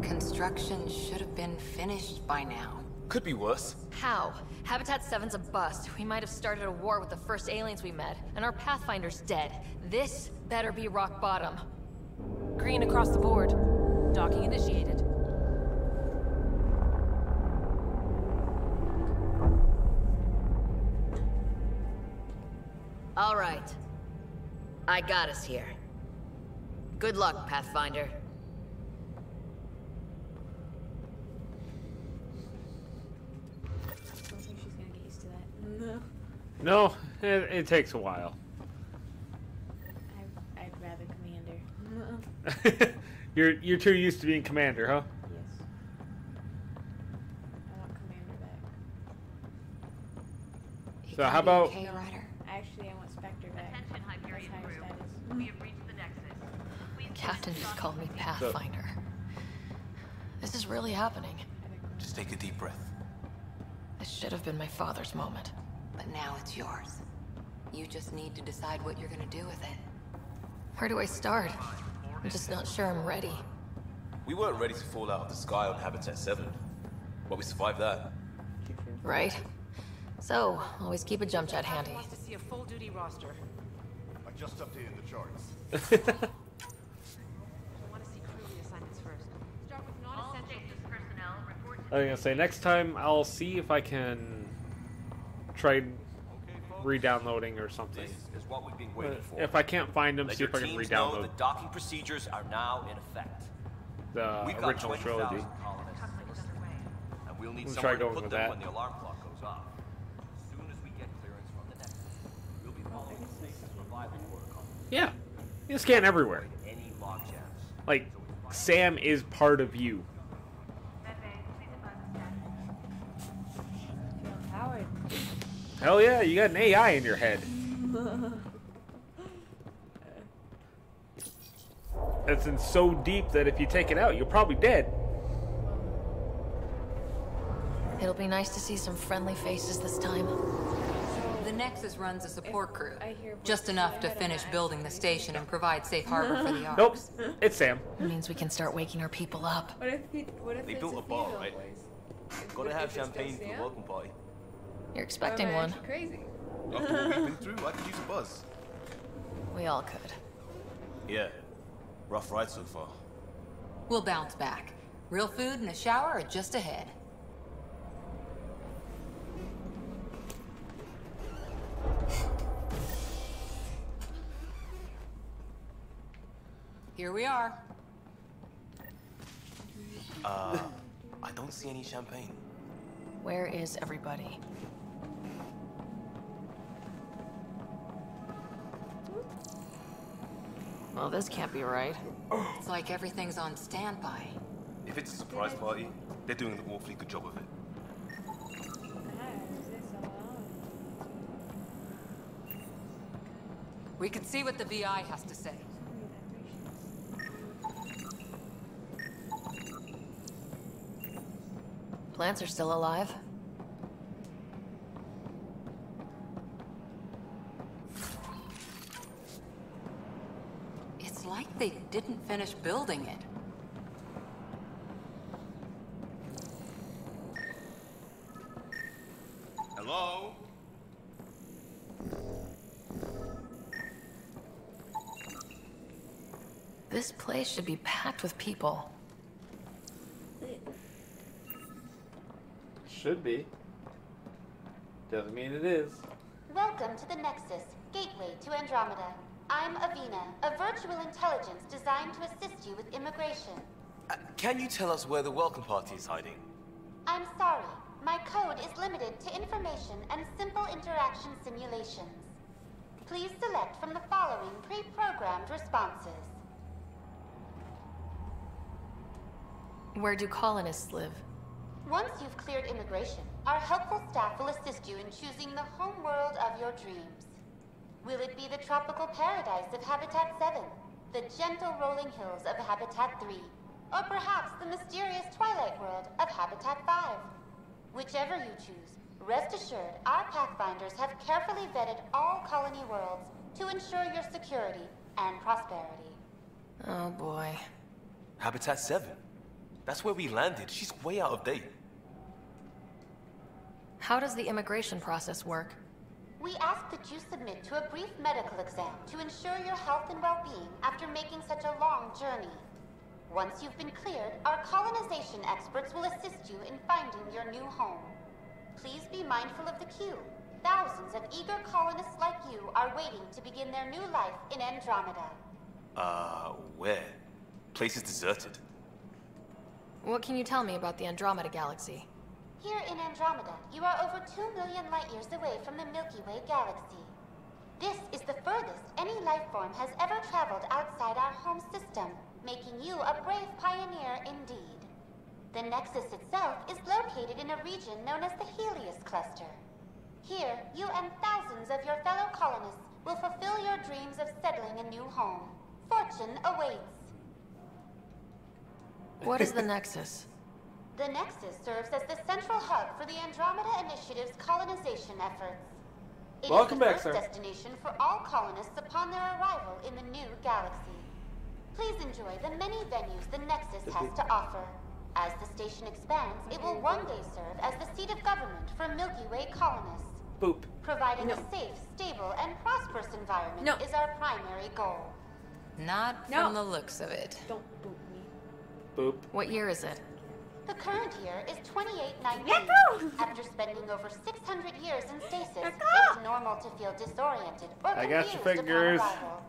Construction should have been finished by now. Could be worse. How? Habitat 7's a bust. We might have started a war with the first aliens we met, and our Pathfinder's dead. This better be rock bottom. Green across the board. Docking initiated. All right. I got us here. Good luck, Pathfinder. No, it takes a while. I'd rather Commander. You're too used to being Commander, huh? Yes. I want Commander back. So how about... Okay, actually, I want Spectre back. That's higher status. We have reached the Nexus. Captain just called me Pathfinder. This is really happening. Just take a deep breath. This should have been my father's moment. But now it's yours. You just need to decide what you're gonna do with it. Where do I start? I'm just not sure I'm ready. We weren't ready to fall out of the sky on Habitat 7, but we survived that. Right. So, always keep a jump jet handy. Wants to see a full-duty roster. I just updated the charts. I want to see crew reassignments first. Start with non-essential personnel. Report I was gonna say, next time I'll see if I can try re-downloading or something. This is what we've been waiting for. If I can't find them, Let see if I can your teams re-download know the docking procedures are now in effect. the We've got original 20,000 trilogy. colonists, and we'll need We'll somewhere try to going put with them that. when the alarm clock goes off. As soon as we get clearance from the Nexus, we'll be following the stasis revival protocol. Yeah, you scan everywhere. Any log jams. Like, Sam is part of you. Howard. Hell yeah, you got an AI in your head. That's in so deep that if you take it out, you're probably dead. It'll be nice to see some friendly faces this time. The Nexus runs a support crew. Just enough to finish building the station and provide safe harbor for the arcs. Nope, it's Sam. It means we can start waking our people up. What if They it's built a bar, right? Gotta have champagne for the welcome party. You're expecting Am I one. actually crazy? After what we've been through, I could use a buzz. We all could. Yeah. Rough ride so far. We'll bounce back. Real food and a shower are just ahead. Here we are. I don't see any champagne. Where is everybody? Well, this can't be right. It's like everything's on standby. If it's a surprise party, they're doing an awfully good job of it. We can see what the VI has to say. Plants are still alive. It's like they didn't finish building it. Hello? This place should be packed with people. Should be. Doesn't mean it is. Welcome to the Nexus, gateway to Andromeda. I'm Avina, a virtual intelligence designed to assist you with immigration. Can you tell us where the welcome party is hiding? I'm sorry, my code is limited to information and simple interaction simulations. Please select from the following pre-programmed responses. Where do colonists live? Once you've cleared immigration, our helpful staff will assist you in choosing the home world of your dreams. Will it be the tropical paradise of Habitat 7, the gentle rolling hills of Habitat 3, or perhaps the mysterious twilight world of Habitat 5? Whichever you choose, rest assured our Pathfinders have carefully vetted all colony worlds to ensure your security and prosperity. Oh boy. Habitat 7? That's where we landed. She's way out of date. How does the immigration process work? We ask that you submit to a brief medical exam to ensure your health and well-being after making such a long journey. Once you've been cleared, our colonization experts will assist you in finding your new home. Please be mindful of the queue. Thousands of eager colonists like you are waiting to begin their new life in Andromeda. Where? Place is deserted. What can you tell me about the Andromeda galaxy? Here in Andromeda, you are over 2 million light-years away from the Milky Way galaxy. This is the furthest any life form has ever traveled outside our home system, making you a brave pioneer indeed. The Nexus itself is located in a region known as the Helios Cluster. Here, you and thousands of your fellow colonists will fulfill your dreams of settling a new home. Fortune awaits. What is the Nexus? The Nexus serves as the central hub for the Andromeda Initiative's colonization efforts. It Welcome is the back, first sir. destination for all colonists upon their arrival in the new galaxy. Please enjoy the many venues the Nexus has to offer. As the station expands, it will one day serve as the seat of government for Milky Way colonists. Boop. Providing a safe, stable, and prosperous environment is our primary goal. Not from the looks of it. Don't boop me. Boop. What year is it? The current year is 2819. After spending over 600 years in stasis, it's normal to feel disoriented or I confused got your fingers. upon arrival.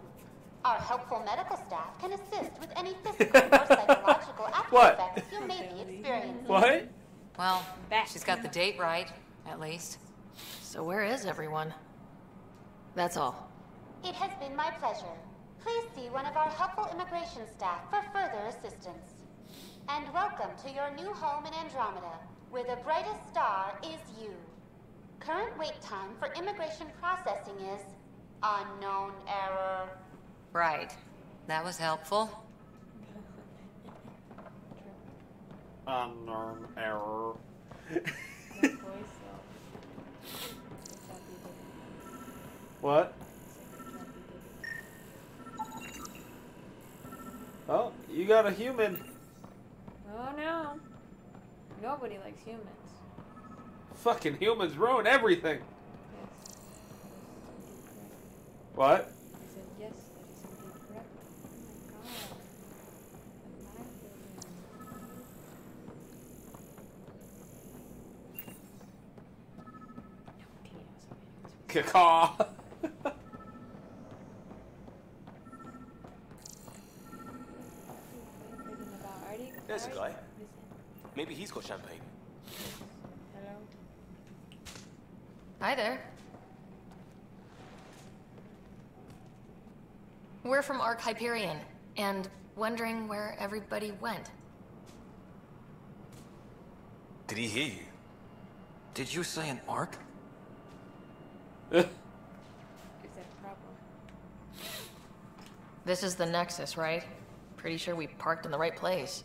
Our helpful medical staff can assist with any physical or psychological after effects you may be experiencing. What? Well, she's got the date right, at least. So where is everyone? That's all. It has been my pleasure. Please see one of our helpful immigration staff for further assistance. And welcome to your new home in Andromeda, where the brightest star is you. Current wait time for immigration processing is unknown error. Right. That was helpful. Unknown error. What? Oh, you got a human. Oh no. Nobody likes humans. Fucking humans ruin everything. What? I said yes, that is indeed correct. Caw. Maybe he's got champagne. Hello? Hi there. We're from Ark Hyperion, and wondering where everybody went. Did he hear you? Did you say an arc? Is that a problem? This is the Nexus, right? Pretty sure we parked in the right place.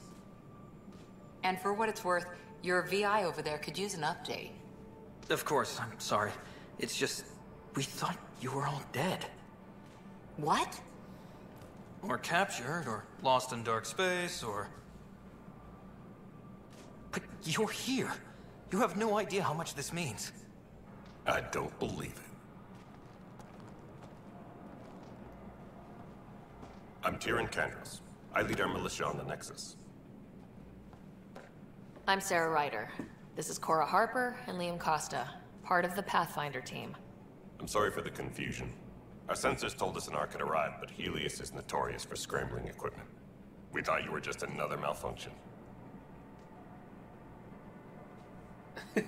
And for what it's worth, your VI over there could use an update. Of course, I'm sorry. It's just, we thought you were all dead. What? Or captured, or lost in dark space, or... But you're here. You have no idea how much this means. I don't believe it. I'm Tyrion Kandros. I lead our militia on the Nexus. I'm Sarah Ryder. This is Cora Harper and Liam Costa, part of the Pathfinder team. I'm sorry for the confusion. Our sensors told us an Ark had arrived, but Helios is notorious for scrambling equipment. We thought you were just another malfunction. I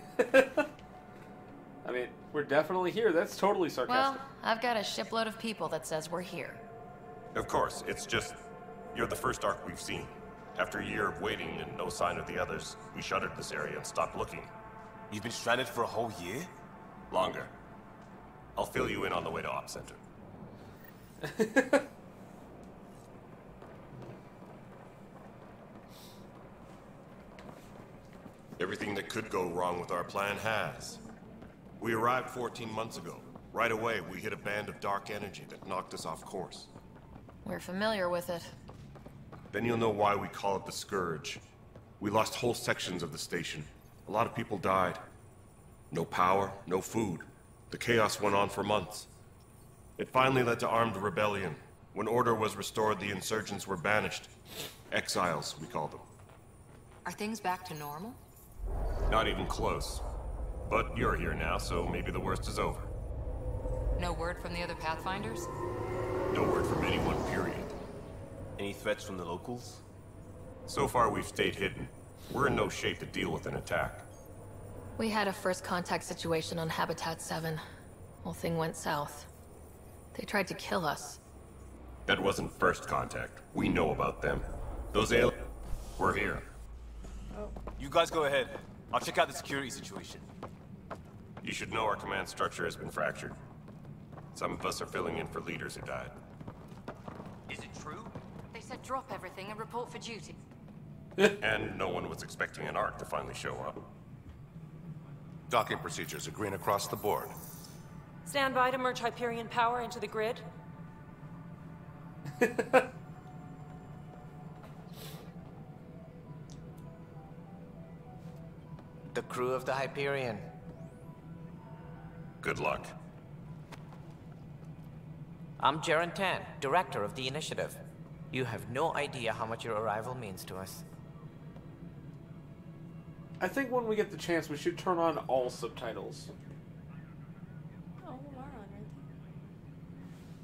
mean, we're definitely here. That's totally sarcastic. Well, I've got a shipload of people that says we're here. Of course, it's just... You're the first Ark we've seen. After a year of waiting and no sign of the others, we shuttered this area and stopped looking. You've been stranded for a whole year? Longer. I'll fill you in on the way to Op Center. Everything that could go wrong with our plan has. We arrived 14 months ago. Right away, we hit a band of dark energy that knocked us off course. We're familiar with it. Then you'll know why we call it the Scourge. We lost whole sections of the station. A lot of people died. No power, no food. The chaos went on for months. It finally led to armed rebellion. When order was restored, the insurgents were banished. Exiles, we call them. Are things back to normal? Not even close. But you're here now, so maybe the worst is over. No word from the other Pathfinders? No word from anyone, period. Any threats from the locals? So far, we've stayed hidden. We're in no shape to deal with an attack. We had a first contact situation on Habitat 7. Whole thing went south. They tried to kill us. That wasn't first contact. We know about them. Those aliens... We're here. You guys go ahead. I'll check out the security situation. You should know our command structure has been fractured. Some of us are filling in for leaders who died. Is it true? They said drop everything and report for duty. And no one was expecting an Ark to finally show up. Docking procedures are green across the board. Stand by to merge Hyperion power into the grid. The crew of the Hyperion. Good luck. I'm Jaren Tan, director of the initiative. You have no idea how much your arrival means to us. I think when we get the chance, we should turn on all subtitles. Oh, we're on,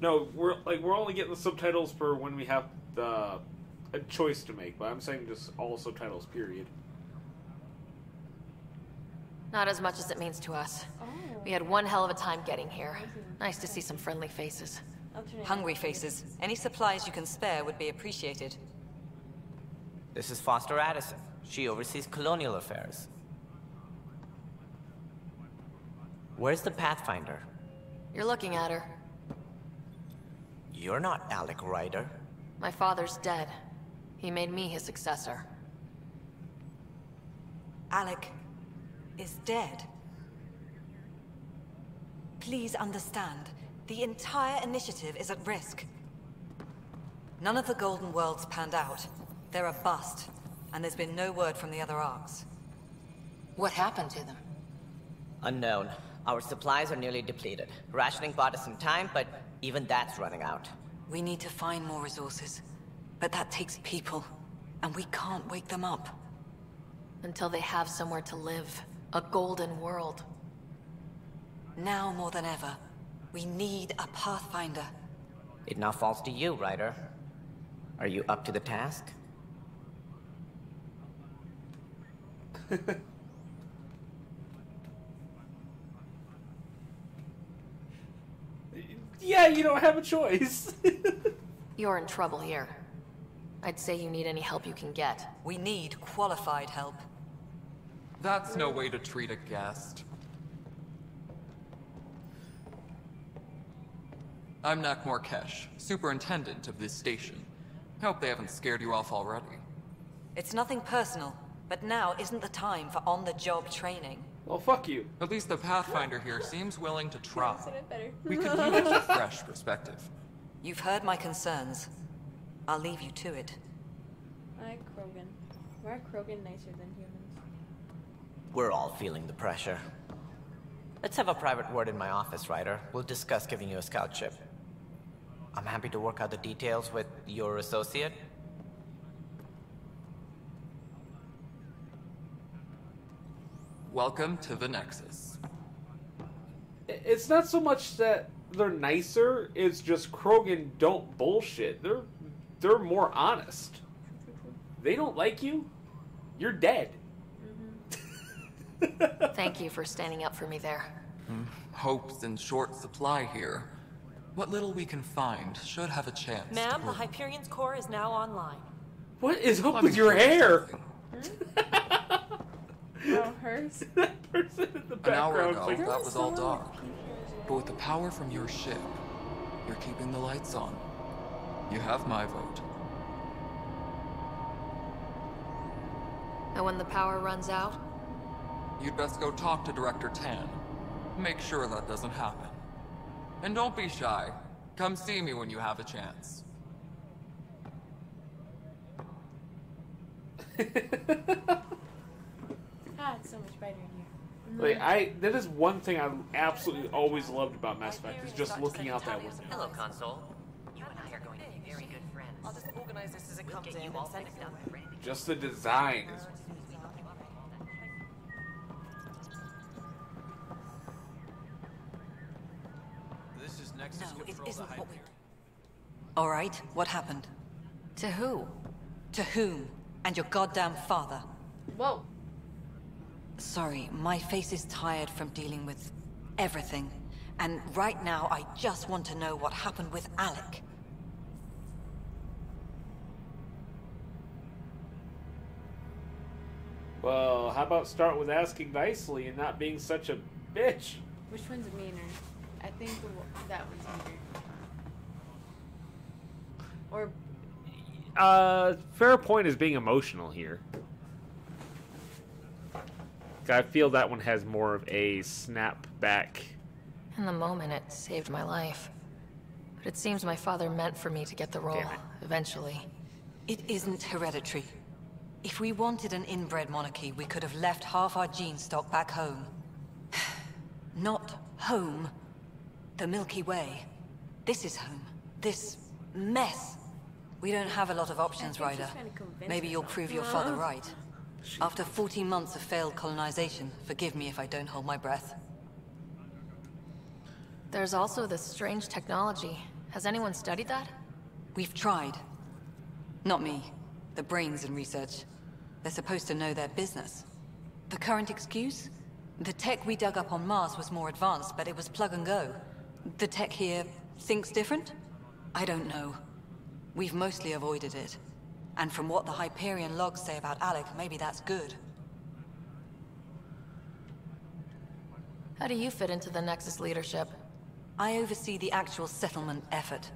aren't No, we're only getting the subtitles for when we have a choice to make. But I'm saying just all subtitles, period. Not as much as it means to us. We had one hell of a time getting here. Nice to see some friendly faces. Hungry faces. Any supplies you can spare would be appreciated. This is Foster Addison. She oversees colonial affairs. Where's the Pathfinder? You're looking at her. You're not Alec Ryder. My father's dead. He made me his successor. Alec is dead. Please understand, the entire initiative is at risk. None of the Golden Worlds panned out. They're a bust, and there's been no word from the other Arks. What happened to them? Unknown. Our supplies are nearly depleted. Rationing bought us some time, but even that's running out. We need to find more resources, but that takes people, and we can't wake them up. Until they have somewhere to live. A golden world. Now more than ever, we need a Pathfinder. It now falls to you, Ryder. Are you up to the task? Yeah, you don't have a choice. You're in trouble here. I'd say you need any help you can get. We need qualified help. That's no way to treat a guest. I'm Nak Morkesh, superintendent of this station. Hope they haven't scared you off already. It's nothing personal, but now isn't the time for on-the-job training. Well, fuck you. At least the Pathfinder here seems willing to try. Better. We could use a fresh perspective. You've heard my concerns. I'll leave you to it. I like Krogan. Why are Krogan nicer than humans? We're all feeling the pressure. Let's have a private word in my office, Ryder. We'll discuss giving you a scout ship. I'm happy to work out the details with your associate. Welcome to the Nexus. It's not so much that they're nicer, it's just Krogan don't bullshit. They're more honest. They don't like you, you're dead. Thank you for standing up for me there. Hope's in short supply here. What little we can find should have a chance. Ma'am, the Hyperion's core is now online. What is up with your hair? Oh, hers? That person in the An hour background. ago, Like, that was all dark. But with the power from your ship, you're keeping the lights on. You have my vote. And when the power runs out? You'd best go talk to Director Tan. Make sure that doesn't happen. And don't be shy. Come see me when you have a chance. It's so much brighter in here. Like that is one thing I absolutely always loved about Mass Effect is just looking out that window. Hello, console. You and I are going to be very good friends. I'll just organize this as it comes in and send it down. Just the design is. This is Nexus No, it Control isn't to what we... Hyperion. All right, what happened? To who? To whom? And your goddamn father. Whoa. Sorry, my face is tired from dealing with everything. And right now, I just want to know what happened with Alec. Well, how about start with asking nicely and not being such a bitch? Which one's meaner? I think that one's meaner. Or Fair point is being emotional here. I feel that one has more of a snap back. In the moment, it saved my life. But it seems my father meant for me to get the role, eventually. It isn't hereditary. If we wanted an inbred monarchy, we could have left half our gene stock back home. Not home. The Milky Way. This is home. This mess. We don't have a lot of options, Ryder. Maybe you'll prove your father right. After 14 months of failed colonization, forgive me if I don't hold my breath. There's also this strange technology. Has anyone studied that? We've tried. Not me. The brains in research. They're supposed to know their business. The current excuse? The tech we dug up on Mars was more advanced, but it was plug and go. The tech here thinks different? I don't know. We've mostly avoided it. And from what the Hyperion logs say about Alec, maybe that's good. How do you fit into the Nexus leadership? I oversee the actual settlement effort.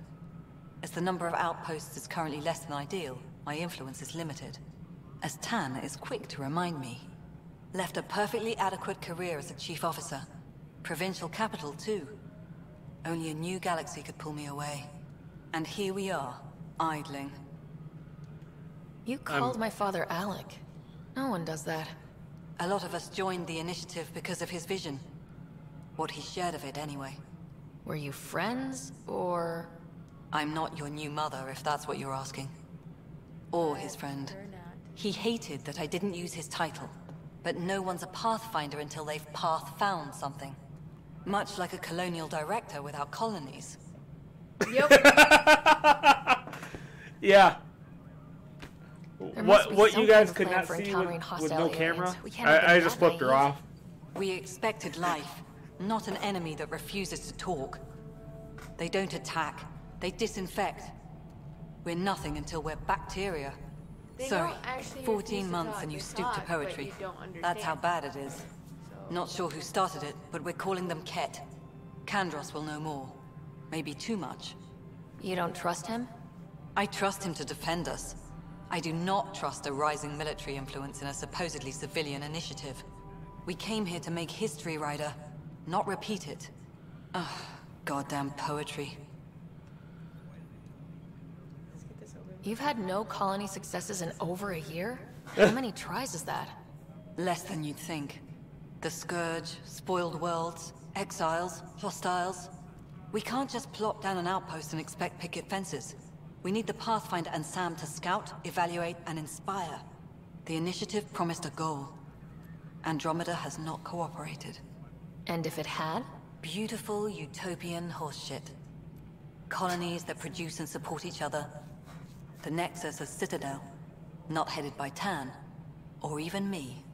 As the number of outposts is currently less than ideal, my influence is limited. As Tan is quick to remind me. Left a perfectly adequate career as a chief officer. Provincial capital, too. Only a new galaxy could pull me away. And here we are, idling. You called my father Alec. No one does that. A lot of us joined the initiative because of his vision. What he shared of it, anyway. Were you friends, or...? I'm not your new mother, if that's what you're asking. Or his friend. He hated that I didn't use his title. But no one's a Pathfinder until they've path-found something. Much like a colonial director without colonies. Yep. Yeah. There must be What some you guys kind of could plan not for see encountering with hostile no aliens. camera? We can't have I been just that flipped her naive. off. We expected life, not an enemy that refuses to talk. They don't attack, they disinfect. We're nothing until we're bacteria. They Sorry, don't actually 14 refuse to months talk. and you They stoop to talk, but poetry. you don't understand. That's how bad it is. Not sure who started it, but we're calling them Ket. Kandros will know more. Maybe too much. You don't trust him? I trust him to defend us. I do not trust a rising military influence in a supposedly civilian initiative. We came here to make history, Ryder, not repeat it. Ugh, goddamn poetry. You've had no colony successes in over a year? How many tries is that? Less than you'd think. The Scourge, spoiled worlds, exiles, hostiles. We can't just plop down an outpost and expect picket fences. We need the Pathfinder and Sam to scout, evaluate, and inspire. The initiative promised a goal. Andromeda has not cooperated. And if it had? Beautiful utopian horseshit. Colonies that produce and support each other. The Nexus a citadel, not headed by Tan, or even me.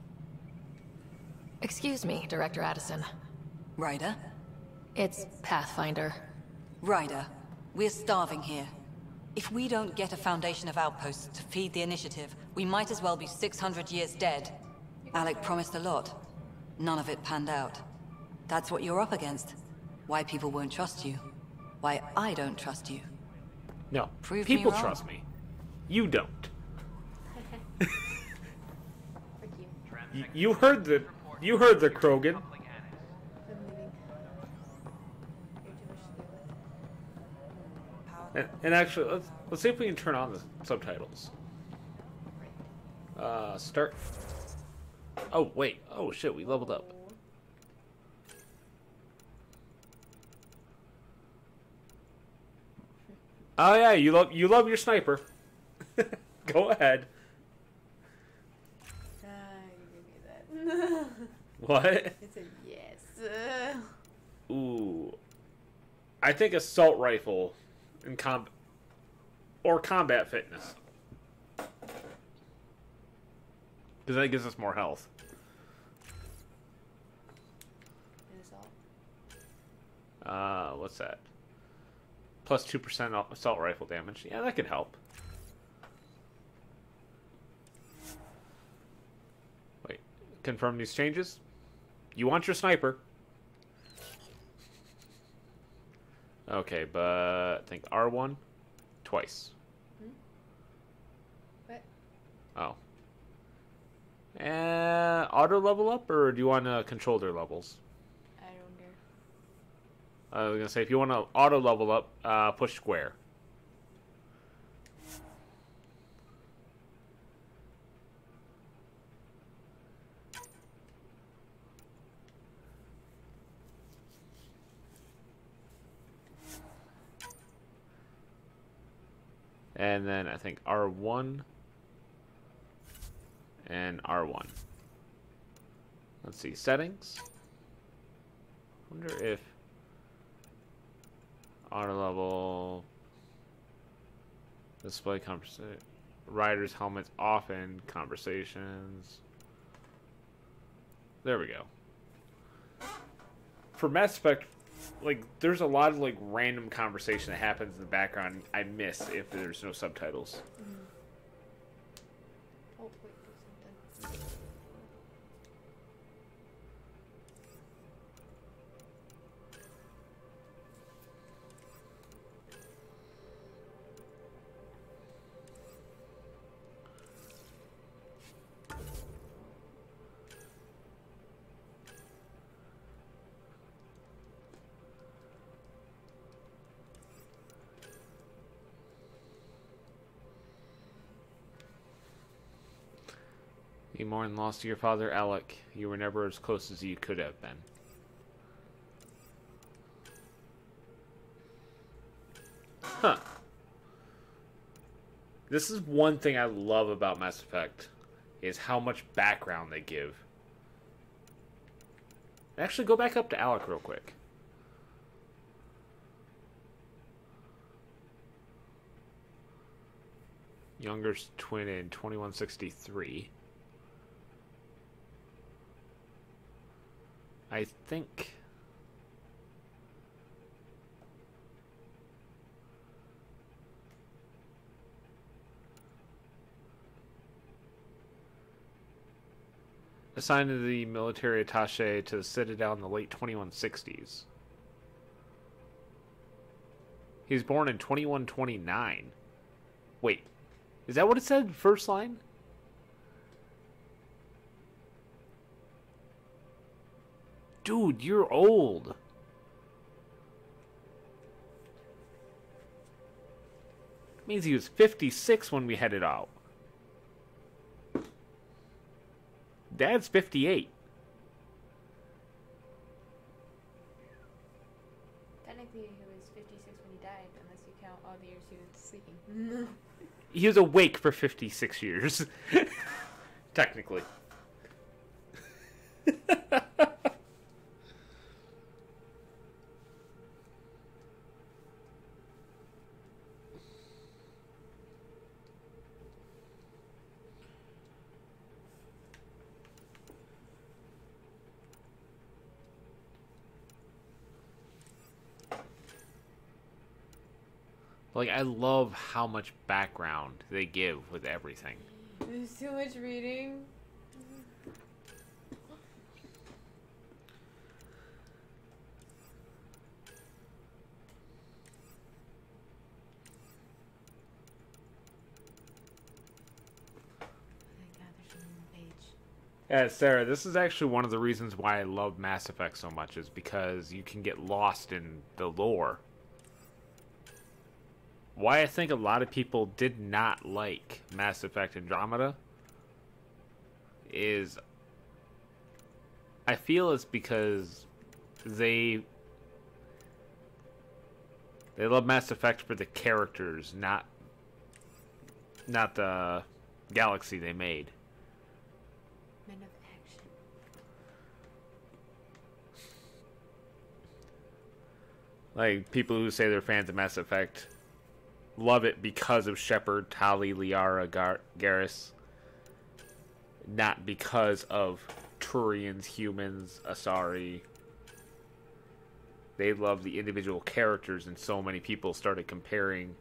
Excuse me, Director Addison. Ryder? It's Pathfinder. Ryder, we're starving here. If we don't get a foundation of outposts to feed the initiative, we might as well be 600 years dead. Alec promised a lot. None of it panned out. That's what you're up against. Why people won't trust you. Why I don't trust you. No, Prove me people wrong. trust me. You don't. You heard the Krogan. And actually, let's see if we can turn on the subtitles. Start. Oh wait. Oh shit, we leveled up. Oh yeah, you love your sniper. Go ahead. You gave me that. What? It's a yes. Ooh. I think assault rifle in combat fitness. Because that gives us more health. What's that? Plus 2% assault rifle damage. Yeah, that could help. Wait. Confirm these changes? You want your sniper. Okay, but I think R1 twice. What? Oh. Auto level up, or do you want to control their levels? I don't care. I was gonna say, if you want to auto level up, push square. And then I think R1 and R1. Let's see, settings. Wonder if auto level display conversation, riders helmets often conversations. There we go. For Mass Effect, like, there's a lot of like random conversation that happens in the background I miss if there's no subtitles. Oh, wait, do something. You mourn the loss of your father, Alec. You were never as close as you could have been. Huh. This is one thing I love about Mass Effect, is how much background they give. Actually, go back up to Alec real quick. Younger's twin in 2163. I think... Assigned to the military attaché to the Citadel in the late 2160s. He was born in 2129. Wait, is that what it said? First line? Dude, you're old. Means he was 56 when we headed out. Dad's 58. Technically, he was 56 when he died, unless you count all the years he was sleeping. He was awake for 56 years. Technically. Like, I love how much background they give with everything. There's too much reading. Yeah, Sarah, this is actually one of the reasons why I love Mass Effect so much, is because you can get lost in the lore. Why I think a lot of people did not like Mass Effect Andromeda is, I feel it's because they love Mass Effect for the characters, not the galaxy they made. Men of action. Like, people who say they're fans of Mass Effect love it because of Shepard, Tali, Liara, Garrus. Not because of Turians, humans, Asari. They love the individual characters, and so many people started comparing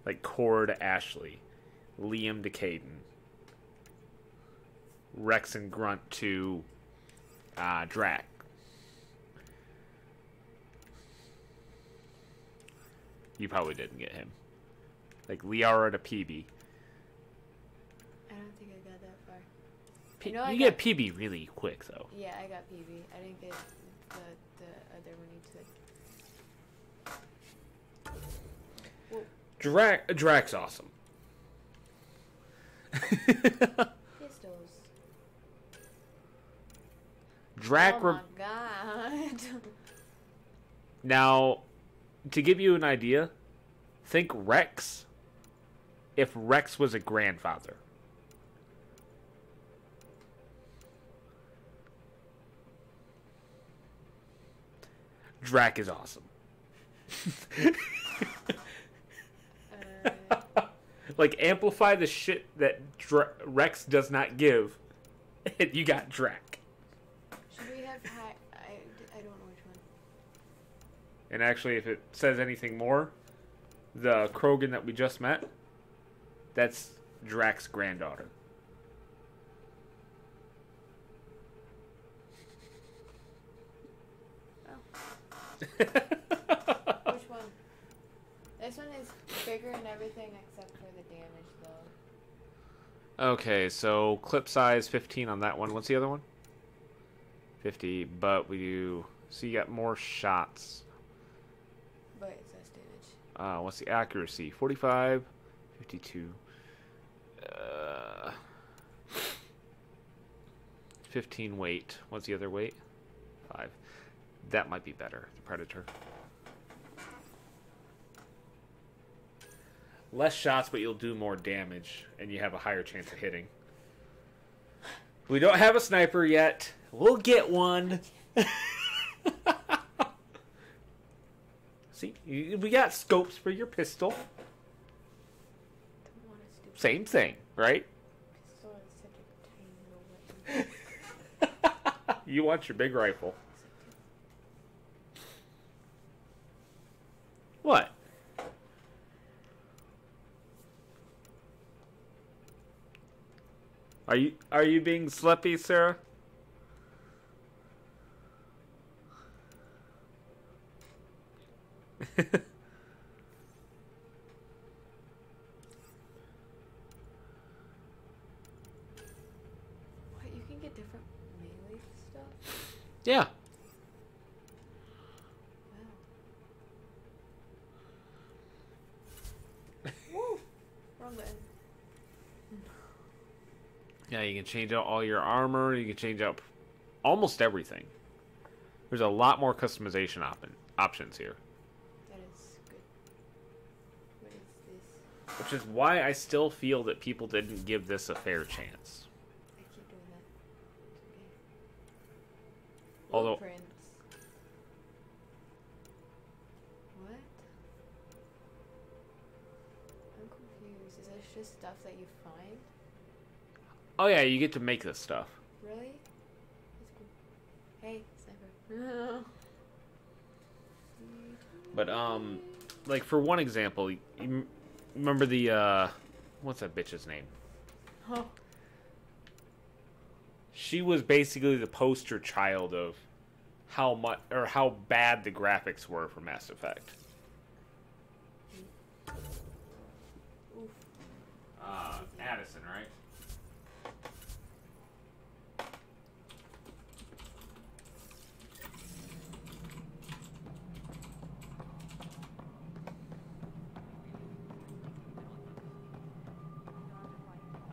like Cor to Ashley, Liam to Caden, Rex and Grunt to Drac. You probably didn't get him. Like Liara to PB. I don't think I got that far. You get PB really quick, though. Yeah, I got PB. I didn't get the other one you took. Drac's awesome. Pistols. Drac. Oh my god. Now, to give you an idea, think Rex. If Rex was a grandfather. Drac is awesome. Like, amplify the shit that Rex does not give, and you got Drac. Should we have I don't know which one. And actually, if it says anything more, the Krogan that we just met, that's Drac's granddaughter. Which one? This one is bigger and everything except for the damage, though. Okay, so clip size 15 on that one. What's the other one? 50, but we do... So you got more shots. But it's less damage. What's the accuracy? 45, 52. 15 weight. What's the other weight? 5. That might be better, the Predator. Less shots, but you'll do more damage, and you have a higher chance of hitting. We don't have a sniper yet. We'll get one. See, we got scopes for your pistol. Same thing, right? You want your big rifle. What? Are you being sleepy, Sarah? What? You can get different melee stuff? Yeah. Woo! Wrong button. Yeah, you can change out all your armor. You can change out almost everything. There's a lot more customization options here. That is good. What is this? Which is why I still feel that people didn't give this a fair chance. I keep doing that. Okay. Although, Blueprints. What? I'm confused. Is this just stuff that you find? oh yeah, you get to make this stuff. Really? That's cool. Hey, sniper. But like for one example, you remember the what's that bitch's name? Oh. She was basically the poster child of how much or how bad the graphics were for Mass Effect. Addison, right?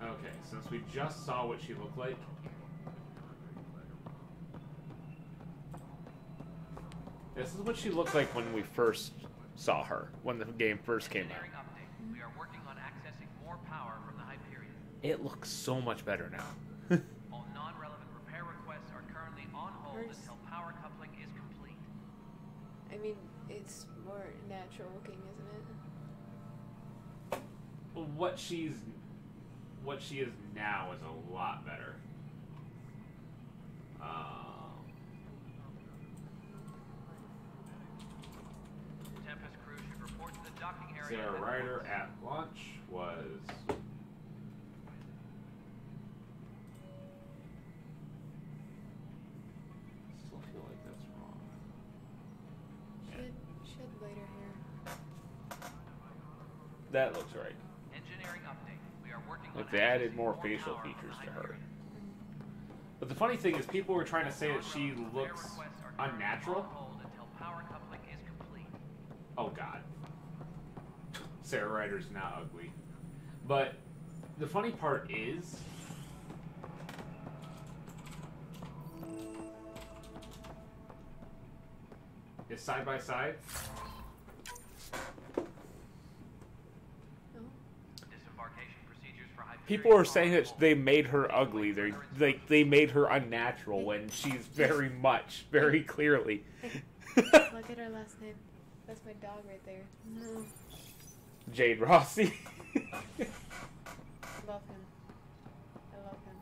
Okay, since we just saw what she looked like, this is what she looked like when we first saw her, when the game first came out. We are working on accessing more power from the Hyperion. It looks so much better now. All non-relevant repair requests are currently on hold until power coupling is complete. I mean, it's more natural looking, isn't it? What she is now is a lot better. Tempest crew should report to the docking area. Sarah Ryder at launch was. Still feel like that's wrong. She had lighter hair. That looks right. Engineering update. We are working Like they added more facial features to her. But the funny thing is, people were trying to say that she looks unnatural. Until power coupling is complete. Oh God. Sarah Ryder's not ugly. But the funny part is, side by side. People are saying that they made her ugly. They made her unnatural when she's very clearly. Look at her last name. That's my dog right there. No. Jade Rossi. Love him. I love him.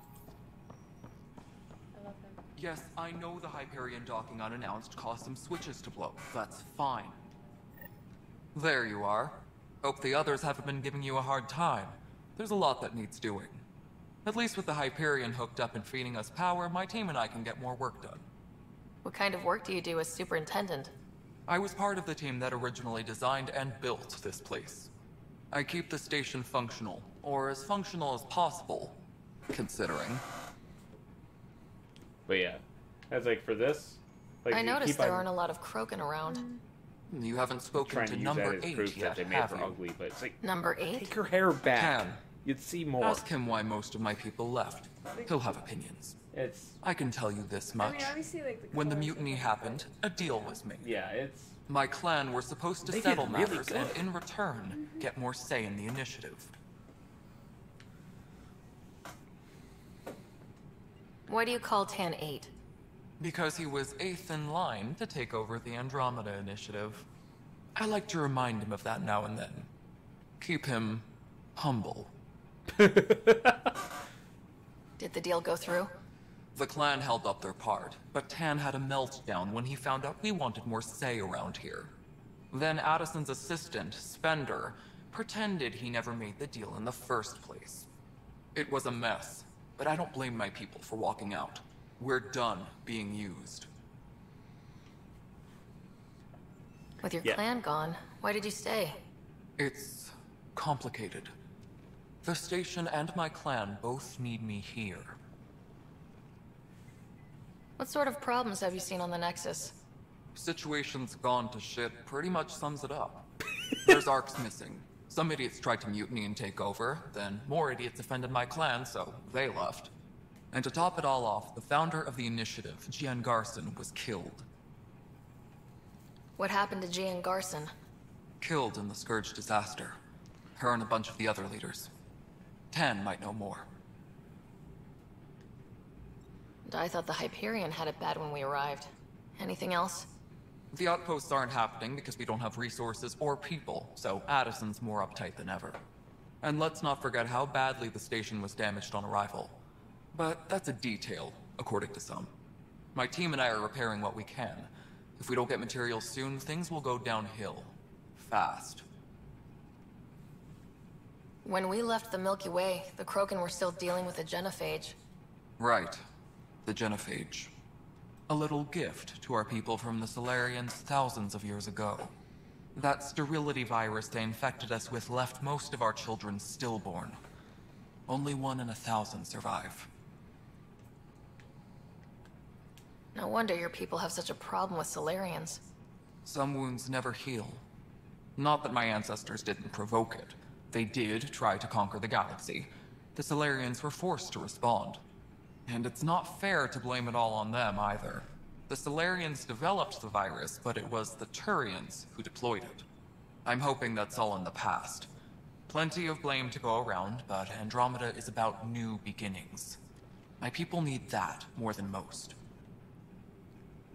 I love him. Yes, I know the Hyperion docking unannounced caused some switches to blow. That's fine. There you are. Hope the others haven't been giving you a hard time. There's a lot that needs doing. At least with the Hyperion hooked up and feeding us power, my team and I can get more work done. What kind of work do you do as superintendent? I was part of the team that originally designed and built this place. I keep the station functional, or as functional as possible, considering. But yeah, that's like for this. Like, I noticed there aren't a lot of Krogan around. You haven't spoken to number 8 yet, they made have her you? ugly, but it's like Number 8? take her hair back. Can. You'd see more. Ask him why most of my people left. He'll have opinions. I can tell you this much. I mean, obviously, like, When the mutiny happened, a deal was made. Yeah, it's... My clan were supposed to They settle get really matters good. and, in return, get more say in the initiative. Why do you call Tan 8? Because he was 8th in line to take over the Andromeda initiative. I like to remind him of that now and then. Keep him humble. Did the deal go through? The clan held up their part, but Tan had a meltdown when he found out we wanted more say around here. Then Addison's assistant, Spender, pretended he never made the deal in the first place. It was a mess, but I don't blame my people for walking out. We're done being used. With your clan gone, why did you stay? It's complicated. The station and my clan both need me here. What sort of problems have you seen on the Nexus? Situation's gone to shit pretty much sums it up. There's arcs missing. Some idiots tried to mutiny and take over, then more idiots offended my clan, so they left. And to top it all off, the founder of the initiative, Jian Garson, was killed. What happened to Jian Garson? Killed in the Scourge disaster. Her and a bunch of the other leaders. Tan might know more. I thought the Hyperion had it bad when we arrived. Anything else? The outposts aren't happening because we don't have resources or people, so Addison's more uptight than ever. And let's not forget how badly the station was damaged on arrival. But that's a detail, according to some. My team and I are repairing what we can. If we don't get materials soon, things will go downhill. Fast. When we left the Milky Way, the Krogan were still dealing with the genophage. Right. The genophage. A little gift to our people from the Solarians thousands of years ago. That sterility virus they infected us with left most of our children stillborn. Only 1 in 1,000 survive. No wonder your people have such a problem with Solarians. Some wounds never heal. Not that my ancestors didn't provoke it. They did try to conquer the galaxy. The Solarians were forced to respond. And it's not fair to blame it all on them, either. The Solarians developed the virus, but it was the Turians who deployed it. I'm hoping that's all in the past. Plenty of blame to go around, but Andromeda is about new beginnings. My people need that more than most.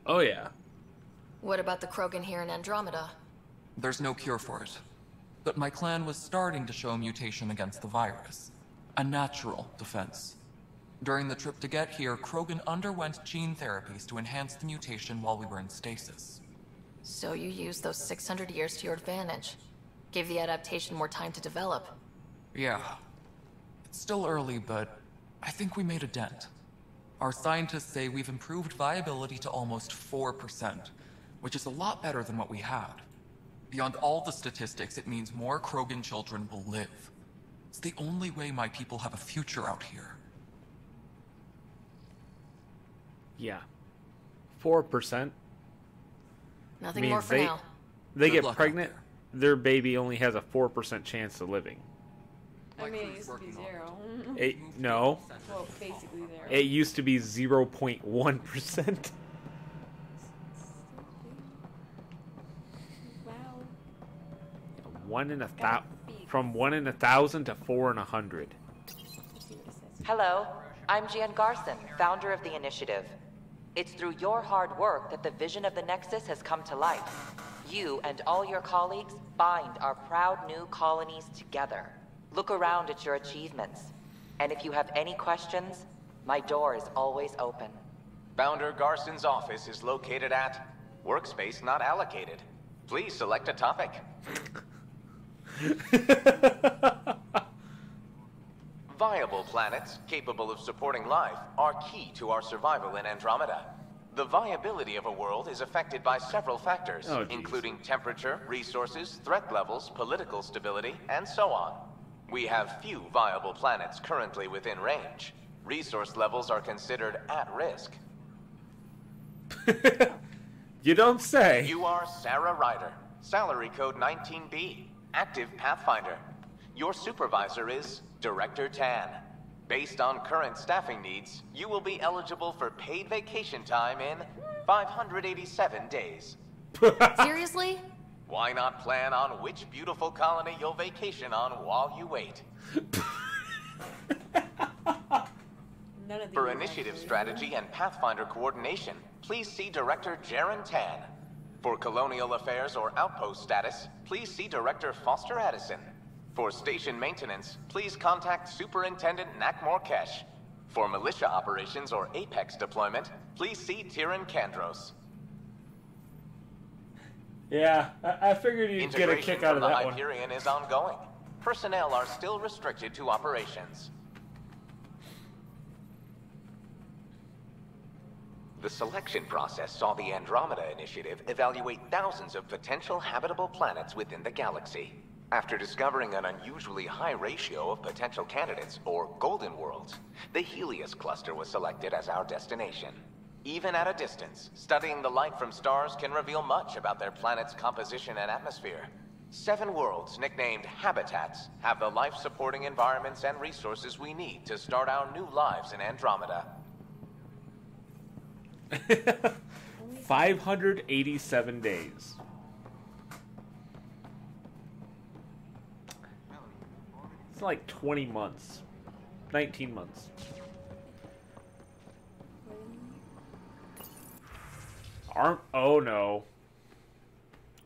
Oh yeah. What about the Krogan here in Andromeda? There's no cure for it. But my clan was starting to show mutation against the virus. A natural defense. During the trip to get here, Krogan underwent gene therapies to enhance the mutation while we were in stasis. So you used those 600 years to your advantage. Gave the adaptation more time to develop. Yeah. It's still early, but I think we made a dent. Our scientists say we've improved viability to almost 4%, which is a lot better than what we had. Beyond all the statistics, it means more Krogan children will live. It's the only way my people have a future out here. Yeah. 4%. Nothing more for now. They get pregnant, their baby only has a 4% chance of living. I mean, it used to be 0. No. Well, basically 0. It used to be 0.1%. Wow. From 1 in 1,000 to 4 in 100. Hello, I'm Jian Garson, founder of the initiative. It's through your hard work that the vision of the Nexus has come to life. You and all your colleagues bind our proud new colonies together. Look around at your achievements. And if you have any questions, my door is always open. Founder Garson's office is located at Workspace Not Allocated. Please select a topic. Viable planets capable of supporting life are key to our survival in Andromeda. The viability of a world is affected by several factors, including temperature, resources, threat levels, political stability, and so on. We have few viable planets currently within range. Resource levels are considered at risk. You don't say. You are Sarah Ryder, salary code 19B, active Pathfinder. Your supervisor is Director Tan. Based on current staffing needs, you will be eligible for paid vacation time in 587 days. Seriously? Why not plan on which beautiful colony you'll vacation on while you wait? For initiative strategy and Pathfinder coordination, please see Director Jaren Tan. For colonial affairs or outpost status, please see Director Foster Addison. For station maintenance, please contact Superintendent Nakmor Kesh. For militia operations or Apex deployment, please see Tyran Kandros. Yeah, I figured you'd get a kick out of that one. Integration from the Hyperion is ongoing. Personnel are still restricted to operations. The selection process saw the Andromeda Initiative evaluate thousands of potential habitable planets within the galaxy. After discovering an unusually high ratio of potential candidates, or golden worlds, the Helios cluster was selected as our destination. Even at a distance, studying the light from stars can reveal much about their planet's composition and atmosphere. 7 worlds, nicknamed habitats, have the life-supporting environments and resources we need to start our new lives in Andromeda. 587 days. It's like 20 months. 19 months. Oh no.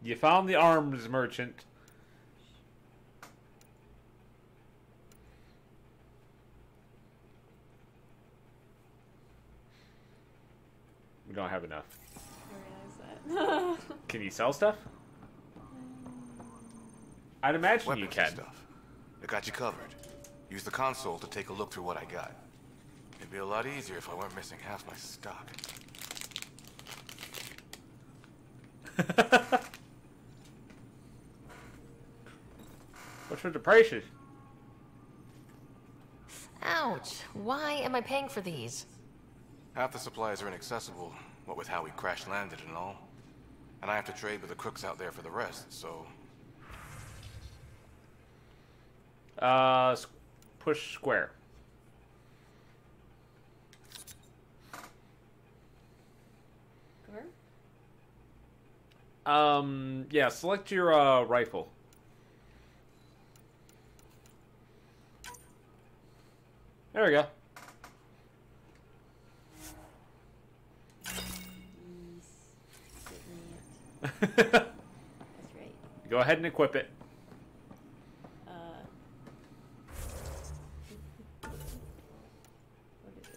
You found the arms merchant. We don't have enough. I realize that. Can you sell stuff? I'd imagine Weapons you can. Stuff. I got you covered. Use the console to take a look through what I got. It'd be a lot easier if I weren't missing half my stock. What's with the prices? Ouch. Why am I paying for these? Half the supplies are inaccessible, what with how we crash-landed and all. And I have to trade with the crooks out there for the rest, so... Push square. Yeah, select your, rifle. There we go. That's right. Go ahead and equip it. What is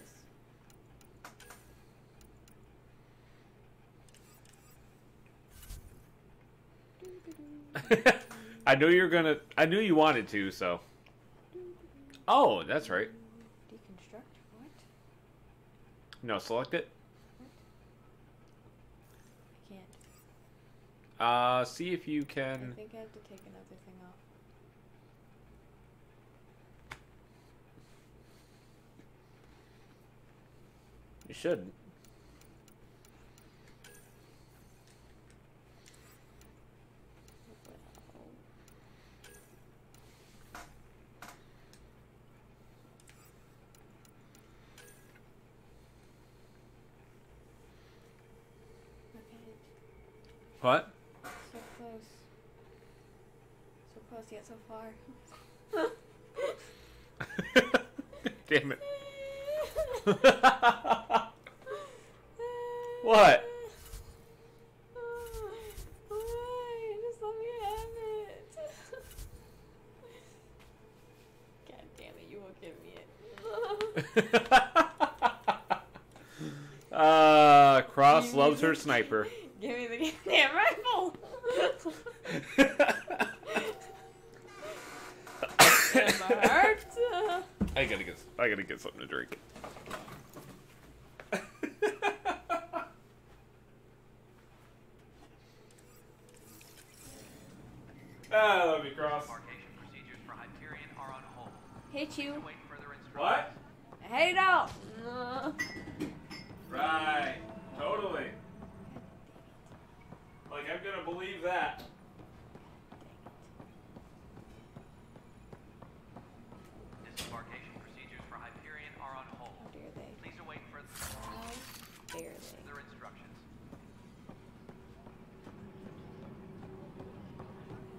this? I knew you were gonna. I knew you wanted to, so. Oh, that's right. Deconstruct? What? No, select it. I can't. See if you can. I think I have to take another thing off. You should. What? So close. So close yet so far. Damn it. What? Why? Just let me have it. God damn it, you won't give me it. Cross loves her sniper. Give me the damn rifle! My heart. I gotta get something to drink. I love you, Cross. Hate you. What? I hate it all. Right. Totally. Like, I'm gonna believe that. Disembarkation procedures for Hyperion are on hold. How dare they? Please await further instructions.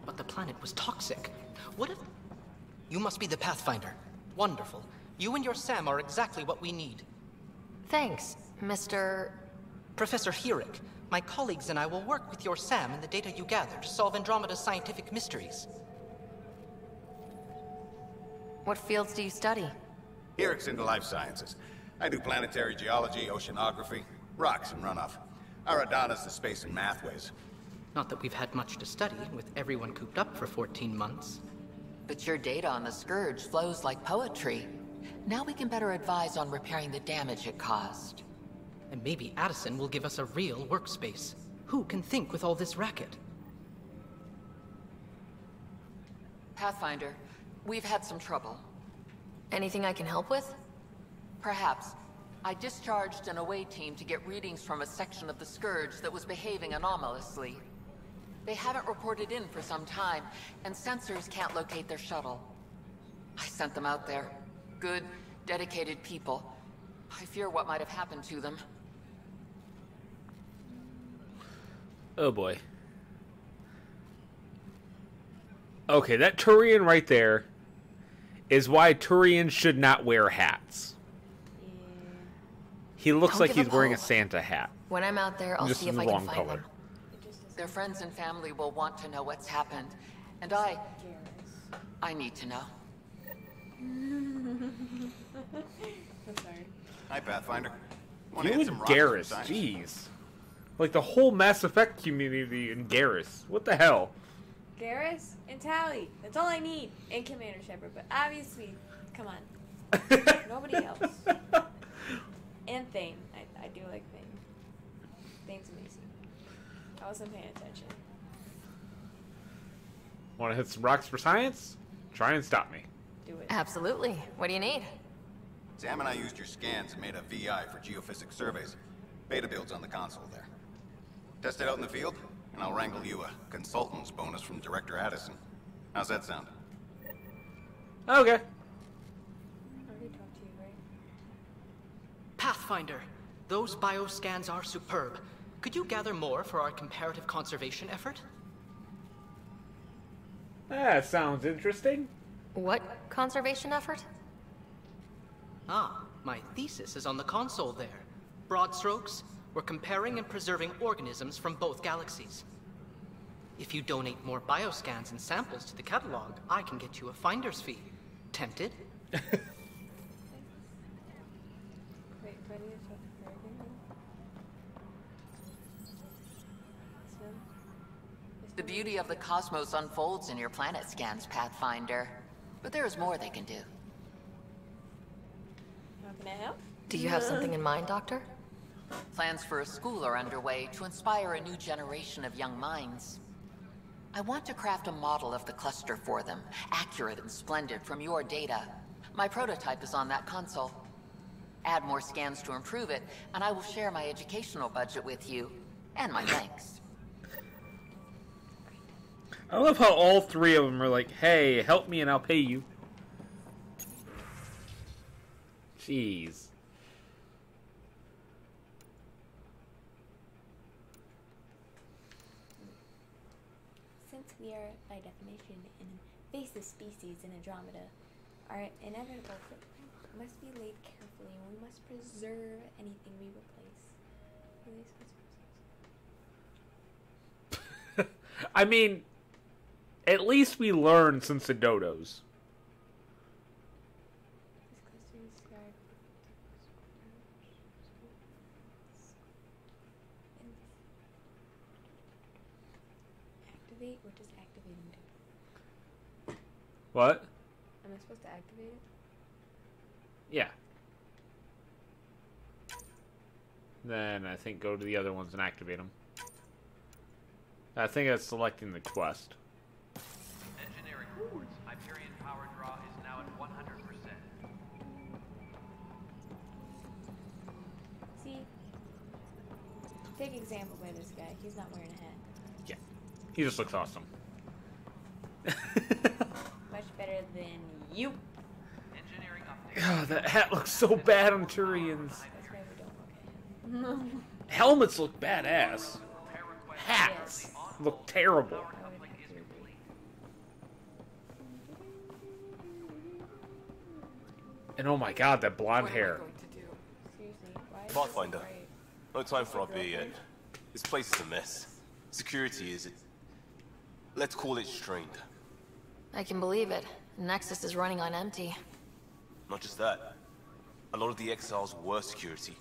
But the planet was toxic. What if... You must be the Pathfinder. Wonderful. You and your Sam are exactly what we need. Thanks, Mr... Professor Hirik. My colleagues and I will work with your Sam and the data you gather to solve Andromeda's scientific mysteries. What fields do you study? Here it's in the life sciences. I do planetary geology, oceanography, rocks and runoff. Aradana's the space and math whiz. Not that we've had much to study, with everyone cooped up for 14 months. But your data on the Scourge flows like poetry. Now we can better advise on repairing the damage it caused. And maybe Addison will give us a real workspace. Who can think with all this racket? Pathfinder, we've had some trouble. Anything I can help with? Perhaps. I discharged an away team to get readings from a section of the Scourge that was behaving anomalously. They haven't reported in for some time, and sensors can't locate their shuttle. I sent them out there. Good, dedicated people. I fear what might have happened to them. Oh boy. Okay, that Turian right there is why Turians should not wear hats. He looks like he's wearing a Santa hat. When I'm out there, I'll see if I can find them. Their friends and family will want to know what's happened, and I need to know. I'm sorry. Hi, Pathfinder. You and Garrus, jeez. Like the whole Mass Effect community in Garrus. What the hell? Garrus and Tally. That's all I need. And Commander Shepard, but obviously, come on. Nobody else. And Thane. I do like Thane. Thane's amazing. I wasn't paying attention. Want to hit some rocks for science? Try and stop me. Do it. Absolutely. What do you need? Sam and I used your scans and made a VI for geophysics surveys. Beta builds on the console there. Test it out in the field, and I'll wrangle you a consultant's bonus from Director Addison. How's that sound? Okay. I already talked to you, right? Pathfinder, those bioscans are superb. Could you gather more for our comparative conservation effort? That sounds interesting. What conservation effort? Ah, my thesis is on the console there. Broad strokes, we're comparing and preserving organisms from both galaxies. If you donate more bioscans and samples to the catalog, I can get you a finder's fee. Tempted? Wait, do I need to talk to her again? The beauty of the cosmos unfolds in your planet scans, Pathfinder. But there's more they can do. How can I help? Do you have something in mind, Doctor? Plans for a school are underway to inspire a new generation of young minds. I want to craft a model of the cluster for them, accurate and splendid from your data. My prototype is on that console. Add more scans to improve it, and I will share my educational budget with you, and my thanks. I love how all three of them are like, hey, help me and I'll pay you. Jeez. Since we are, by definition, an invasive species in Andromeda, our inevitable footprint must be laid carefully, and we must preserve anything we replace. I mean, at least we learned since the dodos. Activate? What does activating do? What? Am I supposed to activate it? Yeah. Then I think go to the other ones and activate them. I think that's selecting the quest. Engineering reports. Hyperion power draw is now at 100%. See? Take example by this guy. He's not wearing a hat. Yeah. He just looks awesome. Much better than you. Engineering update. God, that hat looks so bad on Turians. That's why we don't look at him. Helmets look badass. Hats look terrible. And oh my god, that blonde hair. Seriously, why is Pathfinder, no time for our beer yet. This place is a mess. Security is, let's call it strained. I can believe it. Nexus is running on empty. Not just that. A lot of the exiles were security.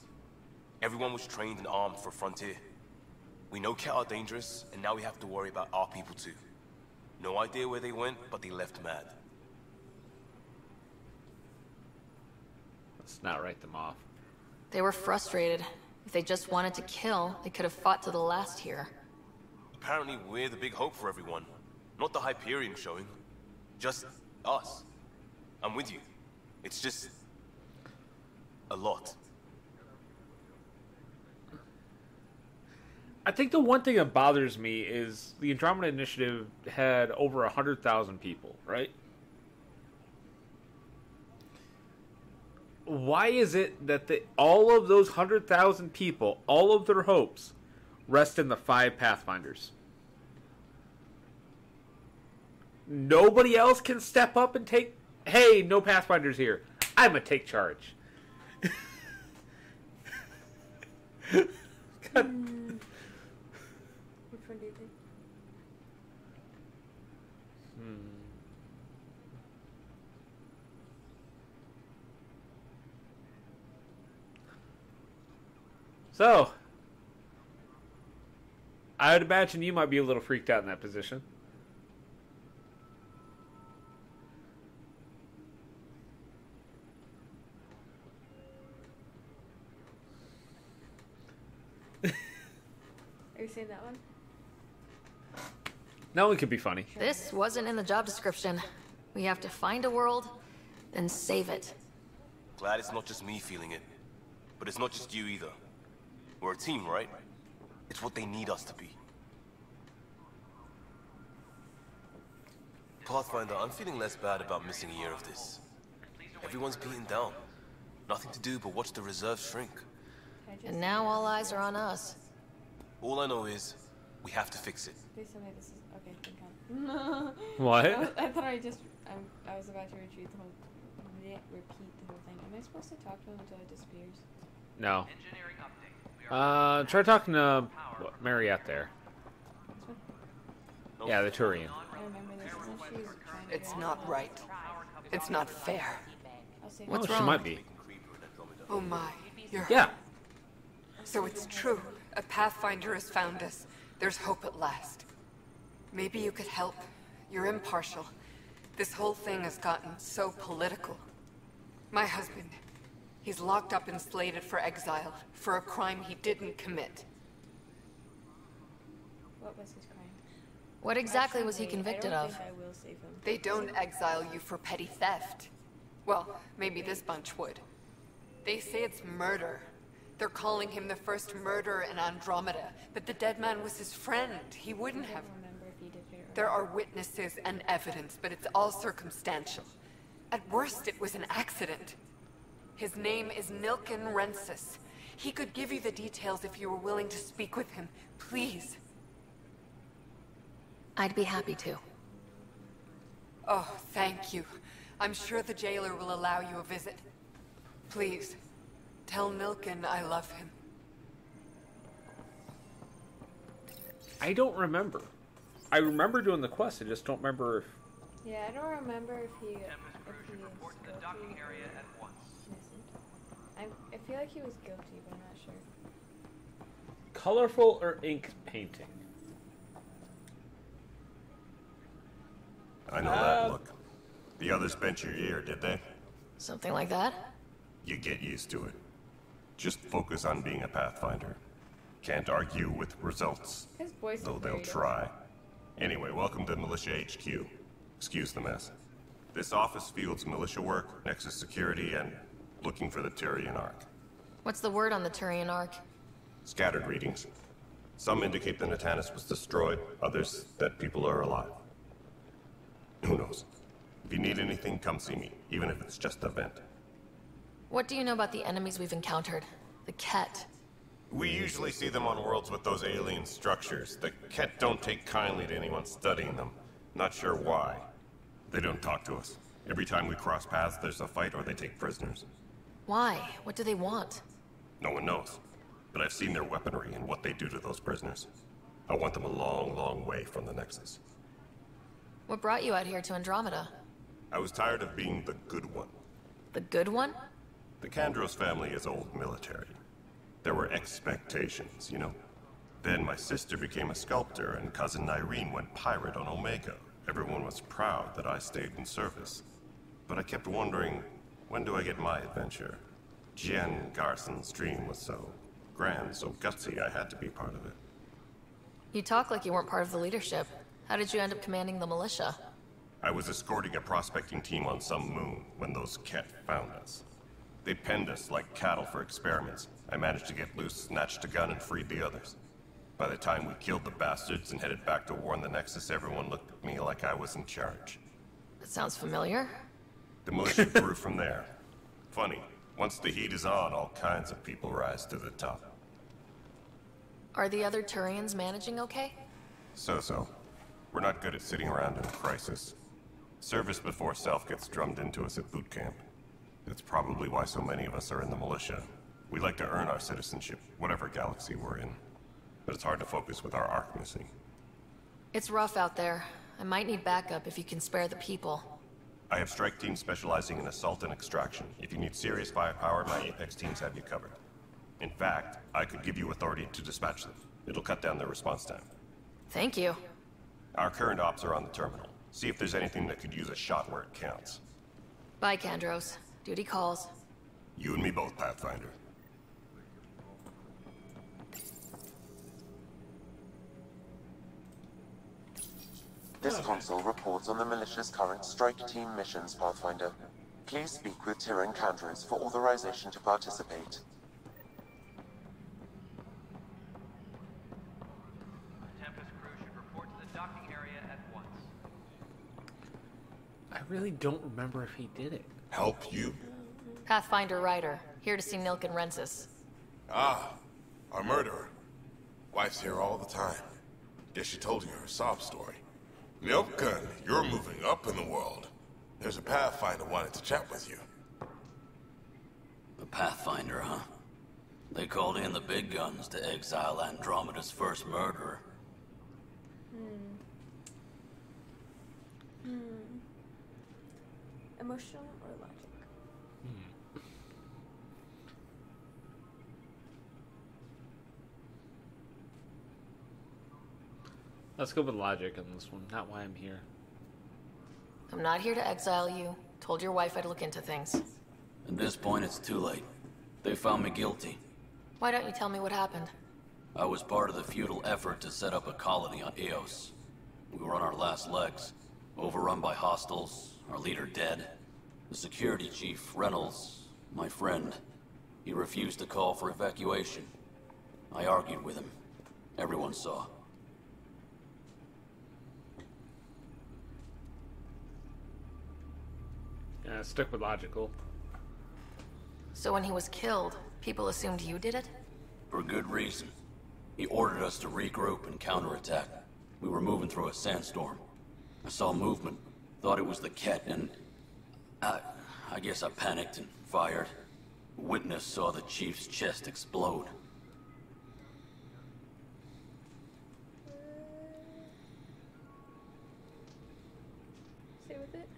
Everyone was trained and armed for Frontier. We know Cat are dangerous, and now we have to worry about our people too. No idea where they went, but they left mad. Let's not write them off. They were frustrated. If they just wanted to kill, they could have fought to the last here. Apparently we're the big hope for everyone. Not the Hyperion showing. Just us. I'm with you. It's just... a lot. I think the one thing that bothers me is the Andromeda Initiative had over 100,000 people, right? Why is it that all of those 100,000 people, all of their hopes, rest in the 5 Pathfinders? Nobody else can step up and take... Hey, no Pathfinders here. I'm going to take charge. God. Which one do you think? So, I would imagine you might be a little freaked out in that position. Are you saying that one? That one could be funny. This wasn't in the job description. We have to find a world, then save it. Glad it's not just me feeling it. But it's not just you either. We're a team, right? It's what they need us to be. Pathfinder, I'm feeling less bad about missing a year of this. Everyone's beaten down. Nothing to do but watch the reserves shrink. And now all eyes are on us. All I know is, we have to fix it. Please tell me this is... Okay, think on. What? I thought I was about to repeat the whole thing. Am I supposed to talk to him until it disappears? No. Try talking to Mariette there. Yeah, the Turian. I remember this. Isn't she trying to It's not right. It's not fair. What's wrong? She might be. Oh my, you're... Yeah. So it's true. A Pathfinder has found us. There's hope at last. Maybe you could help. You're impartial. This whole thing has gotten so political. My husband, he's locked up and slated for exile for a crime he didn't commit. What was his crime? What exactly was he convicted of? I will save him. They don't exile you for petty theft. Well, maybe this bunch would. They say it's murder. They're calling him the first murderer in Andromeda, but the dead man was his friend. He wouldn't have. There are witnesses and evidence, but it's all circumstantial. At worst, it was an accident. His name is Nilken Rensis. He could give you the details if you were willing to speak with him. Please. I'd be happy to. Oh, thank you. I'm sure the jailer will allow you a visit. Please, tell Nilken I love him. I don't remember. I remember doing the quest, I just don't remember if... Yeah, I don't remember if he is the docking area at once. I feel like he was guilty, but I'm not sure. Colorful or ink painting? I know that look. The others bent your ear, did they? Something like that? You get used to it. Just focus on being a Pathfinder. Can't argue with results, His voice is though they'll very try. Anyway, welcome to Militia HQ. Excuse the mess. This office fields militia work, Nexus security, and looking for the Turian Ark. What's the word on the Turian Ark? Scattered readings. Some indicate the Natanus was destroyed, others that people are alive. Who knows? If you need anything, come see me, even if it's just a vent. What do you know about the enemies we've encountered? The Ket. We usually see them on worlds with those alien structures. The Ket don't take kindly to anyone studying them. Not sure why. They don't talk to us. Every time we cross paths, there's a fight or they take prisoners. Why? What do they want? No one knows. but I've seen their weaponry and what they do to those prisoners. I want them a long, long way from the Nexus. What brought you out here to Andromeda? I was tired of being the good one. The good one? The Kandros family is old military. There were expectations, you know? Then my sister became a sculptor and cousin Irene went pirate on Omega. Everyone was proud that I stayed in service. But I kept wondering, when do I get my adventure? Jian Garson's dream was so grand, so gutsy, I had to be part of it. You talk like you weren't part of the leadership. How did you end up commanding the militia? I was escorting a prospecting team on some moon when those Ket found us. They penned us like cattle for experiments. I managed to get loose, snatched a gun, and freed the others. By the time we killed the bastards and headed back to war on the Nexus, everyone looked at me like I was in charge. That sounds familiar. The militia grew from there. Funny, once the heat is on, all kinds of people rise to the top. Are the other Turians managing okay? So-so. We're not good at sitting around in a crisis. Service before self gets drummed into us at boot camp. That's probably why so many of us are in the militia. We like to earn our citizenship, whatever galaxy we're in. But it's hard to focus with our arc missing. It's rough out there. I might need backup if you can spare the people. I have strike teams specializing in assault and extraction. If you need serious firepower, my Apex teams have you covered. In fact, I could give you authority to dispatch them. It'll cut down their response time. Thank you. Our current ops are on the terminal. See if there's anything that could use a shot where it counts. Bye, Kandros. Duty calls. You and me both, Pathfinder. This console reports on the militia's current strike team missions, Pathfinder. Please speak with Tyrion Kandros for authorization to participate. Tempest crew should report to the docking area at once. I really don't remember if he did it. Help you? Pathfinder Ryder, here to see Nilk and Rensis. Ah, our murderer. Wife's here all the time. Guess she told you her sob story. Nilkan, you're moving up in the world. There's a Pathfinder wanted to chat with you. The Pathfinder, huh? They called in the big guns to exile Andromeda's first murderer. Emotional or logic? Let's go with logic on this one, not why I'm here. I'm not here to exile you. Told your wife I'd look into things. At this point, it's too late. They found me guilty. Why don't you tell me what happened? I was part of the futile effort to set up a colony on Eos. We were on our last legs, overrun by hostiles, our leader dead. The security chief, Reynolds, my friend, he refused to call for evacuation. I argued with him. Everyone saw. Yeah, stick with logical. So when he was killed, people assumed you did it? For good reason. He ordered us to regroup and counterattack. We were moving through a sandstorm. I saw movement, thought it was the Ket, and I guess I panicked and fired. A witness saw the chief's chest explode. Stay with it.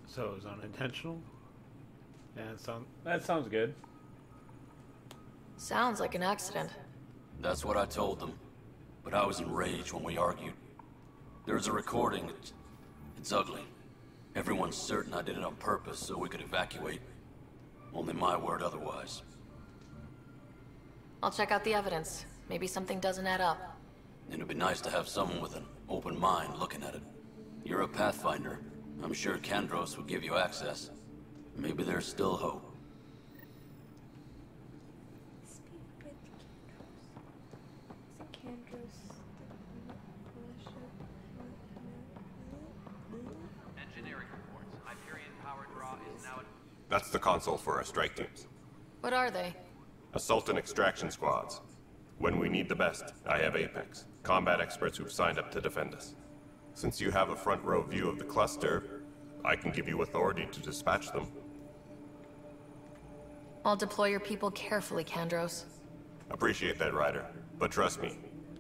So it was unintentional? Yeah, that sounds good. Sounds like an accident. That's what I told them. But I was enraged when we argued. There's a recording. It's ugly. Everyone's certain I did it on purpose so we could evacuate. Only my word otherwise. I'll check out the evidence. Maybe something doesn't add up. It'd be nice to have someone with an open mind looking at it. You're a Pathfinder. I'm sure Kandros would give you access. Maybe there's still hope. Engineering reports. Hyperion power draw is now at... That's the console for our strike teams. What are they? Assault and extraction squads. When we need the best, I have Apex. Combat experts who've signed up to defend us. Since you have a front row view of the cluster, I can give you authority to dispatch them. I'll deploy your people carefully, Kandros. Appreciate that, Ryder. But trust me,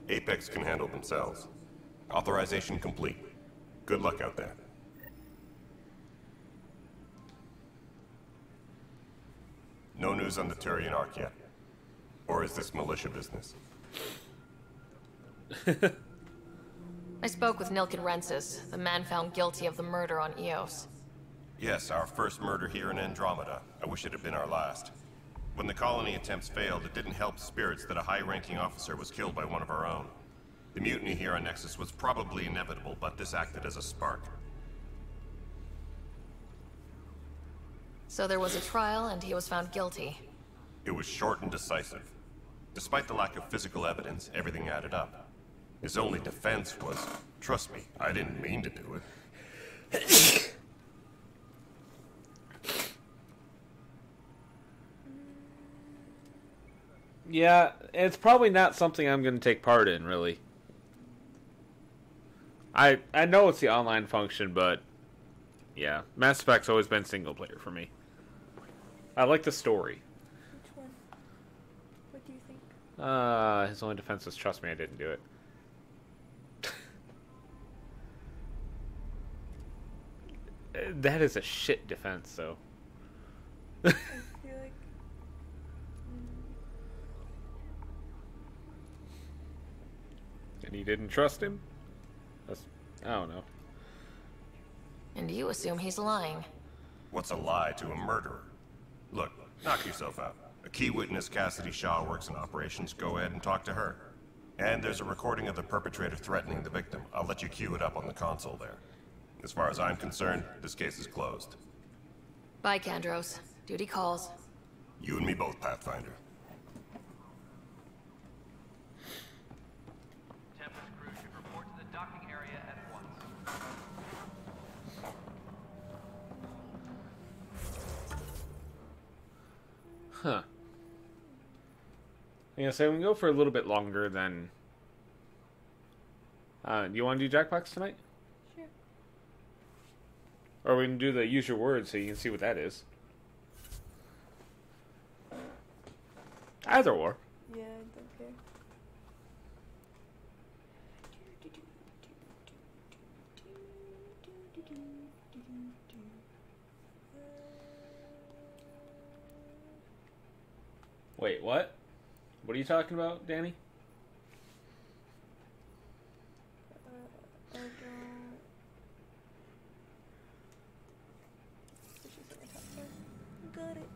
Apex can handle themselves. Authorization complete. Good luck out there. No news on the Turian Ark yet? Or is this militia business? I spoke with Nilken Rensis, the man found guilty of the murder on Eos. Yes, our first murder here in Andromeda. I wish it had been our last. When the colony attempts failed, it didn't help spirits that a high-ranking officer was killed by one of our own. The mutiny here on Nexus was probably inevitable, but this acted as a spark. So there was a trial, and he was found guilty. It was short and decisive. Despite the lack of physical evidence, everything added up. His only defense was, trust me, I didn't mean to do it. Yeah, it's probably not something I'm going to take part in, really. I know it's the online function, but yeah, Mass Effect's always been single player for me. I like the story. Which one? What do you think? His only defense was, trust me, I didn't do it. That is a shit defense, though. I feel like... And he didn't trust him? I don't know. And you assume he's lying. What's a lie to a murderer? Look, knock yourself out. A key witness, Cassidy Shaw, works in operations. Go ahead and talk to her. And there's a recording of the perpetrator threatening the victim. I'll let you cue it up on the console there. As far as I'm concerned, this case is closed. Bye, Kandros. Duty calls. You and me both, Pathfinder. Tempest crew should report to the docking area at once. Huh. Yeah, so we can go for a little bit longer than... do you want to do Jackbox tonight? Sure. Or we can do the use your words so you can see what that is. Either or. Yeah, I don't care. Wait, what? What are you talking about, Danny? I don't... Got it.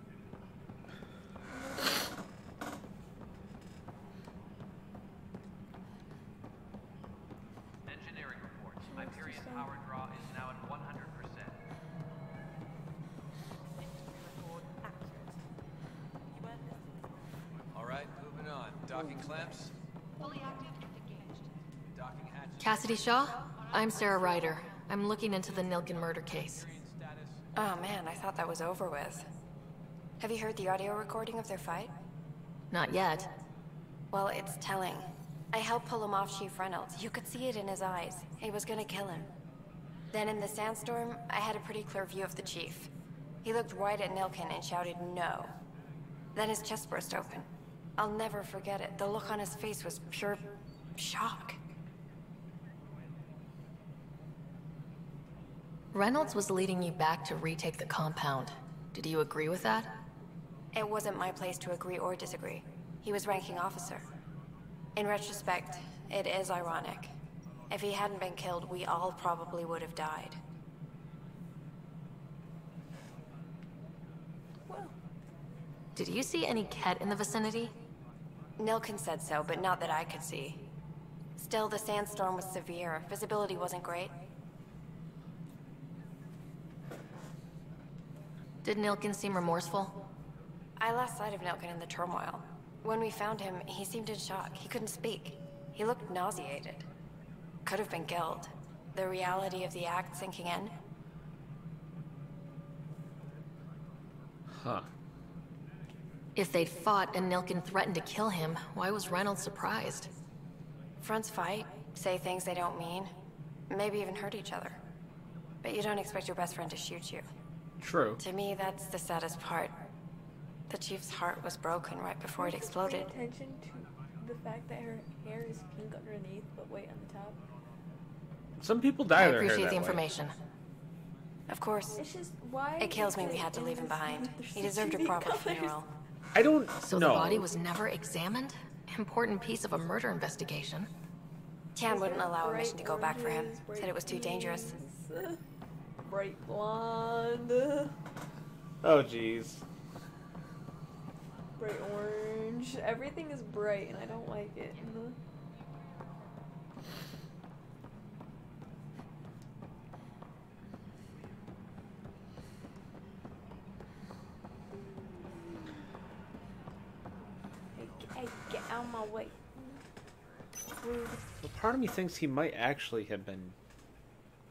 Engineering report. Hyperion power draw is now at 100%. All right, moving on. Docking clamps. Fully active and engaged. Docking hatches. Cassidy Shaw? I'm Sarah Ryder. I'm looking into the Nilken murder case. Oh man, I thought that was over with. Have you heard the audio recording of their fight? Not yet. Well, it's telling. I helped pull him off Chief Reynolds. You could see it in his eyes. He was gonna kill him. Then in the sandstorm, I had a pretty clear view of the Chief. He looked right at Nilken and shouted no. Then his chest burst open. I'll never forget it. The look on his face was pure shock. Reynolds was leading you back to retake the compound. Did you agree with that? It wasn't my place to agree or disagree. He was ranking officer. In retrospect, it is ironic. If he hadn't been killed, we all probably would have died. Did you see any Ket in the vicinity? Nilken said so, but not that I could see. Still, the sandstorm was severe. Visibility wasn't great. Did Nilken seem remorseful? I lost sight of Nilken in the turmoil. When we found him, he seemed in shock. He couldn't speak. He looked nauseated. Could have been killed. The reality of the act sinking in. Huh. If they'd fought and Nilken threatened to kill him, why was Reynolds surprised? Fronts fight, say things they don't mean. maybe even hurt each other. But you don't expect your best friend to shoot you. True. To me, that's the saddest part. The Chief's heart was broken right before it exploded. Pay attention to the fact that her hair is pink underneath, but white on the top. Some people dye I their hair appreciate that the way. information. Of course. It's just, why? It kills me we had to leave him behind. He deserved a proper funeral. I don't So know. the body was never examined? Important piece of a murder investigation. Tian wouldn't allow a mission to go back for him. Said it was too dangerous. Bright blonde. Oh, jeez. Bright orange. Everything is bright and I don't like it. Hey, get out of my way. Rude. Well, part of me thinks he might have actually done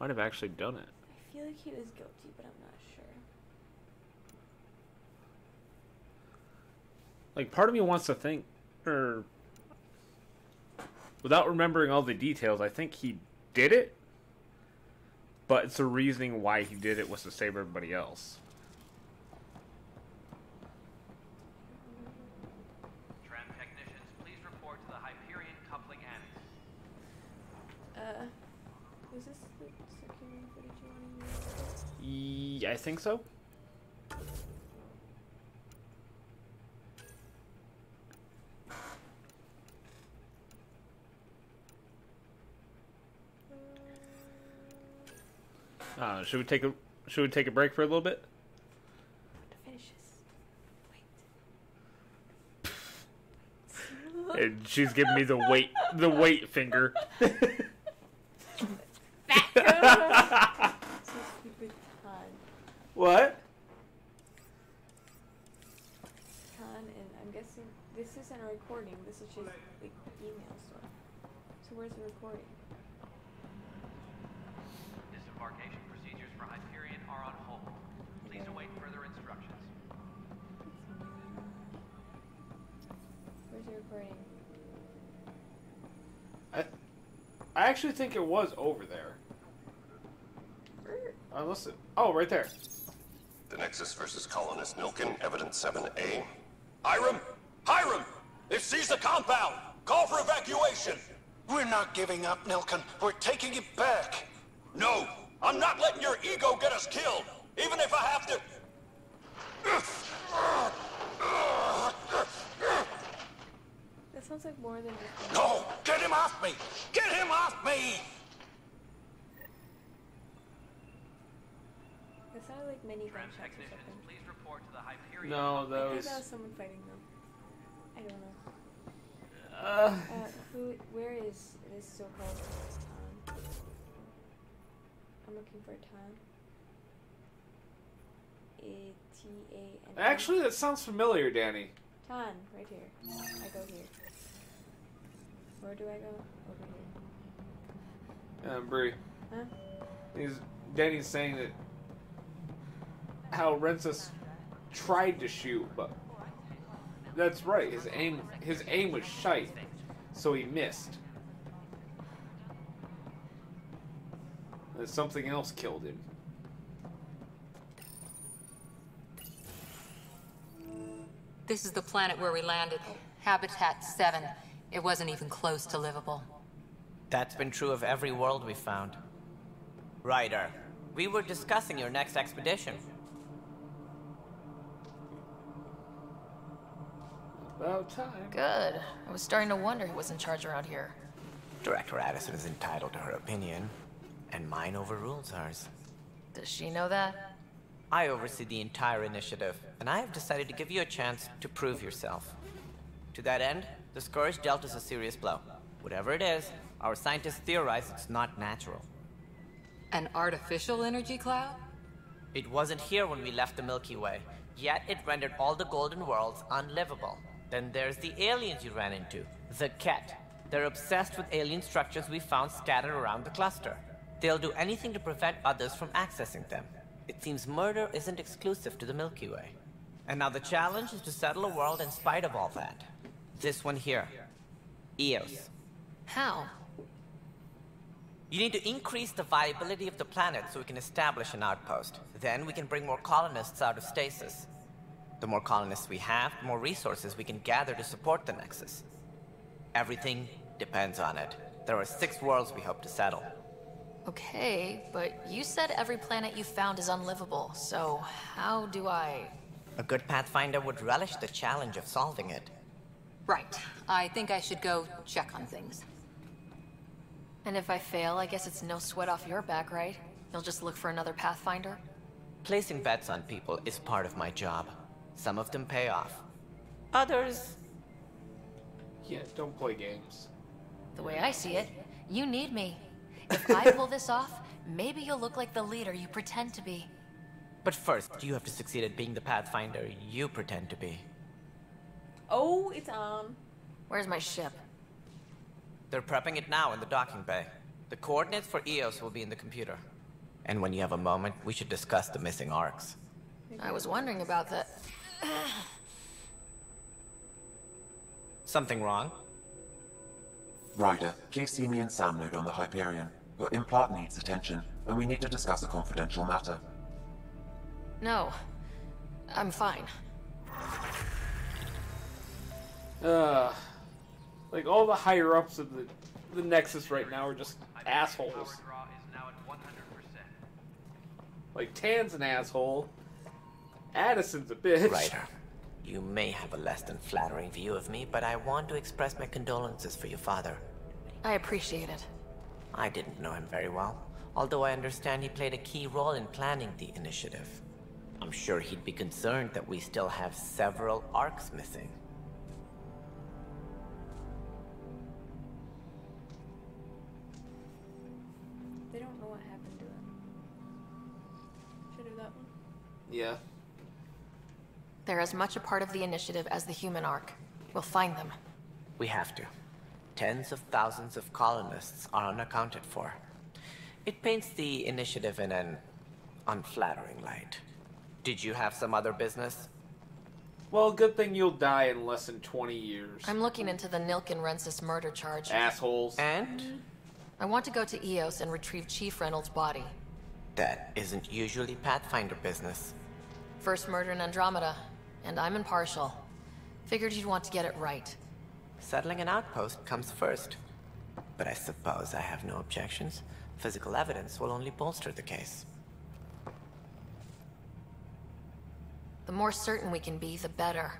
it. I feel like he was guilty, but I'm not sure. Like, part of me wants to think, or without remembering all the details, I think he did it, but it's the reasoning why he did it was to save everybody else. Tram technicians, please report to the Hyperion coupling annex. Was this the second footage you wanted me to Yeah, I think so. Should we take a break for a little bit? to finish this? And she's giving me the wait finger. So stupid Khan. What? Khan, and I'm guessing this isn't a recording. This is just like email stuff. So where's the recording? Disembarkation procedures for Hyperion are on hold. Please await further instructions. Where's the recording? I actually think it was over there. Listen. Oh, right there. The Nexus versus Colonist Milken, Evidence 7A. Hiram! Hiram! They've seized the compound! Call for evacuation! We're not giving up, Milken. We're taking it back. No! I'm not letting your ego get us killed! Even if I have to... That sounds like more than just... No! Get him off me! Get him off me! That sounded like many gunshots or something. Please report to the Hyperion. No, that I think was... that was someone fighting them. I don't know. Where is this so-called town? I'm looking for a town. A-T-A-N. Actually, that sounds familiar, Danny. Town, right here. I go here. Where do I go? Over here. Bree. Huh? Danny's saying that how Rensis tried to shoot, but that's right. His aim was shite, so he missed. And something else killed him. This is the planet where we landed. Habitat 7. It wasn't even close to livable. That's been true of every world we found. Ryder, we were discussing your next expedition. About time. Good. I was starting to wonder who was in charge around here. Director Addison is entitled to her opinion, and mine overrules hers. Does she know that? I oversee the entire initiative, and I have decided to give you a chance to prove yourself. To that end, the Scourge dealt us a serious blow. Whatever it is, our scientists theorize it's not natural. An artificial energy cloud? It wasn't here when we left the Milky Way, yet it rendered all the Golden Worlds unlivable. Then there's the aliens you ran into, the Ket. They're obsessed with alien structures we found scattered around the cluster. They'll do anything to prevent others from accessing them. It seems murder isn't exclusive to the Milky Way. And now the challenge is to settle a world in spite of all that. This one here. Eos. How? You need to increase the viability of the planet so we can establish an outpost. Then we can bring more colonists out of stasis. The more colonists we have, the more resources we can gather to support the Nexus. Everything depends on it. There are 6 worlds we hope to settle. Okay, but you said every planet you found is unlivable, so how do I... A good Pathfinder would relish the challenge of solving it. Right. I think I should go check on things. And if I fail, I guess it's no sweat off your back, right? You'll just look for another Pathfinder? Placing bets on people is part of my job. Some of them pay off. Others... Yeah, don't play games. The way I see it, you need me. If I pull this off, maybe you'll look like the leader you pretend to be. But first, you have to succeed at being the Pathfinder you pretend to be. Oh, it's on. Where's my ship? They're prepping it now in the docking bay. The coordinates for Eos will be in the computer. And when you have a moment, we should discuss the missing arcs. I was wondering about that. Something wrong? Ryder, please see me and Sam Node on the Hyperion. Your implant needs attention, and we need to discuss a confidential matter. No. I'm fine. Like, all the higher-ups of the Nexus right now are just assholes. Like, Tan's an asshole. Addison's a bitch. Ryder, you may have a less than flattering view of me, but I want to express my condolences for your father. I appreciate it. I didn't know him very well, although I understand he played a key role in planning the initiative. I'm sure he'd be concerned that we still have several arcs missing. They don't know what happened to them. Should I do that one? Yeah. They're as much a part of the initiative as the human arc. We'll find them. We have to. Tens of thousands of colonists are unaccounted for. It paints the initiative in an unflattering light. Did you have some other business? Well, good thing you'll die in less than 20 years. I'm looking into the Nilken Rensis murder charge. Assholes. And? I want to go to Eos and retrieve Chief Reynolds' body. That isn't usually Pathfinder business. First murder in Andromeda, and I'm impartial. Figured you'd want to get it right. Settling an outpost comes first. But I suppose I have no objections. Physical evidence will only bolster the case. The more certain we can be, the better.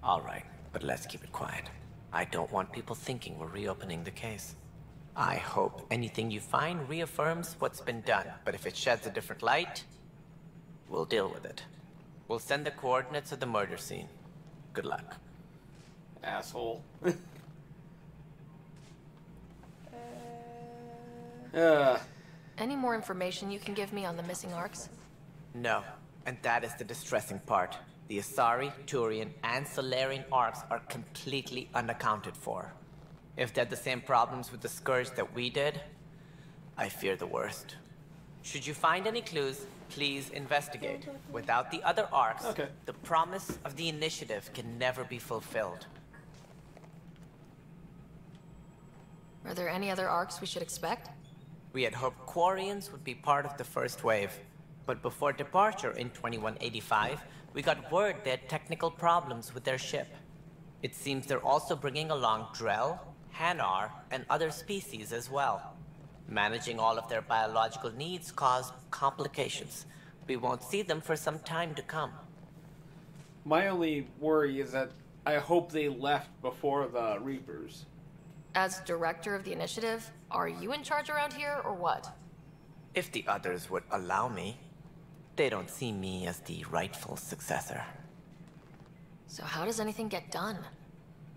All right, but let's keep it quiet. I don't want people thinking we're reopening the case. I hope anything you find reaffirms what's been done, but if it sheds a different light, we'll deal with it. We'll send the coordinates of the murder scene. Good luck. Asshole. Any more information you can give me on the missing arcs? No, and that is the distressing part. The Asari, Turian, and Solarian arcs are completely unaccounted for. If they had the same problems with the Scourge that we did, I fear the worst. Should you find any clues, please investigate. Without the other arcs, the promise of the initiative can never be fulfilled. Are there any other arcs we should expect? We had hoped Quarians would be part of the first wave, but before departure in 2185, we got word they had technical problems with their ship. It seems they're also bringing along Drell, Hanar, and other species as well. Managing all of their biological needs caused complications. We won't see them for some time to come. My only worry is that I hope they left before the Reapers. As director of the initiative, are you in charge around here, or what? If the others would allow me, they don't see me as the rightful successor. So how does anything get done?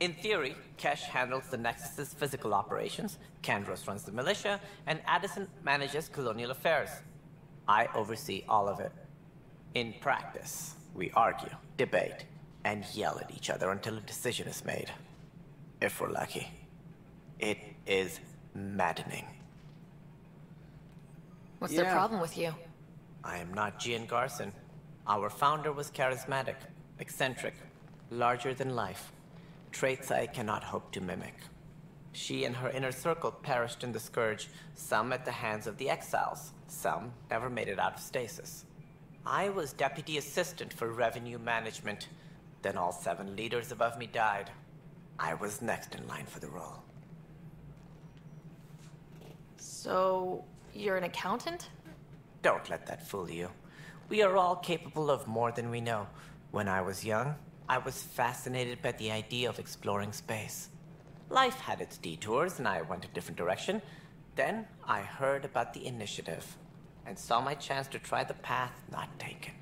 In theory, Kesh handles the Nexus's physical operations, Kandros runs the militia, and Addison manages colonial affairs. I oversee all of it. In practice, we argue, debate, and yell at each other until a decision is made. If we're lucky. It is maddening. What's their problem with you? I am not Gian Garson. Our founder was charismatic, eccentric, larger than life. Traits I cannot hope to mimic. She and her inner circle perished in the Scourge, some at the hands of the Exiles, some never made it out of stasis. I was deputy assistant for revenue management. Then all 7 leaders above me died. I was next in line for the role. So, you're an accountant? Don't let that fool you. We are all capable of more than we know. When I was young, I was fascinated by the idea of exploring space. Life had its detours, and I went a different direction. Then I heard about the initiative, and saw my chance to try the path not taken.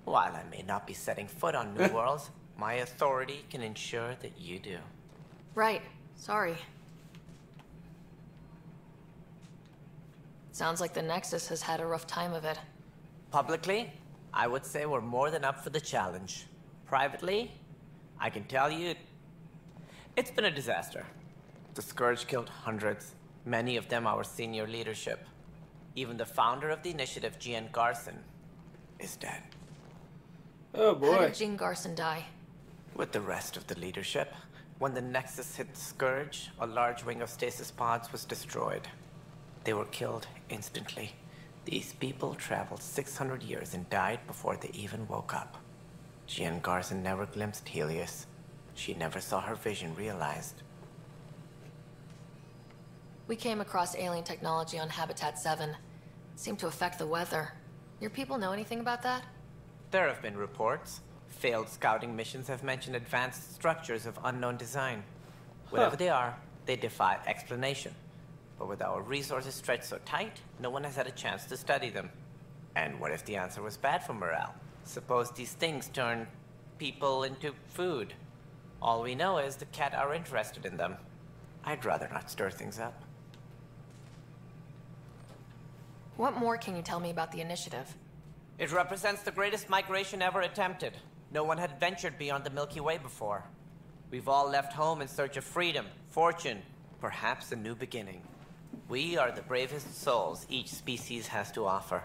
While I may not be setting foot on new worlds, my authority can ensure that you do. Right. Sorry. Sounds like the Nexus has had a rough time of it. Publicly, I would say we're more than up for the challenge. Privately, I can tell you, it's been a disaster. The Scourge killed hundreds, many of them our senior leadership. Even the founder of the initiative, Gian Garson, is dead. Oh boy. How did Jean Garson die? With the rest of the leadership, when the Nexus hit the Scourge, a large wing of stasis pods was destroyed. They were killed instantly. These people traveled 600 years and died before they even woke up. Jean Garson never glimpsed Helios. She never saw her vision realized. We came across alien technology on Habitat 7. It seemed to affect the weather. Your people know anything about that? There have been reports. Failed scouting missions have mentioned advanced structures of unknown design. Whatever they are, they defy explanation. But with our resources stretched so tight, no one has had a chance to study them. And what if the answer was bad for morale? Suppose these things turn people into food. All we know is the Cat are interested in them. I'd rather not stir things up. What more can you tell me about the initiative? It represents the greatest migration ever attempted. No one had ventured beyond the Milky Way before. We've all left home in search of freedom, fortune, perhaps a new beginning. We are the bravest souls each species has to offer.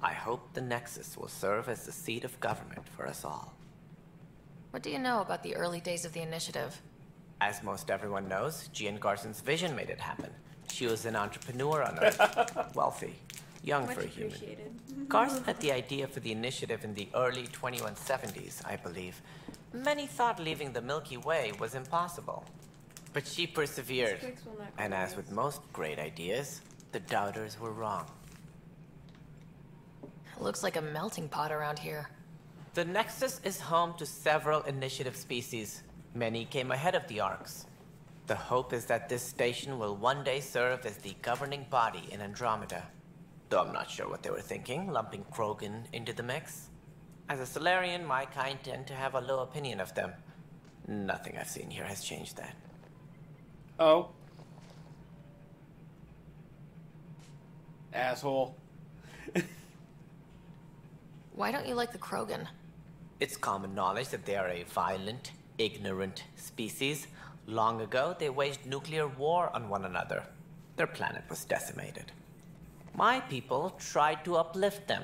I hope the Nexus will serve as the seat of government for us all. What do you know about the early days of the initiative? As most everyone knows, Gian Garson's vision made it happen. She was an entrepreneur on Earth, wealthy, young for a human. Garson had the idea for the initiative in the early 2170s, I believe. Many thought leaving the Milky Way was impossible. But she persevered, and as with most great ideas, the doubters were wrong. It looks like a melting pot around here. The Nexus is home to several initiative species. Many came ahead of the Arks. The hope is that this station will one day serve as the governing body in Andromeda. Though I'm not sure what they were thinking, lumping Krogan into the mix. As a Solarian, my kind tend to have a low opinion of them. Nothing I've seen here has changed that. Oh. Asshole. Why don't you like the Krogan? It's common knowledge that they are a violent, ignorant species. Long ago, they waged nuclear war on one another. Their planet was decimated. My people tried to uplift them,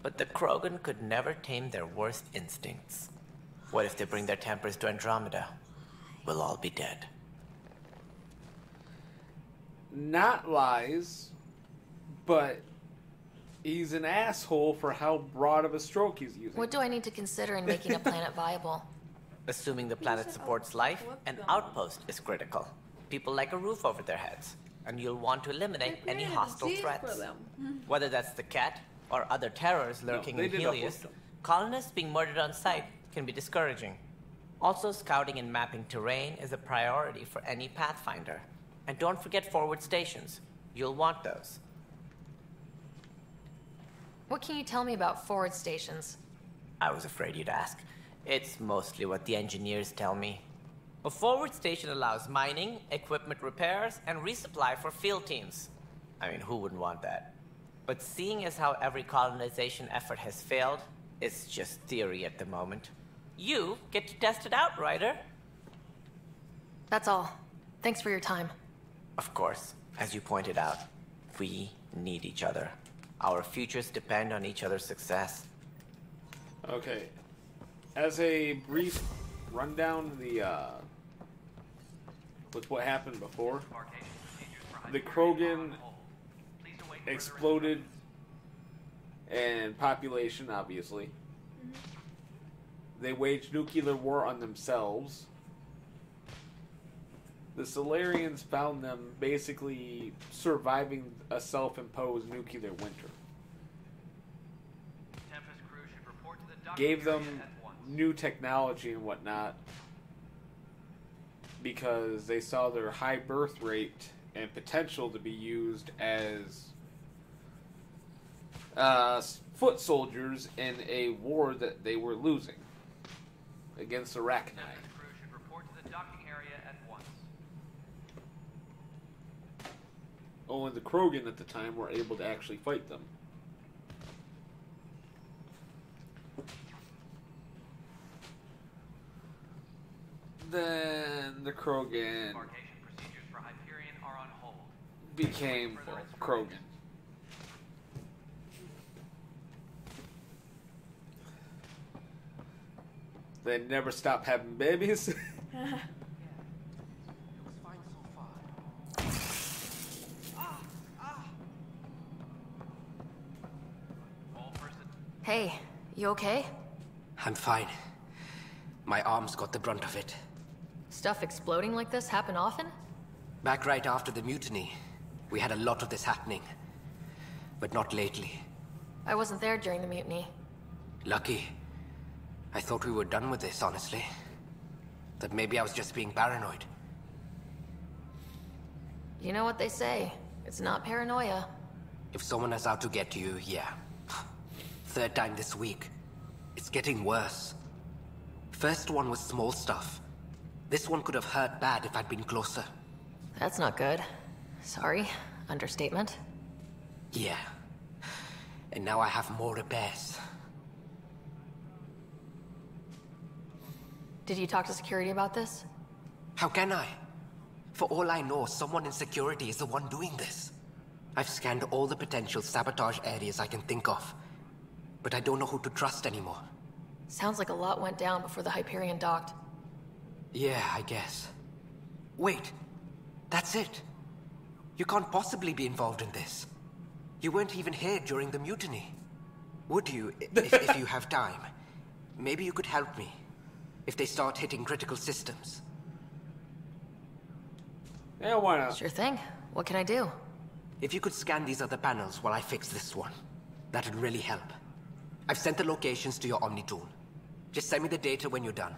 but the Krogan could never tame their worst instincts. What if they bring their tempers to Andromeda? We'll all be dead. Not lies, but he's an asshole for how broad of a stroke he's using. What do I need to consider in making a planet viable? Assuming the planet supports life, an outpost is critical. People like a roof over their heads, and you'll want to eliminate any hostile threats. Whether that's the Cat or other terrors lurking in Helios, colonists being murdered on sight can be discouraging. Also, scouting and mapping terrain is a priority for any Pathfinder. And don't forget forward stations. You'll want those. What can you tell me about forward stations? I was afraid you'd ask. It's mostly what the engineers tell me. A forward station allows mining, equipment repairs, and resupply for field teams. I mean, who wouldn't want that? But seeing as how every colonization effort has failed, it's just theory at the moment. You get to test it out, Ryder. That's all. Thanks for your time. Of course, as you pointed out, we need each other. Our futures depend on each other's success. Okay. As a brief rundown, the with what happened before. The Krogan exploded, and population, obviously. They waged nuclear war on themselves. The Solarians found them basically surviving a self-imposed nuclear winter. Gave them new technology and whatnot because they saw their high birth rate and potential to be used as foot soldiers in a war that they were losing against Arachnide. Only the Krogan at the time were able to actually fight them. Then the Krogan became Krogan. They never stopped having babies. Hey, you okay? I'm fine. My arms got the brunt of it. Stuff exploding like this happen often? Back right after the mutiny, we had a lot of this happening. But not lately. I wasn't there during the mutiny. Lucky. I thought we were done with this, honestly. That maybe I was just being paranoid. You know what they say. It's not paranoia. If someone is out to get you, yeah. Third time this week. It's getting worse. First one was small stuff. This one could have hurt bad if I'd been closer. That's not good. Sorry. Understatement. Yeah. And now I have more repairs. Did you talk to security about this? How can I? For all I know, someone in security is the one doing this. I've scanned all the potential sabotage areas I can think of. But I don't know who to trust anymore. Sounds like a lot went down before the Hyperion docked. Yeah, I guess. Wait. That's it. You can't possibly be involved in this. You weren't even here during the mutiny. Would you, if you have time? Maybe you could help me. If they start hitting critical systems. Yeah, why not? Sure thing. What can I do? If you could scan these other panels while I fix this one, that'd really help. I've sent the locations to your Omni tool. Just send me the data when you're done.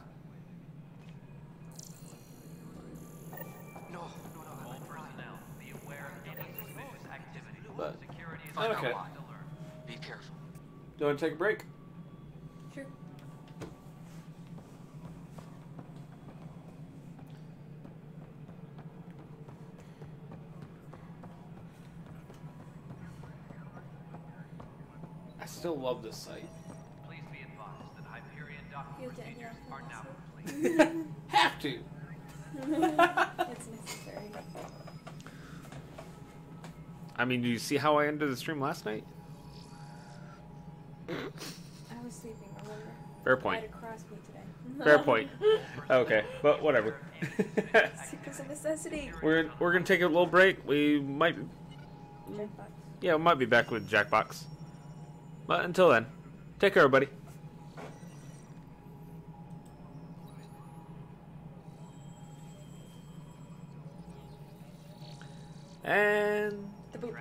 But, okay. Be careful. Do you want to take a break? Sure. I still love this site. Please be advised that Hyperion docking You procedures are now complete. Have to. It's necessary. I mean, do you see how I ended the stream last night? I was sleeping, remember? Fair point. I had a cross me today. Fair point. Okay, but whatever. Because of necessity. We're gonna take a little break. We might, Jackbox. yeah, we might be back with Jackbox. But until then, take care, everybody. And The boot.